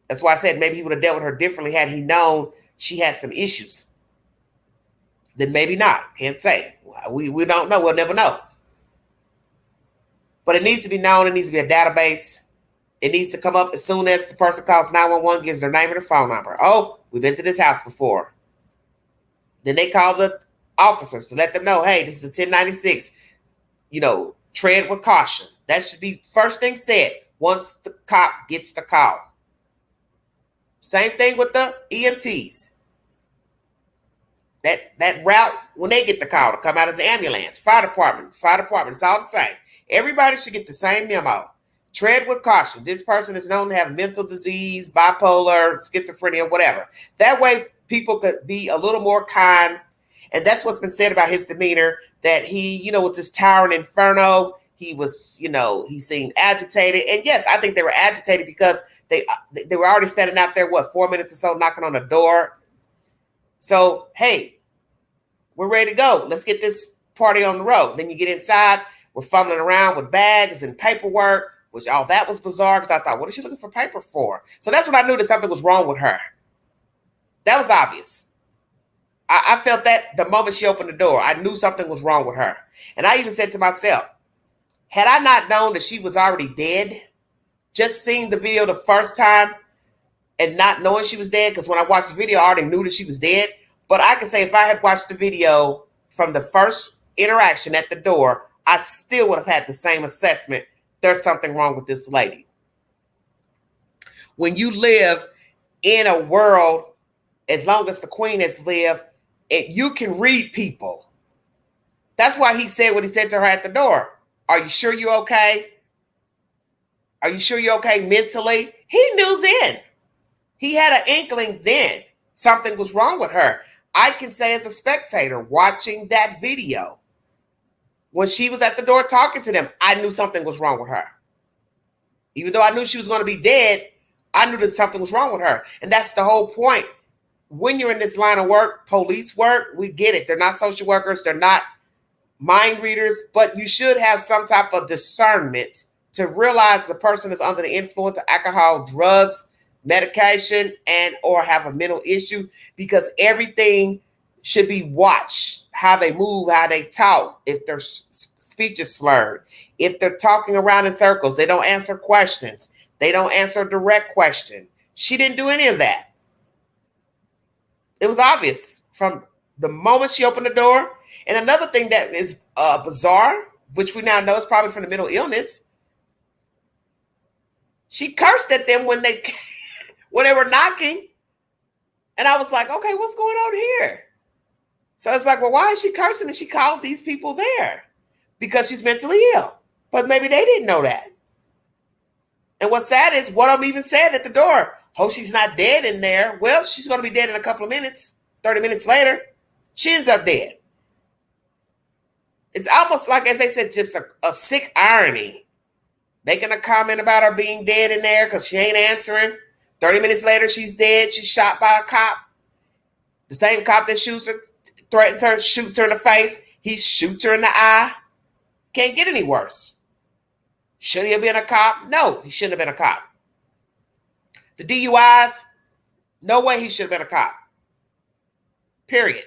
That's why I said maybe he would have dealt with her differently had he known she had some issues. Then maybe not. Can't say. We don't know. We'll never know. But it needs to be known. It needs to be a database. It needs to come up as soon as the person calls 911, gives their name and their phone number. Oh, we've been to this house before. Then they call the officers to let them know, hey, this is a 1096. Tread with caution. That should be first thing said once the cop gets the call. Same thing with the EMTs. That route, when they get the call to come out as an ambulance, fire department, it's all the same. Everybody should get the same memo. Tread with caution. This person is known to have mental disease, bipolar, schizophrenia, whatever. That way people could be a little more kind. And that's what's been said about his demeanor, that he, was this towering inferno. He was, he seemed agitated. And yes, I think they were agitated because they were already standing out there, 4 minutes or so, knocking on the door. So, hey, we're ready to go. Let's get this party on the road. Then you get inside. We're fumbling around with bags and paperwork, which that was bizarre because I thought, what is she looking for paper for? So that's when I knew that something was wrong with her. That was obvious. I felt that the moment she opened the door. I knew something was wrong with her. And I even said to myself, had I not known that she was already dead, just seeing the video the first time and not knowing she was dead, because when I watched the video, I already knew that she was dead. But I can say if I had watched the video from the first interaction at the door, I still would have had the same assessment. There's something wrong with this lady. When you live in a world, as long as the queen has lived, you can read people. That's why he said what he said to her at the door. Are you sure you're okay? Are you sure you're okay mentally? He knew then. He had an inkling then something was wrong with her. I can say as a spectator watching that video, when she was at the door talking to them, I knew something was wrong with her. Even though I knew she was going to be dead, I knew that something was wrong with her. And that's the whole point. When you're in this line of work, police work, we get it. They're not social workers. They're not mind readers. But you should have some type of discernment to realize the person is under the influence of alcohol, drugs, medication, and or have a mental issue, because everything should be watched. How they move, how they talk, if their speech is slurred, if they're talking around in circles, they don't answer questions, they don't answer a direct question. She didn't do any of that. It was obvious from the moment she opened the door. And another thing that is bizarre, which we now know is probably from the mental illness, she cursed at them when they were knocking. And I was like, okay, what's going on here? So it's like, well, why is she cursing? And she called these people there because she's mentally ill. But maybe they didn't know that. And what's sad is one of them even said at the door, oh, she's not dead in there. Well, she's going to be dead in a couple of minutes. 30 minutes later, she ends up dead. It's almost like, as they said, just a sick irony. Making a comment about her being dead in there because she ain't answering. 30 minutes later, she's dead. She's shot by a cop. The same cop that shoots her, threatens her, shoots her in the face. He shoots her in the eye. Can't get any worse. Should he have been a cop? No, he shouldn't have been a cop. The DUIs, no way he should have been a cop. Period.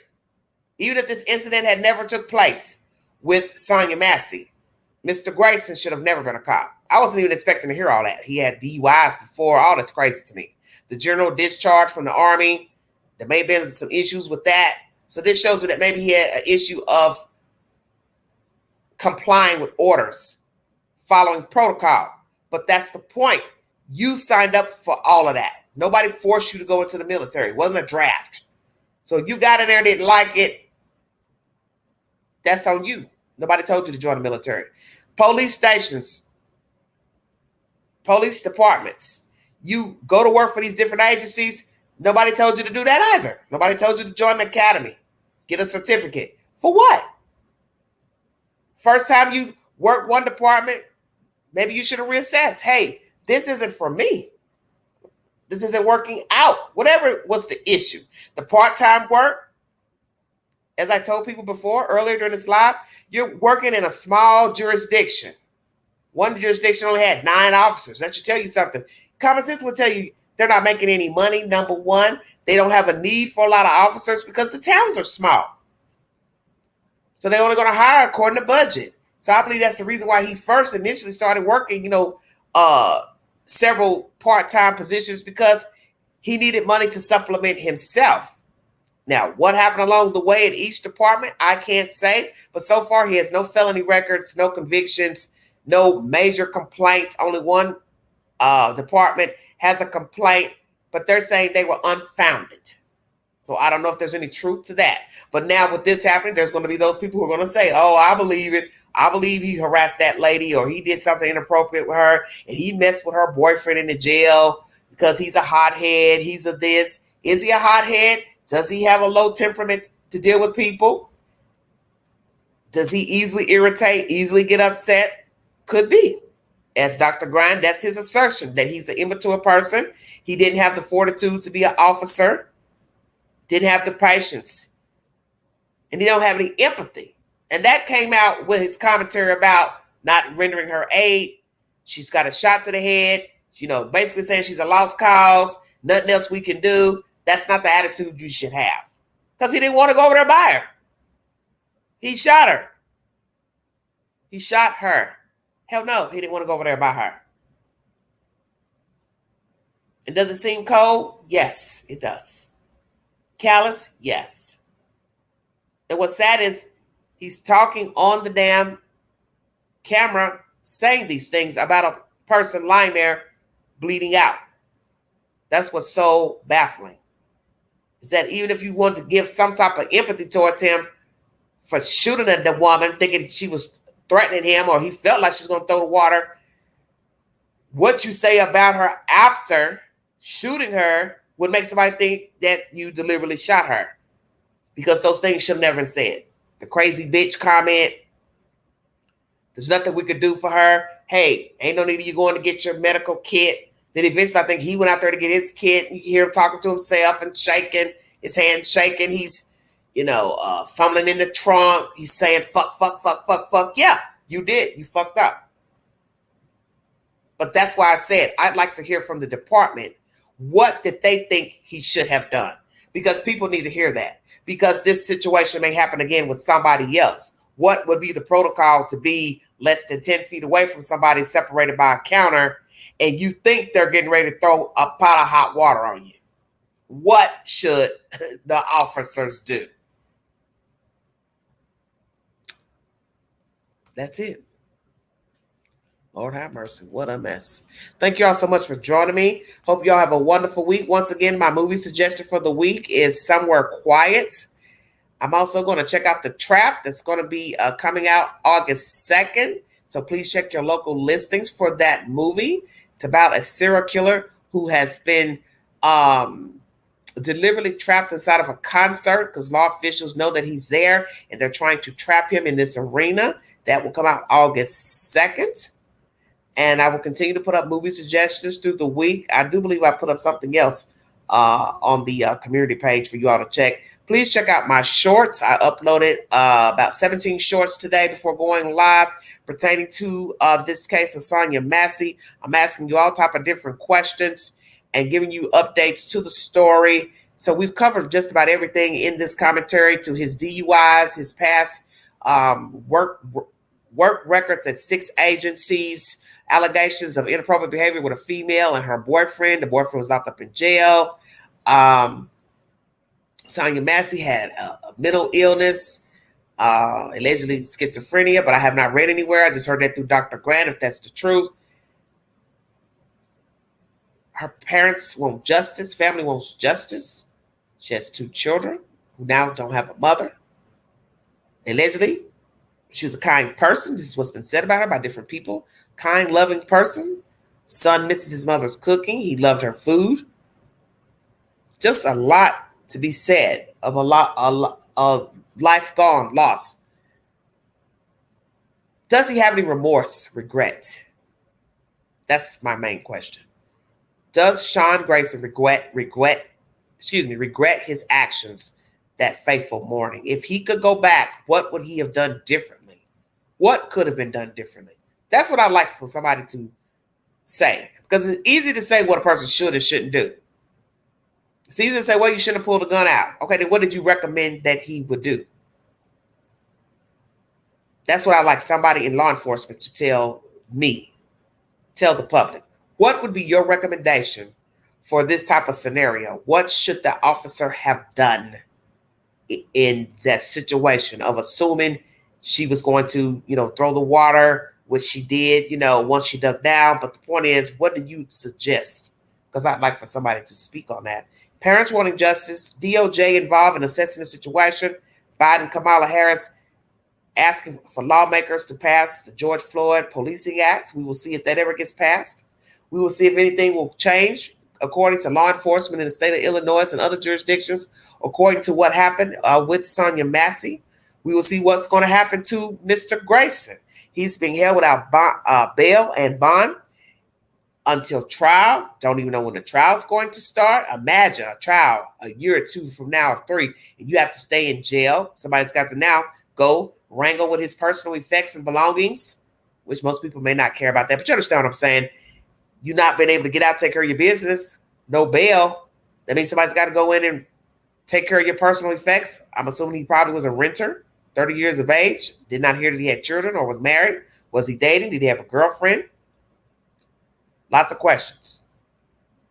Even if this incident had never took place with Sonya Massey, Mr. Grayson should have never been a cop. I wasn't even expecting to hear all that. He had DUIs before. All that's crazy to me. The general discharge from the Army, there may have been some issues with that. So this shows me that maybe he had an issue of complying with orders, following protocol. But that's the point. You signed up for all of that. Nobody forced you to go into the military. It wasn't a draft. So you got in there, didn't like it. That's on you. Nobody told you to join the military. Police stations, police departments. You go to work for these different agencies. Nobody told you to do that either. Nobody told you to join the academy. Get a certificate. For what? First time you work one department, maybe you should have reassessed. Hey, this isn't for me. This isn't working out. Whatever was the issue. The part-time work, as I told people before, earlier during this live, you're working in a small jurisdiction. One jurisdiction only had 9 officers. That should tell you something. Common sense will tell you they're not making any money, number one. They don't have a need for a lot of officers because the towns are small. So they're only going to hire according to budget. So I believe that's the reason why he first initially started working, several part-time positions, because he needed money to supplement himself. Now, what happened along the way in each department, I can't say. But so far, he has no felony records, no convictions, no major complaints. Only one department has a complaint, but they're saying they were unfounded. So I don't know if there's any truth to that. But now with this happening, there's going to be those people who are going to say, oh, I believe it. I believe he harassed that lady, or he did something inappropriate with her, and he messed with her boyfriend in the jail because he's a hothead. He's a this. Is he a hothead? Does he have a low temperament to deal with people? Does he easily irritate, easily get upset? Could be. As Dr. Grind, that's his assertion, that he's an immature person. He didn't have the fortitude to be an officer, didn't have the patience, and he don't have any empathy. And that came out with his commentary about not rendering her aid. She's got a shot to the head, basically saying she's a lost cause, nothing else we can do. That's not the attitude you should have. Because he didn't want to go over there by her. He shot her. He shot her. Hell no, he didn't want to go over there by her. And does it seem cold? Yes, it does. Callous? Yes. And what's sad is he's talking on the damn camera, saying these things about a person lying there bleeding out. That's what's so baffling. Is that even if you want to give some type of empathy towards him for shooting at the woman, thinking she was threatening him or he felt like she was going to throw the water, what you say about her after shooting her would make somebody think that you deliberately shot her, because those things should have never been said. The crazy bitch comment, there's nothing we could do for her. Hey, ain't no need of you going to get your medical kit. Then eventually I think he went out there to get his kit. You hear him talking to himself and shaking, his hand shaking. He's, fumbling in the trunk. He's saying, fuck, fuck, fuck, fuck, fuck. Yeah, you did. You fucked up. But that's why I said I'd like to hear from the department. What did they think he should have done? Because people need to hear that. Because this situation may happen again with somebody else. What would be the protocol to be less than 10 feet away from somebody separated by a counter, and you think they're getting ready to throw a pot of hot water on you? What should the officers do? That's it. Lord have mercy. What a mess. Thank you all so much for joining me. Hope y'all have a wonderful week. Once again, my movie suggestion for the week is Somewhere Quiet. I'm also going to check out The Trap. That's going to be coming out August 2nd. So please check your local listings for that movie. It's about a serial killer who has been deliberately trapped inside of a concert because law officials know that he's there and they're trying to trap him in this arena. That will come out August 2nd. And I will continue to put up movie suggestions through the week. I do believe I put up something else on the community page for you all to check. Please check out my shorts. I uploaded about 17 shorts today before going live pertaining to this case of Sonya Massey. I'm asking you all type of different questions and giving you updates to the story. So we've covered just about everything in this commentary, to his DUIs, his past work records at 6 agencies, allegations of inappropriate behavior with a female and her boyfriend. The boyfriend was locked up in jail. Sonya Massey had a mental illness, allegedly schizophrenia, but I have not read anywhere. I just heard that through Dr. Grant, if that's the truth. Her parents want justice. Family wants justice. She has 2 children who now don't have a mother. Allegedly, she was a kind person. This is what's been said about her by different people. Kind, loving person. Son misses his mother's cooking. He loved her food. Just a lot to be said of a lot of life gone, lost. Does he have any remorse, regret? That's my main question. Does Sean Grayson regret his actions that fateful morning? If he could go back, what would he have done differently? What could have been done differently? That's what I'd like for somebody to say. Because it's easy to say what a person should and shouldn't do. It's easy to say, well, you shouldn't have pulled the gun out. Okay, then what did you recommend that he would do? That's what I'd like somebody in law enforcement to tell me, tell the public. What would be your recommendation for this type of scenario? What should the officer have done in that situation of assuming she was going to, throw the water, which she did, once she dug down. But the point is, what do you suggest? Because I'd like for somebody to speak on that. Parents wanting justice, DOJ involved in assessing the situation, Biden, Kamala Harris asking for lawmakers to pass the George Floyd Policing Act. We will see if that ever gets passed. We will see if anything will change according to law enforcement in the state of Illinois and other jurisdictions, according to what happened with Sonya Massey. We will see what's going to happen to Mr. Grayson. He's being held without bail and bond until trial. Don't even know when the trial is going to start. Imagine a trial a year or 2 from now, or 3, and you have to stay in jail. Somebody's got to now go wrangle with his personal effects and belongings, which most people may not care about that. But you understand what I'm saying? You not being able to get out, take care of your business, no bail. That means somebody's got to go in and take care of your personal effects. I'm assuming he probably was a renter, 30 years of age. Did not hear that he had children or was married. Was he dating? Did he have a girlfriend? Lots of questions.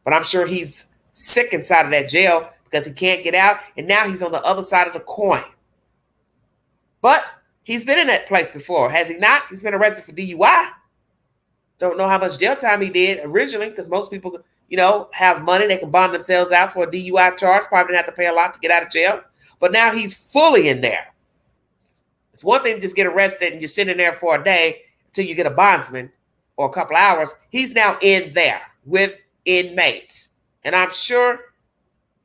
But I'm sure he's sick inside of that jail because he can't get out. And now he's on the other side of the coin. But he's been in that place before, has he not? He's been arrested for DUI. Don't know how much jail time he did originally, because most people, have money. They can bond themselves out for a DUI charge. Probably didn't have to pay a lot to get out of jail. But now he's fully in there. It's one thing to just get arrested and you're sitting there for a day until you get a bondsman or a couple hours. He's now in there with inmates. And I'm sure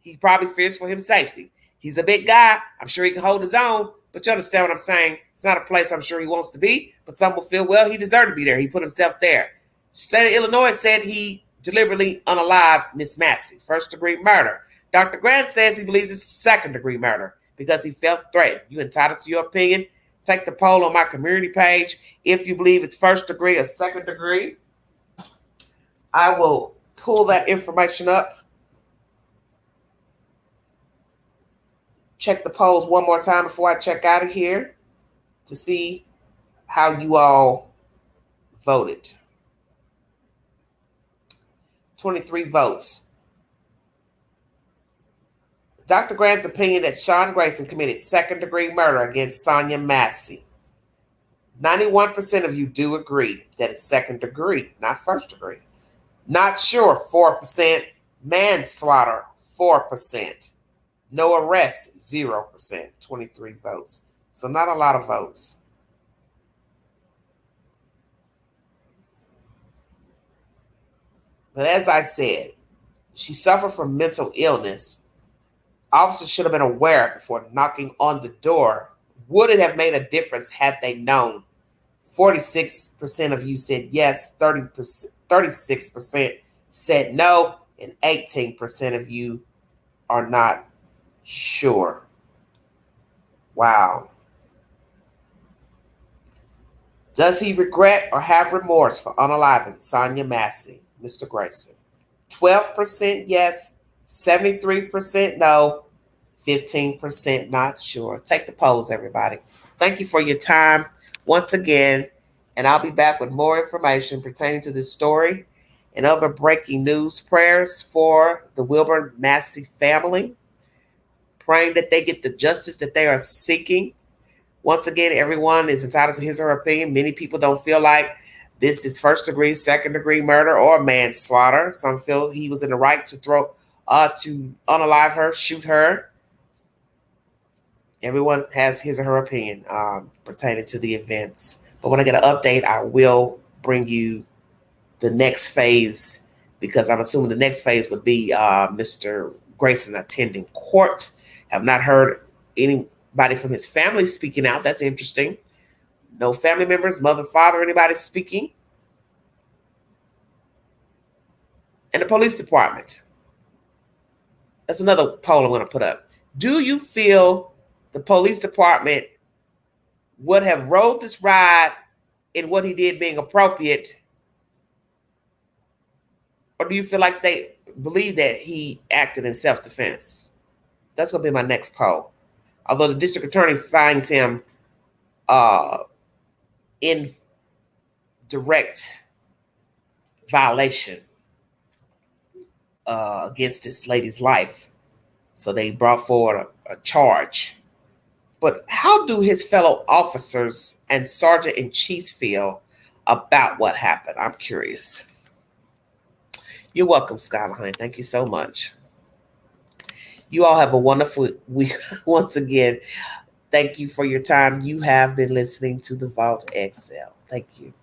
he probably fears for his safety. He's a big guy. I'm sure he can hold his own. But you understand what I'm saying? It's not a place I'm sure he wants to be, but some will feel, well, he deserved to be there. He put himself there. State of Illinois said he deliberately unalived Miss Massey, first-degree murder. Dr. Grant says he believes it's second-degree murder because he felt threatened. You entitled to your opinion. Take the poll on my community page. If you believe it's first-degree or second-degree, I will pull that information up. Check the polls one more time before I check out of here to see how you all voted. 23 votes. Dr. Grant's opinion that Sean Grayson committed second-degree murder against Sonya Massey. 91% of you do agree that it's second degree, not first degree. Not sure, 4%. Manslaughter, 4%. No arrest, 0%, 23 votes. So not a lot of votes. But as I said, she suffered from mental illness. Officers should have been aware before knocking on the door. Would it have made a difference had they known? 46% of you said yes, 36% said no, and 18% of you are not sure. Wow. Does he regret or have remorse for unaliving Sonya Massey, Mr. Grayson? 12% yes, 73% no, 15% not sure. Take the polls, everybody. Thank you for your time once again, and I'll be back with more information pertaining to this story and other breaking news. Prayers for the Wilburn Massey family, praying that they get the justice that they are seeking. Once again, everyone is entitled to his or her opinion. Many people don't feel like this is first degree, second degree murder, or manslaughter. Some feel he was in the right to to unalive her, shoot her. Everyone has his or her opinion pertaining to the events. But when I get an update, I will bring you the next phase, because I'm assuming the next phase would be Mr. Grayson attending court. Have not heard anybody from his family speaking out. That's interesting. No family members, mother, father, anybody speaking. And the police department. That's another poll I'm going to put up. Do you feel the police department would have rode this ride in what he did being appropriate? Or do you feel like they believe that he acted in self-defense? That's going to be my next poll. Although the district attorney finds him in direct violation against this lady's life. So they brought forward a charge. But how do his fellow officers and sergeant-in-chiefs feel about what happened? I'm curious. You're welcome, Skylar, honey. Thank you so much. You all have a wonderful week. Once again, thank you for your time. You have been listening to the Vault XL. Thank you.